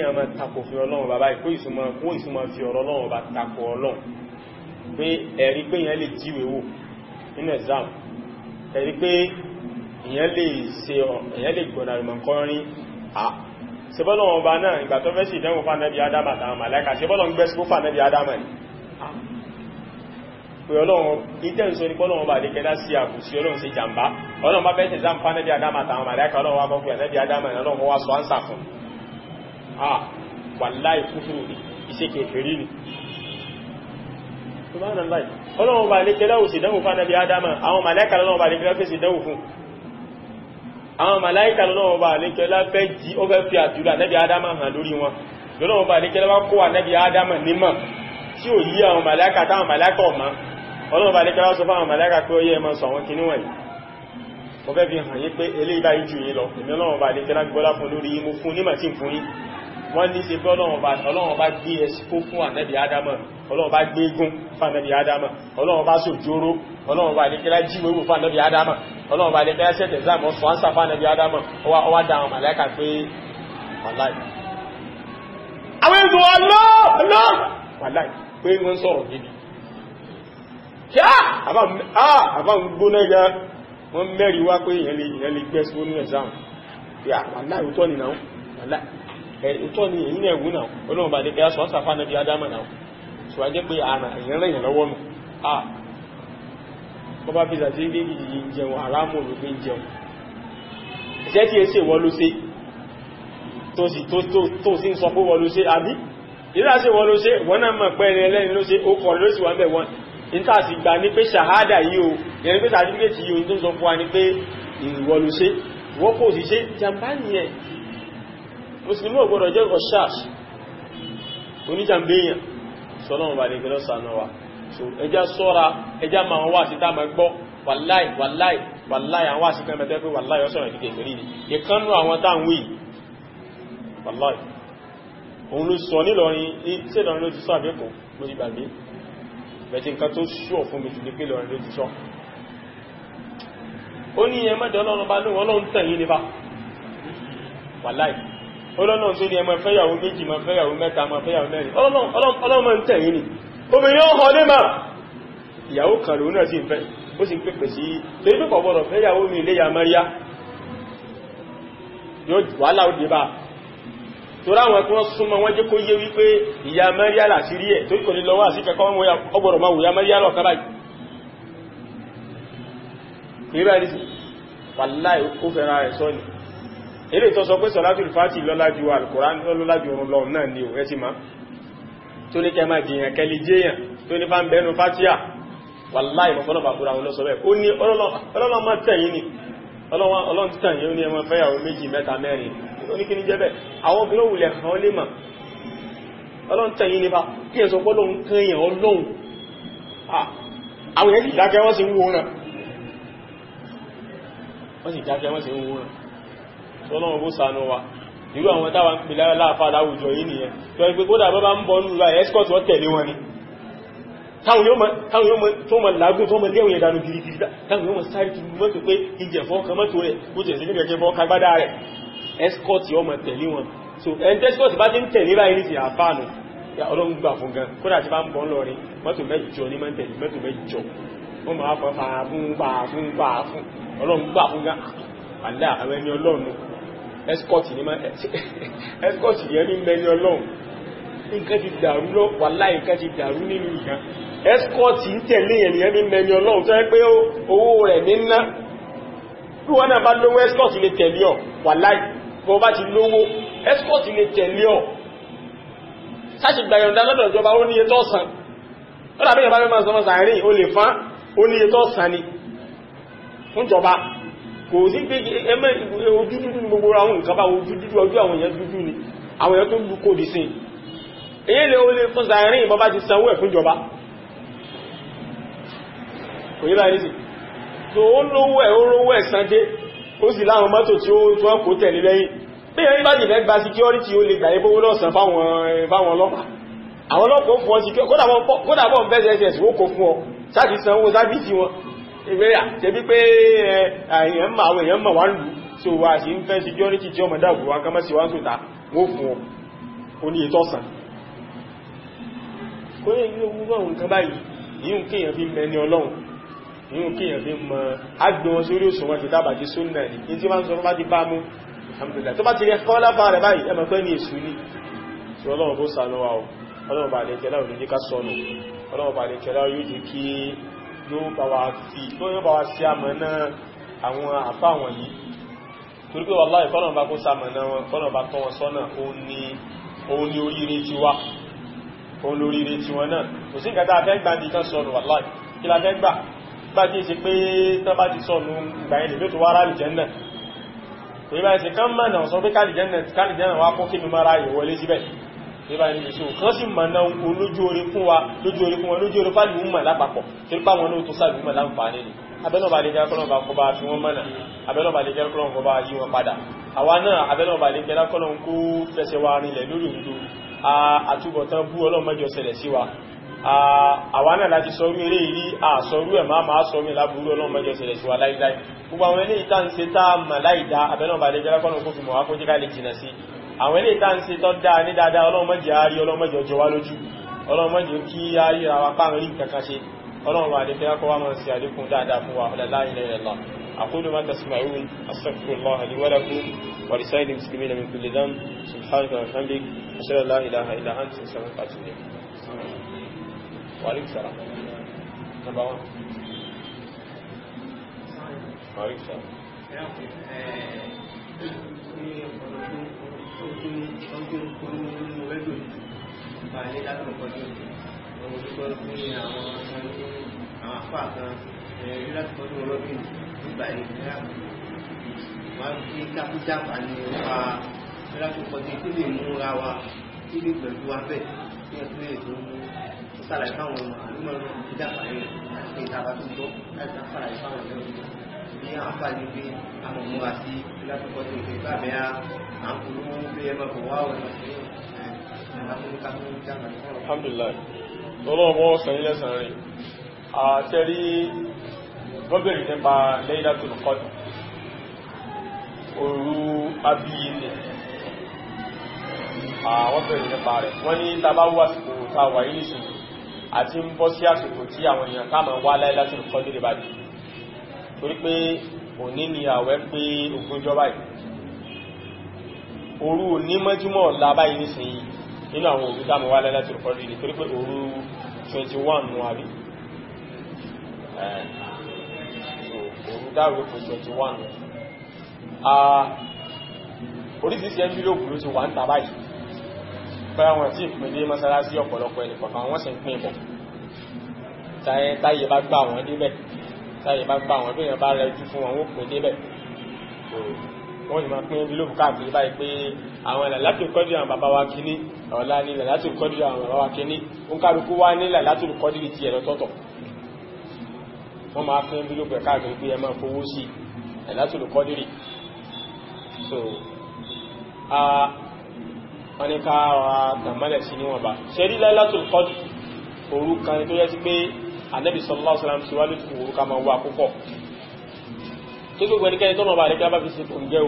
a máa takò fi Ọlọ́run bá báyìí kó ìsúnmọ́ fi ọ̀rọ̀ Ọlọ́run bá takò Ọlọ́run pé ẹ̀rí pé ìyẹn lè jíwèé wò nínú exam ẹ̀rí pé èyàn lè gbọ̀nà ìmọ̀ kọrin ṣebọ́lọ̀ ọba náà ìgbà tó fẹ́ sí ìdánwò fà nẹ́bí Ádámà àtàwọn màláíkà ṣebọ́lọ̀ ń gbẹ́ sí fà nẹ́bí Ádámà ní pé Ọlọ́run ìtẹ́ ìsọ ní pọ́lọ̀ ọba àdékẹ́lá sí àbù sí Ọlọ́run sí jàmbá Ọlọ́run bá fẹ́ sí exam fà nẹ́bí Ádámà àtàwọn màláíkà Ọlọ́run wá bọ́kù nẹ́bí Ádámà Ọlọ́run wá sọ ánsà fún wàláhì kúfùrù iṣẹ́ kèfèrí ni Ọlọ́run bá lékẹ́lá ò sì dánwò fún ànábì Ádámà àwọn màláíkà lọ́wọ́ bá lékẹ́lá fẹ́ sì dánwò fún àwọn màláíkà lọ́wọ́ bá lékẹ́lá fẹ́ jí ó fẹ́ fi àjúlọ ànábì Ádámà hàn lórí wọn lọ́wọ́ bá lékẹ́lá wá kó ànábì Ádámà nímọ̀ tí ò yí àwọn màláíkà táwọn màláíkà ọ̀má Ọlọ́run bá lékẹ́lá sọ fún àwọn màláíkà pé ó yẹ ẹmọ sọ àwọn kìíní wọ̀nyí mo fẹ́ fi hàn yín pé eléyìí báyìí jù yín lọ èmi Ọlọ́run bá lè tẹ́lá gbọ́lá fún lórí yín mo fún nímọ̀ tí ń fún yín wọ́n ní ṣe pé Ọlọ́run bá gbé ẹsìkó fún ànábì Ádámà Ọlọ́run bá gbé egún fún ànábì Ádámà Ọlọ́run bá sòjóró Ọlọ́run bá lè tẹ́lá jíwé wò fún ànábì Ádámà Ọlọ́run bá lè tẹ́lá sẹ́tẹ̀ záàmù ọ̀sán ánsà fún ànábì Ádámà ọwá dá àwọn màláíkà pé wàláì àwọn ètò ọlọ́ wàláì pé wọ́n sọ̀rọ̀ gidi kí àbá ń gbóná ya wọ́n mẹ́rin wá pé ìyẹn lè gbẹ́ sí ní ẹ̀sáàmù yà wàláì òtọ́ ni náà wàláì òtọ́ ni èyí náà wú náà Ọlọ́run bá lè kẹ́ sọ ọ́sà fánà bí Ádámà náà so a jẹ́ pé àrà èyàn rẹ̀ ìrànlọ́wọ́ nù bọ́bá fi sàtí ilé ìdíjì jẹun àrámù olùgbé jẹun iṣẹ́ tí è ṣe wọ́n ló ṣe tó sì ń sọ pé wọ́n ló ṣe àbí ìlà sí wọ́n ló ṣe wọ́n náà mọ̀ pé ẹni ẹlẹ́ni ló ṣe ó kọ̀ ló sì wọ́n bẹ̀ wọ́n níta sì gbà ní pé ṣàhádà yìí o yẹn pé sàtífíkẹ́tì yìí o tó sọ fún wa ní pé ìwọ́n ló ṣe wọ́n kò sì ṣe jàmbá nìyẹn mùsùlùmí ò gbọdọ̀ jẹ́ rọ̀ṣáṣ oníjàmbéyàn sọ́lọ́run bá lè gẹ́lọ́ sànà wa so ẹjá sọ́ra ẹjá ma wọn wá sí tá ma gbọ́ wàláì àwọn wá sí kẹ́mẹ́tẹ́ pé wàláì ọ̀sọ̀rọ̀ ìdíkẹ̀ ìfèrí ni ìkánnú àwọn táwọn wí wàláì òun ló sọ nílọrin tí ìlọrin ló ti sọ àbẹ́kọ̀ ló ti gbàgbé bẹ̀tí nǹkan tó ṣọ́ fún mi jù ní pé ìlọrin ló ti sọ ó ní ẹmọ́dẹ̀ ọlọ́run bá lóun ọlọ́run tẹ̀yìn nípa wàláì ọlọ́nà tó ní ẹmọ fẹ́yàwó méjì ma fẹ́yàwó mẹ́ta ma fẹ́yàwó mẹ́rin ọlọ́mọ ń tẹ̀yìn ni obìnrin ọkọ̀ lé máa ìyàwó kan lòun náà sì ń fẹ́ ó sì ń pèpè sí tó ní pípọ̀ gbọ́dọ̀ fẹ́yàwó mi ilé ya Maria yóò wàhálà ó dé bá tó ráwọn tí wọ́n súnmọ́ wọ́n jẹ́ kó yé wípé ìyá Maria láti rí ẹ̀ tó kò ní lọ́wọ́ àti kẹ́kọ́ ọgbọ̀rọ̀ máa wùyá Maria lọ kábàáyì ilé tó sọ pé sọ̀látùl fàtí lọ́lájú alkùránì lọ́lájú ọ̀run lọ náà ni ò ẹ́ ti máa tó ní kẹ máa jìyàn kẹlì jẹ́yàn tó ní fán bẹnu fàtíà wàláì mọ̀fọ́lọ́bà kúrò àwọn olóṣọ́bẹ̀ ó ní ọlọ́lọ́mọ tẹ̀yìn ni ọlọ́run tẹ̀yìn ó ní ẹmọ fẹ́yàwó méjì mẹ́ta mẹ́rin ó ní kí ní jẹ́bẹ̀ àwọn obìnrin òwúlẹ̀ kan ó lè mà ọlọ́run tẹ̀yìn nípa kí ẹ sọ pé lóhun kẹyàn ọlọ́run àwọn èèyàn sì dákẹ́ wọ́n sì ń wo náà Ọlọ́run bó ṣàánú wa irú àwọn táwa ń pè láàfà láwùjọ yìí nìyẹn tó ẹgbẹ́ kódà bọ́ bá ń bọ́ nínú láì escort wọ́n tẹ̀lé wọn ni táwọn yóò mọ̀ tó mọ̀ lágún tó mọ̀ léwòye dánú gírígírí táwọn yóò mọ̀ sáré kí mọ́tò pé ìjẹ̀ fọ́ kan mọ́tò rẹ̀ bó jẹ̀ sí ní kẹ́kẹ́ fọ́ kagbádá rẹ̀ escort yóò mọ̀ tẹ̀lé wọn so ẹni escort bá ti ń tẹ̀lé báyìí ní ti àfáànù Ọlọ́run gbà fún gan kódà tí bá ń bọ́ lọrin mọ́tò mẹ́jọ ní mọ́tẹ̀lé mọ́tò mẹ́jọ wọ́n máa fọ́ fún Ọlọ́run gbà fún gan àlá àwọn ẹni Ọlọ́run escort ni ẹni mẹ́ni Ọlọ́run nǹkan ti dàrú lọ wàláhì nǹkan ti dàrú nínú ìgbà escort ń tẹ̀lé ẹni mẹ́ni Ọlọ́run tó yẹ pé owó rẹ̀ ní ná bí wọ́n náà bá lówó escort lè tẹ̀lé ọ wàláhì bọ́ bá ti lówó escort lè tẹ̀lé ọ sáàṣì gbàyọ̀ndà lọ́dọ̀ ìjọba ó níye tó san ó dàbí ìyàbá mẹ́mọ́ sọmọ́ sàárín ó lè fán ó níye tó san ni fún ìjọba kò sí pé ẹmẹ́ ojú dúdú ní gbogbo àwọn nǹkan bá ojú dúdú ọjọ́ àwọn èèyàn dúdú ni àwọn èèyàn tó lù kó dì sí èyí lè ó lè fún sàárín ìbọn bá ti sanwó ẹ̀ fún ìjọba kò yí báyìí sí tó ó lówó ẹ̀ sánjé ó sì láwọn mọ́tò tí ó kó tẹ̀lé lẹ́yìn bí ẹni bá jì fẹ́ gba security ó lè gbà ẹgbówó lọ́sàn fáwọn ọlọ́pàá àwọn ọlọ́pàá fún ọ sí kódà bọ́ bẹ́ẹ̀sẹ̀sẹ̀ ó kó fún ọ sáàtì sanwó sábìsì wọn ìwéyà tẹbí pé àwọn èèyàn mọ̀ wá lù tí ó wà sí ń fẹ́ security tí ọmọ dáàbò wá kámọ́ sí wá sóta wó fún ọ ó ní ètò ọ̀sán kó yẹ ní ogun náà nǹkan báyìí yíò kíyàn fi mẹ́ni ọlọ́run yíò kíyàn fi mọ́ agbọn sórí òṣùwọ̀n ti tábà ti sún náà ní tí wọ́n sọ bá ti bá mú alhamdulillah tó bá ti rẹ kọ́ lábá rẹ̀ báyìí ẹmọ̀ pẹ́ ní èṣù ní tí ọlọ́run bó ṣàánú wa ọlọ́run bá lè kẹlá òní ká sọnù ọlọ́run bá lè kẹlá yóò jẹ́ kí yóò bá wa sí àmọ́ náà àwọn àfá wọn yìí torí pé wallahi kọ́lọ̀n bá kó sàmọ̀ náà wọn kọ́lọ̀n bá tọ́ wọn sọ́nà òun ni oríire ti wá òun lóríire ti wọn náà kò sí nǹkan tá a fẹ́ gbà ní kan sọnù wallahi kí la fẹ́ gbà tí ṣe pé tán bá ti sọnù ìgbà yẹn lè tó wá rálì jẹ́ náà kò yíba ẹ̀sìn kan mọ́ náà sọ pé kálìjẹ́nà wá kó kí mi mara ìwọlé síbẹ̀ níbà ní ìṣò kan sí mọ̀ náà olójú orí fún wa lójú orí fún wọn lójú orí fàlì wùmọ̀ lápapọ̀ tí pá wọn náà tó sáàlì wùmọ̀ láǹfààní ni abẹ́nàbà lè jẹ́ kọ́nà kọ́ bá fi wọ́n mọ́nà abẹ́nàbà lè jẹ́ kọ́nà kọ́ bá yí wọn padà àwa náà abẹ́nàbà lè jẹ́ kọ́nà kó fẹsẹ̀ wa rinlẹ̀ lórí òdodo àtúbọ̀tán bú ọlọ́mọjọ ṣẹlẹ̀ sí wa àwa náà láti sọrú eré ìrí àsọrú ẹ̀ máa sọrú ìlàbúrú ọlọ́mọjọ ṣẹlẹ̀ sí wa láíláí gbogbo àwọn ilé ìta ń ṣe tá mà láìdá abẹ́nàbà lè jẹ́ kọ́nà kó fi mọ̀ wá kó jẹ́ ká lè jìnà sí àwọn ilé ìta ń ṣe tọ́ dáa ní dáadáa ọlọ́mọjẹ àárí ọlọ́mọjẹ ọjọ́ wá lójú ọlọ́mọjẹ kí á ríra wa páàrin rí kankan ṣe ọlọ́run àdékẹ́ lákọ́ wá máa sí àlékún dáadáa fún wa la ilaha illallah aqulu ma tasma'un astaghfirullah li wa lakum wa lisa'iril muslimina min kulli dhanb subhanaka wa bihamdik ashhadu an la ilaha illa anta astaghfiruka wa atubu ilayk wa alaykum salam number 1 wa alaykum salam àwọn àpá kan rí láti kọjú ọlọ́bìn nígbà ìgbà wọ́n fi kápújáfà ní ọpa lápòkọjú tí lè mú ra wa tí lè pẹ̀lú wa bẹ́ẹ̀ tí wọ́n tún lè tó mú sàlàyé fáwọn ọmọ àlúmọ̀ ìjáfà rẹ̀ àti ìtàbà tó gbọ́ láti sàlàyé fáwọn ọmọ ní àpá ní pé àwọn múra sí lápòkọjú ìgbà bẹ́ẹ̀ àkùnrin pé ẹmọ kò wá ọ̀nà sí alhamdulillah lọ́lọ́wọ́ sẹ́yìnlẹ̀ sàárín àtẹ́rí gọ́bẹ̀rẹ̀ nípa Laylatul Qadr òru abíyílẹ̀ àwọn bẹ̀rẹ̀ nípa rẹ̀ wọ́n ní tàbá wà síkò tàwà ìlísì àti ń bọ́ sí àsìkò tí àwọn èèyàn ká máa wá Laylatul Qadr bá dì torí pé òní ni àwẹ̀ pé ogúnjọ́ báyìí òru ní mọ́júmọ́ ọ̀la báyìí nísìnyí nínú àwọn òru tá mọ̀ wá Laylatul Qadr ní torí pé òru 21 nù àbí òru dáwé fún 21 orísìírísìí envelope ló ti wà ń tà báyìí pẹ́ àwọn tí ìpín dé mọ́sálásí ọ̀pọ̀lọpọ̀ ẹnìkọ̀ọ̀kan wọ́n sì ń pín bọ̀ táyé bá gbà wọ́n débẹ̀ táyé bá gbà wọ́n bí èèyàn bá rẹ̀ jú fún wọn ó pín débẹ̀ wọ́n ni máa pín envelope káàkiri báyìí pé àwọn Laylatul Qadr àwọn bàbá wa kíní ọ̀la ní Laylatul Qadr àwọn bàbá wa kíní ó ń kálukú wá ní Laylatul Qadr ti ẹ̀rọ tọ́tọ̀ wọ́n máa pín envelope káàkiri pé ẹ máa fowó sí Laylatul Qadr so wọ́n ní ká ra tàmálẹ̀ sí níwọ̀n bá ṣe rí Laylatul Qadr òru kan tó yẹ sí pé Ànábì sallallahu alaihi wasallam ti wá lójú òru ká máa wá púpọ̀ tó gbogbo ẹnikẹ́ni tọ́nà bá rẹ̀kẹ́ bá fi ṣe fún jẹ́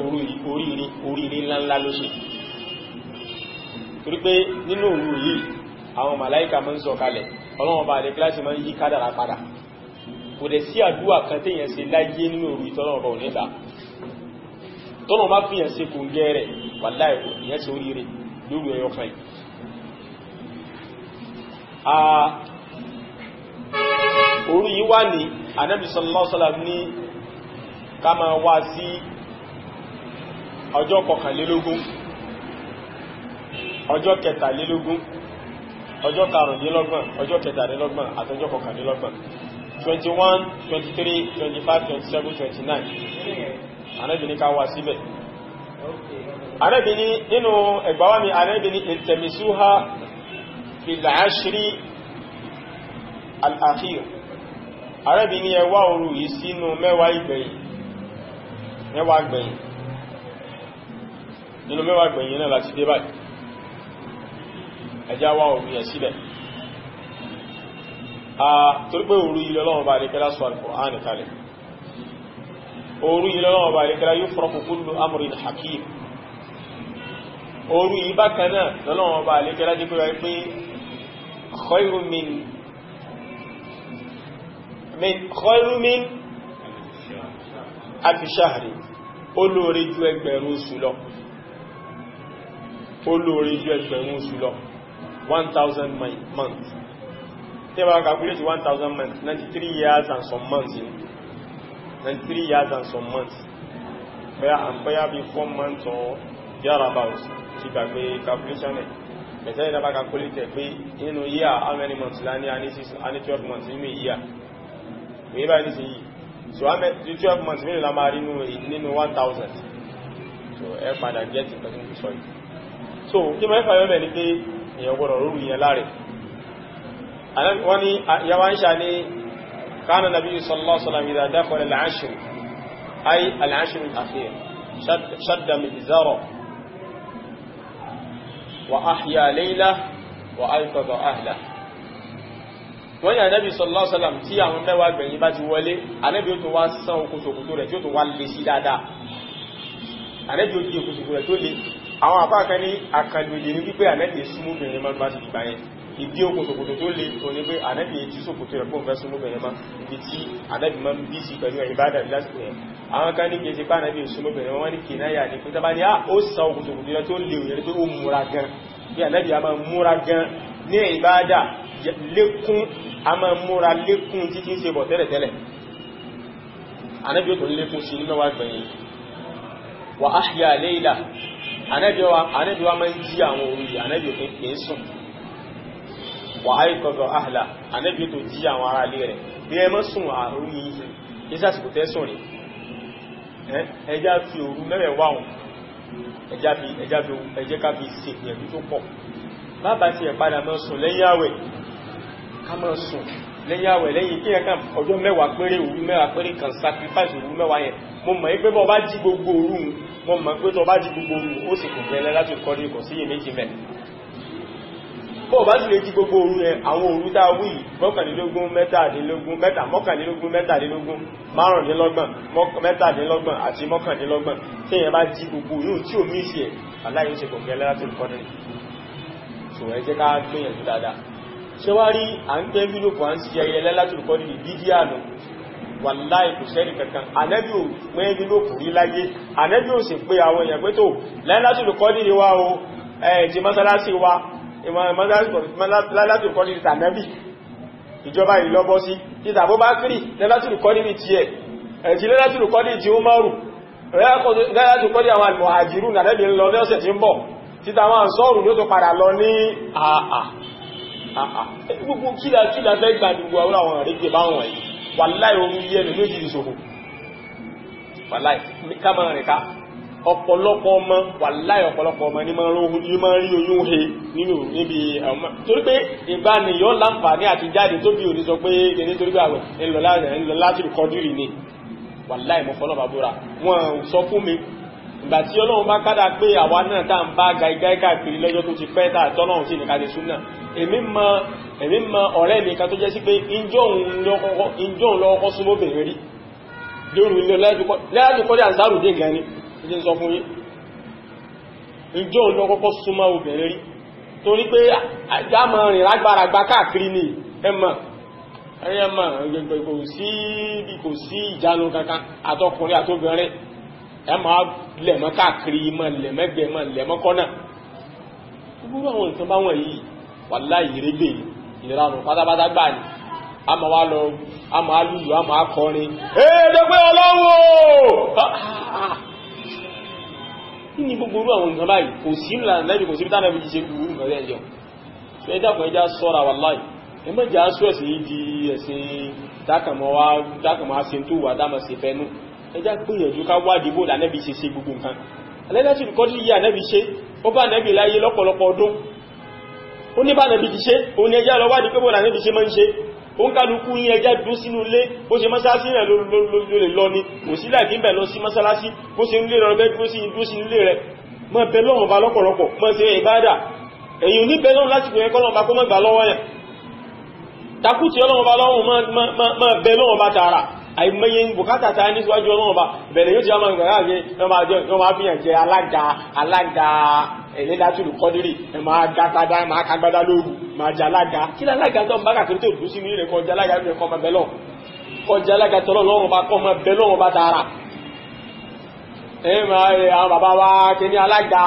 oríire ńláńlá ló ṣe torí pé nínú òru yìí àwọn màláíkà máa ń sọ kalẹ̀ Ọlọ́run bá rẹ̀kẹ́ láti máa ń yí kádàrá padà kò dẹ̀ sí àdúrà kan téèyàn ṣe láyé nínú òru ìtọ́nà bá ò nígbà tọ́nà bá fi yàn ṣe fún jẹ́ rẹ̀ wàláhì ìyẹn ṣe oríire lóru ẹyọ kan yìí òru yìí wà ní Ànábì sallallahu alaihi wasallam ní ká máa wá sí ọjọ́ kọkànlélógún ọjọ́ kẹtàlélógún ọjọ́ karùndínlọ́gbọ̀n ọjọ́ kẹtàlélọ́gbọ̀n àtọjọ́ kọkànlélọ́gbọ̀n 21, 23, 25, 27, 29 Ànábì ní ká wá síbẹ̀ Ànábì ní nínú ẹgbàwá mi Ànábì ní iltamisuha fil ashri al-akhir Ànábì ní ẹ wá òru yìí sínú mẹ́wàá ìgbẹ̀yìn nínú mẹ́wàá gbẹ̀yìn náà láti dé báyìí ẹjá wá òru yẹ síbẹ̀ torí pé òru ilẹ̀ Ọlọ́run bá lè kẹ́lá sọ Al-Qur'an kalẹ̀ òru ilẹ̀ Ọlọ́run bá lè kẹ́lá yufraqu kullu amrin hakim òru yìí bákan náà Ọlọ́run bá lè kẹ́lá jẹ́ pé khayrun min alfi shahri olóore ju ẹgbẹ̀rún oṣù lọ olóore ju ẹgbẹ̀rún oṣù lọ 1000 months tí a bá calculate 1000 months 93 years and some months 93 years and some months bẹ́yà bí 4 months or thereabouts ti gbàgbé calculation ẹ̀ bẹ̀tẹ́ ìdábá calculate pé nínú year how many months lá ní a ní 12 months nínú year wèé bá ní sí yìí so 12 months mílò la máa rí nínú 1000 so ẹ padà get it pẹ̀lú sọ yìí so kí mọ́ ẹfà yọ́ bẹ̀ ní pé èyàn gbọ́dọ̀ rúrù yẹn láre wọ́n ni yawa ń ṣà ní kana nabi sallallahu alaihi wasallam idha dakhala al-ashr ay al-ashr al-akhir shadda mizara wa ahya layla wa ayqadha ahla wọ́n yà nabi sallallahu alaihi wasallam tí àwọn mẹ́wàá gbẹ̀yìn bá ti wọlé Ànábì ó tó wá sán okùnsòkùn rẹ̀ tí ó tó wá lè sí dáadáa Ànábì ó di okùnsòkùn rẹ̀ tó lè àwọn àpákan ní àkàlùdì ní wípé Ànábì súnmọ́bìnrin máa bá ti dìgbà yẹn ìdí okùnsòkòtò tó lè tó ní pé Ànábì tí sòkòtò rẹ̀ pọ̀ fẹ́ súnmọ́bìnrin máa ibi tí Ànábì máa ń bí sí pẹ̀lú ìbádà lásìkò yẹn àwọn kan ní kìí pa Ànábì súnmọ́bìnrin wọ́n ní kìínáyà ní pé tábà ní ó san okùnsòkòtò rẹ̀ tó lè òyìn pé ó múra gan bí Ànábì a máa múra gan ní ìbádà lékún a máa múra lékún títí ń ṣe bọ̀ tẹ́lẹ̀tẹ́lẹ̀ Ànábì ó tó lékún sí nínú wá gbẹ̀yìn wa ahya layla Ànábì wa máa ń jí àwọn òru yìí Ànábì òfin kìí sùn wà áìkọ̀dọ̀ ahla Ànábì tó jí àwọn ará ilé rẹ̀ bí ẹ mọ́ sùn àrùn yìí ìsásìkò tẹ́sùn rí ẹjá fi òru mẹ́rẹ̀wà wọn ẹjẹ́ ká fi ṣe ìyẹ̀bí tó pọ̀ bàbá ti ẹ̀padà mọ́ sùn lẹ́yìn àwẹ̀ ká mọ́ sùn lẹ́yìn àwẹ̀ lẹ́yìn kí ẹ̀kàn ọjọ́ mẹ́wàá péré òru mẹ́wàá péré kan sacrifice òru mẹ́wàá yẹn mo mọ̀ pé bọ́ bá jí gbogbo òru mo mọ̀ pé tọ́ bá jí gbogbo òru ó sì kò gẹ́lẹ́ láti kọ́ ní kò sí iyèméjì mẹ́ bọ́ bá sì lè jí gbogbo òru yẹn àwọn òru tá wí mọ́kànlélógún mẹ́tàdínlógún mọ́kànlélógún mẹ́tàdínlógún márùndínlọ́gbọ̀n mẹ́tàdínlọ́gbọ̀n àti mọ́kàndínlọ́gbọ̀n tí yẹn bá jí gbogbo yóò tí ò mí sí ẹ̀ aláyé ó sì kò gẹ́lẹ́ láti kọ́ ní so ẹ jẹ́ ká gbìyànjú dáadáa ṣe wá rí à ń gbé fídíò kan sí ẹyẹ lẹ́láti kọ́ ní bídíà nù wàláì kò sẹ́ni kankan Ànábì ò pín nínú kùrí láyé Ànábì ò sì pé àwọn èèyàn pé tó lẹ́láti kọ́ ní wa o ti mọ́sálásí wa lẹ́láti kọ́ ní tànábì ìjọba ìlọ́bọ́ sí títà bó bá kírì lẹ́láti kọ́ ní ti ẹ̀ ti lẹ́láti kọ́ ní ti ó márù lẹ́láti kọ́ ní àwọn almuhajirun Ànábì ń lọ lọ́sẹ̀ tí ń bọ̀ títà àwọn àǹsọ́rù ló tó padà lọ ní gbogbo kílà fẹ́ gbàdùgbò àwọn àrígbè báwọn ẹ̀ wàláì orí yẹnu méjì ìṣòro wàláì kámọ̀ rẹ̀ ká ọ̀pọ̀lọpọ̀ ọmọ wàláì ọ̀pọ̀lọpọ̀ ọmọ ní máa rí oyún he nínú níbi ọmọ torí pé ìgbà nìyọ́ láǹfààní àti jáde tó bí òní sọ pé gẹ̀ẹ́ni torí pé àwẹ̀ ńlọ láti kọdúrì ní wàláì mọ́fọ́lọ́ bàbúrà wọ́n sọ fún mi ìgbà tí Ọlọ́run bá kádà pé àwa náà tá ń bá gaigai káàkiri lọ́jọ́ tó ti pẹ́ tàà tọ́lọ́run sí nìkan ti súnà èmi mọ ọ̀rẹ́ mi kan tó jẹ́ sí pé ìjọ́ òun lọ́kọ́ súnmọ́bìnrin rí lórí ilé lẹ́yàjúkọ́ dí àǹsárù dé gan ní ìjẹ́ sọ fún yí ìjọ́ òun lọ́kọ́ súnmọ́ obìnrin rí torí pé àjámọ̀ rìn lágbàràgbà káàkiri ní ẹmọ̀ kò sí ìjánu kankan àtọkùnrin àtobìnrin ẹmọ̀ lẹ̀mọ́ káàkiri mọ́ lẹ̀mẹ́gbẹ̀ mọ́ lẹ̀mọ́ kọ́nà gbogbo àwọn nǹkan bá wọ̀n yìí wàláhì ìrégbè ìranù pátápátá gbà ní a ma wá lọ a ma lùlù a ma kọrin ẹ̀ẹ́dẹ́gbẹ́ ọlọ́wọ́ kí ni gbogbo àwọn nǹkan báyìí kò sí ìlànà lẹ́bí kò sí tánà bí ṣe gbogbo nǹkan rẹ̀ jọ ẹjá kan ẹjá sọ́ra wàláhì ẹmọ́jà sọ́ẹ̀sì yìí di ẹ̀sìn dákàmọ́ asìntú wà dámọ̀ sí fẹ́nu ẹjá gbìyànjú ká wádìí bó lànẹ́bí ṣe gbogbo nǹkan alẹ́lẹ́sì kọ́dí yí ànẹ́bí ṣe ó bá ànẹ́bí láyé lọ́pọ̀lọpọ̀ ọdún ó ní bá ànẹ́bí ti ṣe òun ni ẹjá lọ wádìí pé bó lànẹ́bí ṣe máa ń ṣe ó ń kálukú yí ẹjá dúró sínú ilé ó ṣe mọ́sálásí rẹ̀ lè lọ ni kò sí láì bẹ̀ lọ sí mọ́sálásí bó ṣe ń lé rẹ̀ bẹ́ dúró sínú ilé rẹ̀ mọ́ bẹ lọ́wọ́n ba lọ́pọ̀lọpọ̀ mọ́ ṣe ìbádà èyí ò ní bẹ lọ́wọ́n láti pè kọ́lọ́wọ́n ba kó mọ́ gbà lọ́wọ́ yẹn takú tí ọlọ́wọ́n ba lọ́wọ́n mọ́ bẹ lọ́wọ́n ba tààrà àìmọye bùkátà ta ní síwájú ọlọ́wọ́n bá bẹ̀rẹ̀ yóò ti ọmọ ìgbàrá àgbẹ̀ wọ́n máa fíyàn jẹ alága ẹ̀lẹ́dátùlù kọ́dírì ẹ máa dákádá máa kagbádá lóòrù máa jẹ alága kí lálága tó ń bá kàkiri tó dùn sí ní ilẹ̀ kọjá alága ní ẹ̀kọ́ mẹ́bẹ̀lọ́ kọjá alága tọ́lọ́ lọ́rùn bá kọ́ mẹ́bẹ̀lọ́rùn bá tààrà àwọn bàbá wa kí ní alága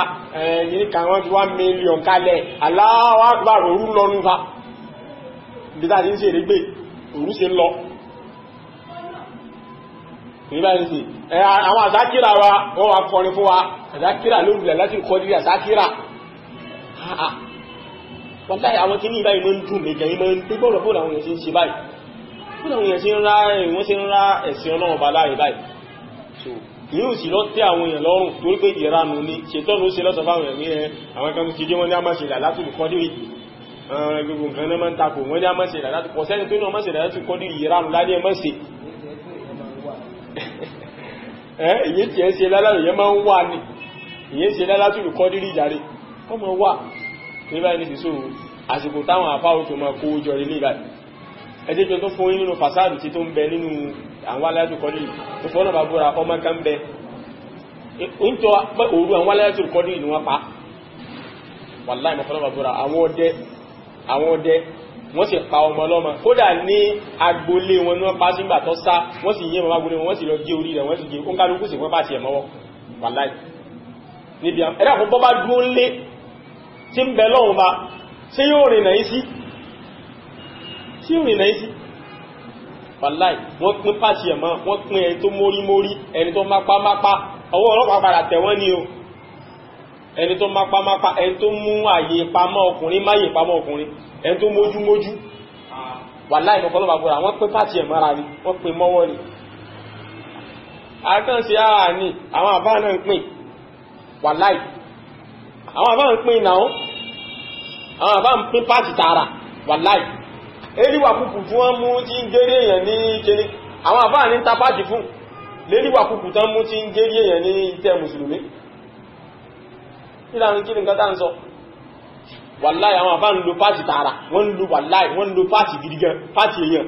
ní kàwọn ti 1 million kalẹ̀ Allahu Akbar òru lọ́nu fa bí táà ti ń ṣe èrègbè òru ṣe ń lọ ìbáyìí àwọn àzákírà wa wọ́n wá kọrin fún wa àzákírà ló rùlẹ̀ láti kọ́ dírí àzákírà wọ́n láì àwọn kí ní ìbáyìí mọ́ ń dùn mẹ́jẹ̀ yìí mọ́ ń tó gbọ́rọ̀ fún àwọn èèyàn sí ń ṣe báyìí fún àwọn èèyàn sí ń rá ẹ̀sìn Ọlọ́run bá láàrin báyìí so yíò sì lọ tẹ́ àwọn èèyàn lọ́rùn torí pé ìranù ni ṣètọ́nù ó ṣe lọ́sọ fáwọn ẹ̀mí ẹ àwọn kan ti dé wọ́n ní a máa ṣe làlátùlù kọ́dìrì gbogbo nǹkan náà máa ń takò wọ́n ní a máa ṣe làlátùlù kọ́ sẹ́ni tó ní a máa ṣe làlátùlù kọ́dìrì ìranù láti ẹ máa ṣe èyí tí ẹ ṣe lálátùlù yẹn máa ń wà ní ìyẹn ṣe lálátùlù kọ́dìrì ìjàre ọmọ wà ní báyìí ní sísò àsìkò táwọn àfáwò tó máa kó jọ ilé ìbáyìí ẹjẹ́ jọ tó fún nínú fàsáàdù tí tó ń bẹ nínú àwọn aláyàtò kọ́dìrì tó fọ́nà bá búra ọmọ kan bẹ ń tọ́ pẹ́ òru àwọn aláyàtò kọ́dìrì ni wọ́n pa wàláì mọ̀ fọ́nà bá búra àwọn ọdẹ wọ́n sì pa ọmọ ọlọ́mọ kódà ní agbolé wọn ní wọ́n pa sígbà tó sá wọ́n sì yé mọ́ agbolé wọn sì lọ gé orí rẹ̀ wọ́n sì gé kóńkálukú sì wọ́n bá ti ẹ̀ mọ́wọ́ wàláì níbi ẹ̀dá fún bọ́ bá dúró lé tí ń bẹ lọ́run bá ṣé yóò rìn náà sí tí ò rìn náà sí wàláì wọ́n pín pàṣẹ ẹ̀mọ́ wọ́n pín ẹni tó mórí ẹni tó mápá ọwọ́ ọlọ́pàá padà tẹ̀ wọ́n ní o ẹni tó mápá ẹni tó mú àyè pamọ́ ọkùnrin máyè pamọ́ ọkùnrin ẹni tó mójú wàláì mọ́kànlọ́pàá bọ́ra wọ́n pín pàṣẹ ẹ̀mọ́ ara rí wọ́n pín mọ́wọ́ rí àkáǹsí ara ní àwọn àbá náà ń pín wàláì àwọn àbá ń pín náà àwọn àbá ń pín pàṣẹ tààrà wàláì eríwà kúkù tí wọ́n mú tí ń gẹ́rí èèyàn ní ìkéní àwọn àbá ní tapájì fún léríwà kúkù tán mú tí ń gẹ́rí èèyàn ní ìtẹ́ mùsùlùmí ìlànà kí ní nǹkan tán sọ wàláì àwọn àbá ń lo pàtì tààrà wọ́n ń lo wàláì wọ́n ń lo pàtì gidigan pàtì èèyàn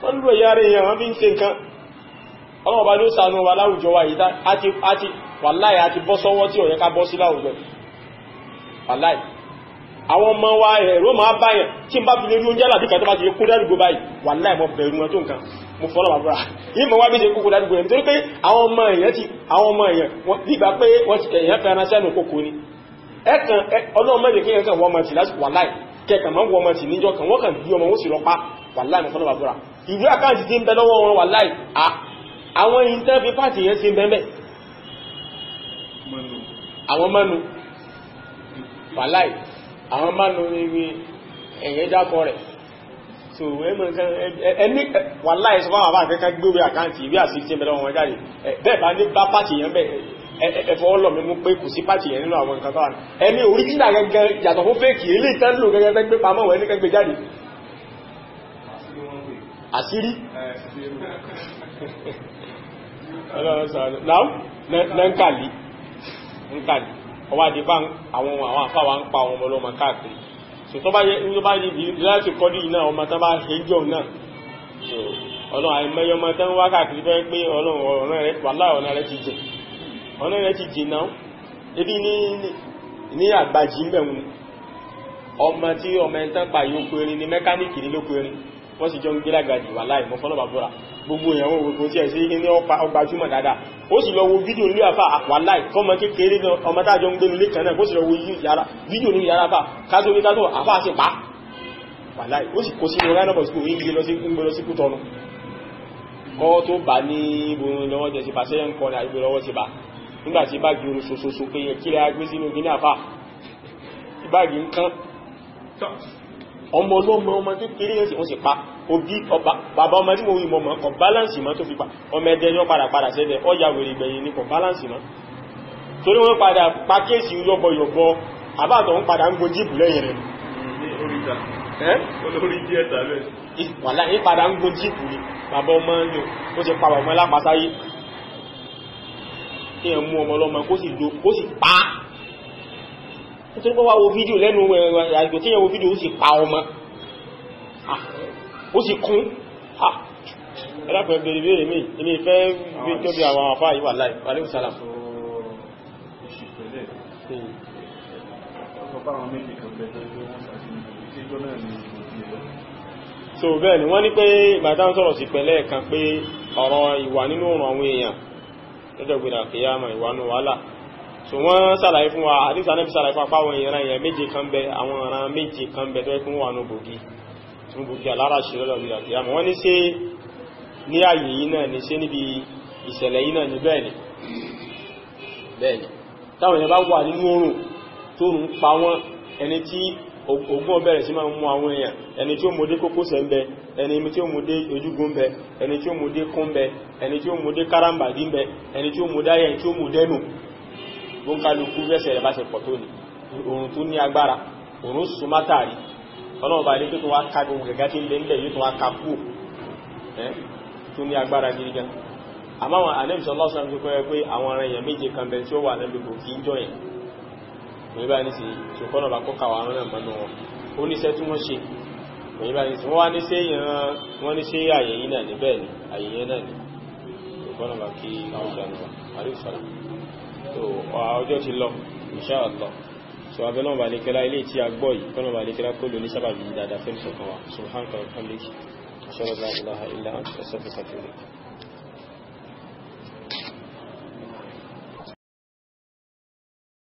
wọ́n ń lo ẹ̀yà rẹ̀ èèyàn wọ́n fi ń ṣe nǹkan ọlọ́ọ̀bá ló ṣàánú wa láwùjọ wa yìí àti wàláì àti bọ́ sọ́wọ́ tí ó yẹ ká bọ́ sí láwùjọ wàláì àwọn ọmọ wa ẹ̀rọ máa báyàn tí n bá fi lè rí oúnjẹ láti kàtọ́ bá ti lè kó dárúgbò báyìí wàláì mọ́ bẹ̀rù wọn tó nǹkan mo fọ́nà bàbúrà yìí mọ́ wá bí ṣe kókò dárúgbò rẹ̀ nítorí pé àwọn ọmọ èèyàn nígbà pé wọ́n ti èèyàn fẹ́ ránṣẹ́ nù kókò ni ẹ̀kàn ọlọ́run mẹ́rin kí ẹ̀kàn wọ́n mọ̀ sí láti wàláì kẹkàn mọ́ wọ́n mọ̀ sí níjọ́ kan wọ́n kàn bí ọmọ ó sì lọ pa wàláì mọ́ fọ́nà bàbúrà ìwé àkáǹtì tí ń bẹ lọ́wọ́ wọn wàláì àwọn ìntẹ́fì pàtì yẹn ti ń bẹ́ẹ̀ àwọn mọ́nu wàláì àwọn mánu rí ẹ̀yẹ dákọ rẹ̀ so ẹni wà láì sọ fáwọn àkẹ́kẹ́ gbórí àkáǹtì ìwé àti ìtẹ́ mẹ́lọ wọn jáde bẹ́ẹ̀ bá ní bá pàtì yẹn bẹ́ ẹfọ́ ọlọ́mí mú pé kò sí pàtì yẹn nínú àwọn nǹkan tó wà ẹni oríjìnà gẹ́gẹ́ yàtọ̀ fún fẹ́ẹ̀kì ilé ìtẹ́lò gẹ́gẹ́ tẹ́gbé pamọ́ wọn ní kẹgbẹ́ jáde àṣírí ọwá di bá àwọn àfáwà ń pa ọmọ ọlọ́mọ káàkiri so tó bá yẹ bí láti kọ́dí náà ọmọ tán bá ṣe náà so ọlọ́run àìmọye ọmọ tán wá káàkiri fẹ́ pé ọlọ́run ọ̀nà rẹ̀ ti jì náà ebi ní àgbàjì ń bẹ̀rún ọmọ tí ọmọ ẹ̀ntán pa yóò pé rin ní mẹ́káníkì ní ló pé rin wọ́n sì jọ ń gbélágàjì wà láì mọ́ fọ́lọ́bà bọ́ra gbogbo ìyàwó gbogbo tí ẹ̀ sí ní ọgbàjúmọ̀ dáadáa ó sì lọ wo fídíò ní àfà wà láì fọ́mọ kékeré ọmọ tájọ ń gbé nílé kan náà ó sì lọ wo fídíò ní yàrá fà kátó ní kátó àfà sí pa wà láì ó sì kó sínú ránàbọ̀ sí kò ń gbé lọ sí kútọ́nù kọ́ tó bà ní ibo lọ́wọ́ jẹ́ sí pàṣẹ ń kọ́ ní àgbé lọ́wọ́ sí bá nígbà tí báàgì orun ṣoṣoṣo pé kí lẹ́ agbé sínú kí ní àfà báàgì ń kán ọmọ ọlọ́mọ ọmọ tó kéré yẹn sì wọ́n sì pa òbí bàbá ọmọ tí mo wí mọ́ kọ̀ báláǹsì mọ́ tó fi pa ọmọ ẹ̀dẹ́ ní ó padà sẹ́dẹ̀ ọjà wèrè gbẹ̀yìn ní kọ̀ báláǹsì mọ́ torí wọ́n padà pa kéèsì yọ́bọ̀yọ̀bọ̀ àbáàtọ̀ ń padà ń go jíìpù lẹ́yìn rẹ̀ olórí díẹ̀ tàbí wàlá ní padà ń go jíìpù ni bàbá ọmọ ní ó ti pa ọmọ lápasáyé kí ẹ mú ọmọ ọlọ́mọ kó sì pa nítorí pé wá wo fídíò lẹ́nu àgbò tí yẹ wo fídíò ó sì pa ọmọ ó sì kún ẹlẹ́pẹ̀ bèèrè mi ilé ìfẹ́ bí tó bí àwọn àfáà yíwà láì wàlẹ́kùn sálàm so bẹ́ẹ̀ ni wọ́n ní pé ìbàdán sọ̀rọ̀ sí pẹ̀lẹ́ kan pé ọ̀rọ̀ ìwà nínú ọ̀rọ̀ àwọn èèyàn lọ́jọ́ gbìnà kìyàmà ìwà nù wàhálà so wọ́n sàlàyé fún wa àdísà náà fi sàlàyé fún apá àwọn èèyàn méje kan bẹ àwọn ọ̀ràn méje kan bẹ tó ẹkùn wà ní bògì alára ṣe lọ́lọ́ ìlà kìyàmà wọ́n ní ṣe ní ààyè yìí náà ní ṣe níbi ìṣẹ̀lẹ̀ yìí náà ní bẹ́ẹ̀ni táwọn èèyàn bá wà nínú oòrùn tó rùn pa wọ́n ẹni tí ogun bẹ̀rẹ̀ sí máa mú àwọn èèyàn ẹni tí ó mú dé kókósẹ̀ ń bẹ ẹni tí ó mú dé ojúgun ń bẹ ẹni tí ó mú dé kún ń bẹ ẹni tí ó mú dé káràmbàdí ń bẹ ẹni tí ó mú dáyẹ̀ ẹni tí ó mú dẹ́nu gbóǹkálukú fẹ́sẹ̀ rẹ̀ bá ṣe pọ̀ tó ní òrùn tó ní agbára òrùn sùmátàrí ọlọ́ọ̀bá ilé tó wá ká gbogbo gẹ̀gá tí ń lé ńlẹ̀ yóò tó wá ká kú tó ní agbára gidi gan àmáwọn anẹ́bìsọ lọ́sàn tó kọ́ pé àwọn ará èèyàn méje kan bẹ tí ó wà lẹ́gbẹ̀gbò kí ń jọyìn òyìnbá ní sí ṣùkọ́nà bá kọ́kà wà náà mọ́nà wọn ó níṣẹ́ tí wọ́n ṣe òyìnbá ní sí wọ́n wá ní sí èèyàn wọ́n ní sí àyẹ̀yìn náà ní bẹ́ẹ̀ ni àyẹ̀yìn náà ní ṣùkọ́nà bá kí àwọn ìṣàlùwà àríṣàlù tó ọjọ́ ti lọ insha Allah so abẹ́lọ́wọ̀n bá lékẹ́lá ilé tí a gbọ́ yìí kọ́nà bá lékẹ́lá kó lò ní sábàbí dáadáa fẹ́